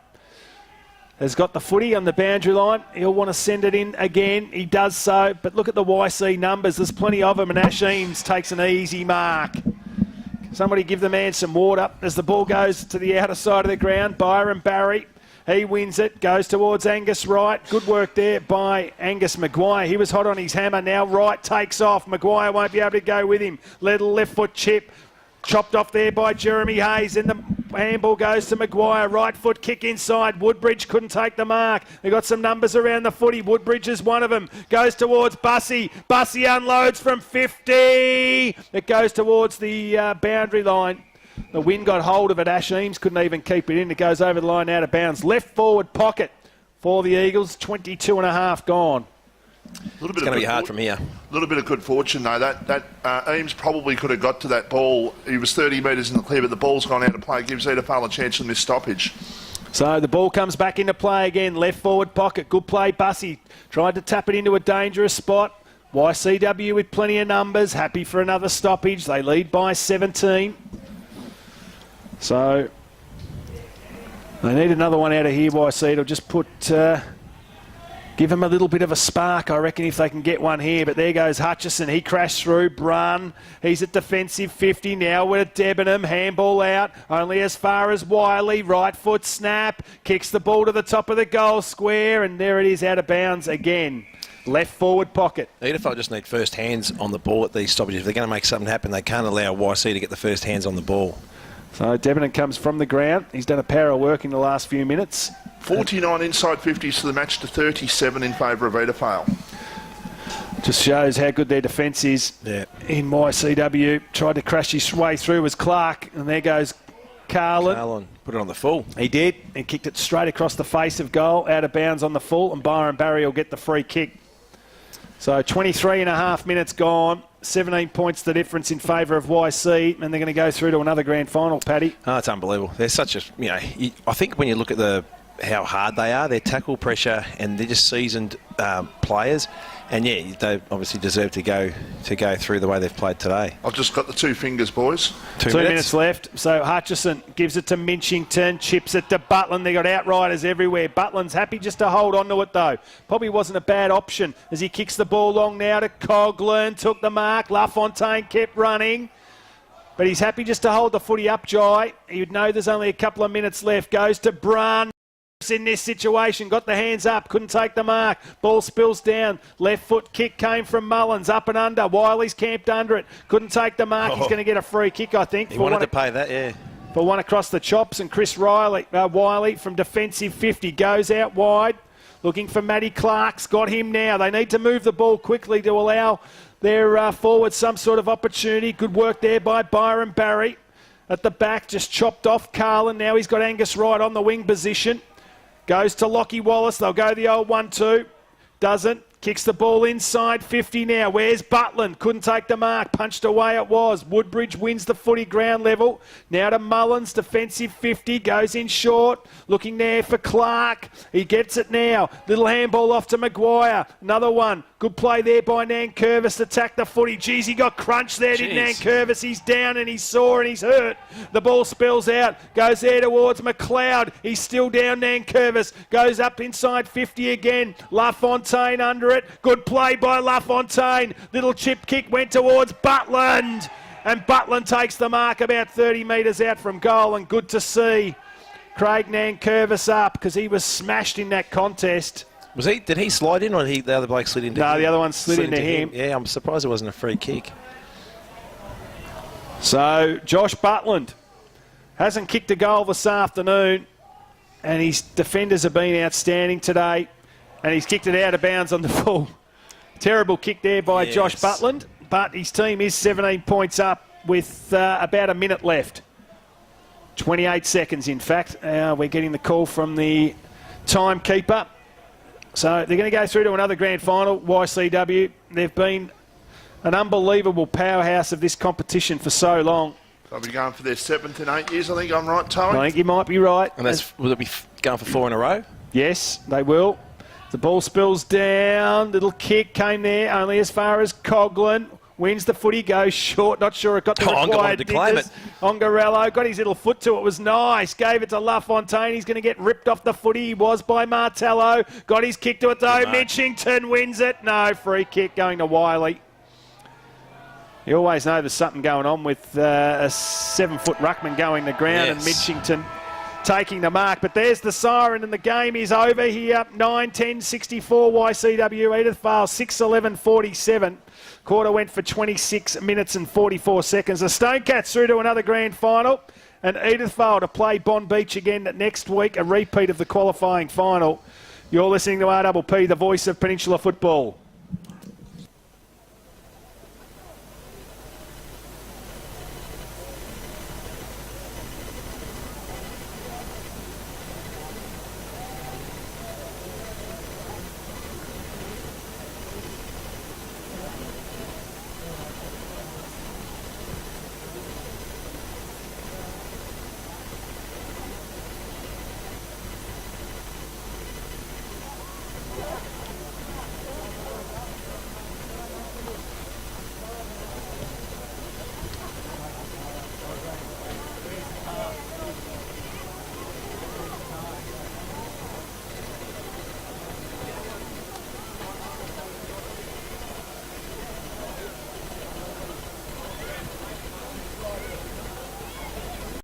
has got the footy on the boundary line. He'll want to send it in again. He does so, but look at the YC numbers. There's plenty of them, and Ash Eames takes an easy mark. Somebody give the man some water as the ball goes to the outer side of the ground. Byron Barry, he wins it, goes towards Angus Wright. Good work there by Angus Maguire. He was hot on his hammer. Now Wright takes off. Maguire won't be able to go with him. Little left foot chip. Chopped off there by Jeremy Hayes. Then the handball goes to Maguire. Right foot kick inside. Woodbridge couldn't take the mark. They got some numbers around the footy. Woodbridge is one of them. Goes towards Bussey. Bussey unloads from 50. It goes towards the boundary line. The wind got hold of it. Ash Eames couldn't even keep it in. It goes over the line out of bounds. Left forward pocket for the Eagles. 22 and a half gone. It's going to be hard from here. A little bit of good fortune, though. That Eames probably could have got to that ball. He was 30 metres in the clear, but the ball's gone out of play. Gives Edafale a chance on this stoppage. So the ball comes back into play again. Left forward pocket. Good play, Bussey. Tried to tap it into a dangerous spot. YCW with plenty of numbers. Happy for another stoppage. They lead by 17. So they need another one out of here, YC. It'll just put... give him a little bit of a spark, I reckon, if they can get one here. But there goes Hutchison. He crashed through. Brun. He's at defensive 50 now. We're at Debenham. Handball out. Only as far as Wiley. Right foot snap. Kicks the ball to the top of the goal square. And there it is, out of bounds again. Left forward pocket. Edafale just need first hands on the ball at these stoppages. If they're going to make something happen, they can't allow YC to get the first hands on the ball. So Debenham comes from the ground. He's done a power of work in the last few minutes. 49 inside 50s to the match to 37 in favour of Edafale. Just shows how good their defence is in YCW. Tried to crash his way through was Clark, and there goes Carlin. Put it on the full. He did, and kicked it straight across the face of goal, out of bounds on the full, and Byron Barry will get the free kick. So 23 and a half minutes gone. 17 points the difference in favour of YC, and they're going to go through to another grand final, Paddy. Oh, it's unbelievable. They're such a, I think when you look at how hard they are, their tackle pressure, and they're just seasoned players. And yeah, they obviously deserve to go through the way they've played today. I've just got the 2 fingers, boys. 2 minutes left. So Hutchison gives it to Minchington, chips it to Butland. They got outriders everywhere. Butland's happy just to hold on to it though. Probably wasn't a bad option as he kicks the ball long now to Coughlin. Took the mark. LaFontaine kept running. But he's happy just to hold the footy up, Jai. You'd know there's only a couple of minutes left. Goes to Brun. In this situation, got the hands up, couldn't take the mark. Ball spills down. Left foot kick came from Mullins, up and under. Wiley's camped under it, couldn't take the mark. He's going to get a free kick, I think. He wanted to pay that, yeah. For one across the chops, and Chris Wiley from defensive 50 goes out wide, looking for Matty Clark's got him now. They need to move the ball quickly to allow their forward some sort of opportunity. Good work there by Byron Barry. At the back, just chopped off Carlin. Now he's got Angus Wright on the wing position. Goes to Lockie Wallace. They'll go the old 1-2. Doesn't. Kicks the ball inside 50 now. Where's Butland? Couldn't take the mark. Punched away it was. Woodbridge wins the footy ground level. Now to Mullins. Defensive 50. Goes in short. Looking there for Clark. He gets it now. Little handball off to Maguire. Another one. Good play there by Nankervis to attack the footy. Geez, he got crunched there, didn't Nankervis? He's down and he's sore and he's hurt. The ball spills out. Goes there towards McLeod. He's still down, Nankervis. Goes up inside 50 again. LaFontaine under it. Good play by LaFontaine. Little chip kick went towards Butland. And Butland takes the mark about 30 metres out from goal. And good to see Craig Nankervis up because he was smashed in that contest. Did he slide in, or the other bloke slid into him? No, the other one slid into him. Yeah, I'm surprised it wasn't a free kick. So Josh Butland hasn't kicked a goal this afternoon, and his defenders have been outstanding today, and he's kicked it out of bounds on the full. Terrible kick there by Josh Butland, but his team is 17 points up with about a minute left. 28 seconds, in fact. We're getting the call from the timekeeper. So they're going to go through to another grand final, YCW. They've been an unbelievable powerhouse of this competition for so long. They'll be going for their 7th in 8 years, I think I'm right, Tony? I think you might be right. And will it be going for 4 in a row? Yes, they will. The ball spills down. Little kick came there, only as far as Coughlin. Wins the footy, goes short. Not sure it got the Onga required wanted to claim distance. Ongarello got his little foot to it. Was nice. Gave it to LaFontaine. He's going to get ripped off the footy. He was by Martello. Got his kick to it though. Mitchington wins it. No, free kick going to Wiley. You always know there's something going on with a 7-foot ruckman going the ground and Mitchington taking the mark. But there's the siren and the game is over here. 9-10-64 YCW. Edithvale 6-11-47. Quarter went for 26 minutes and 44 seconds. The Stonecats through to another grand final. And Edithvale to play Bond Beach again next week. A repeat of the qualifying final. You're listening to RPP, the voice of Peninsula football.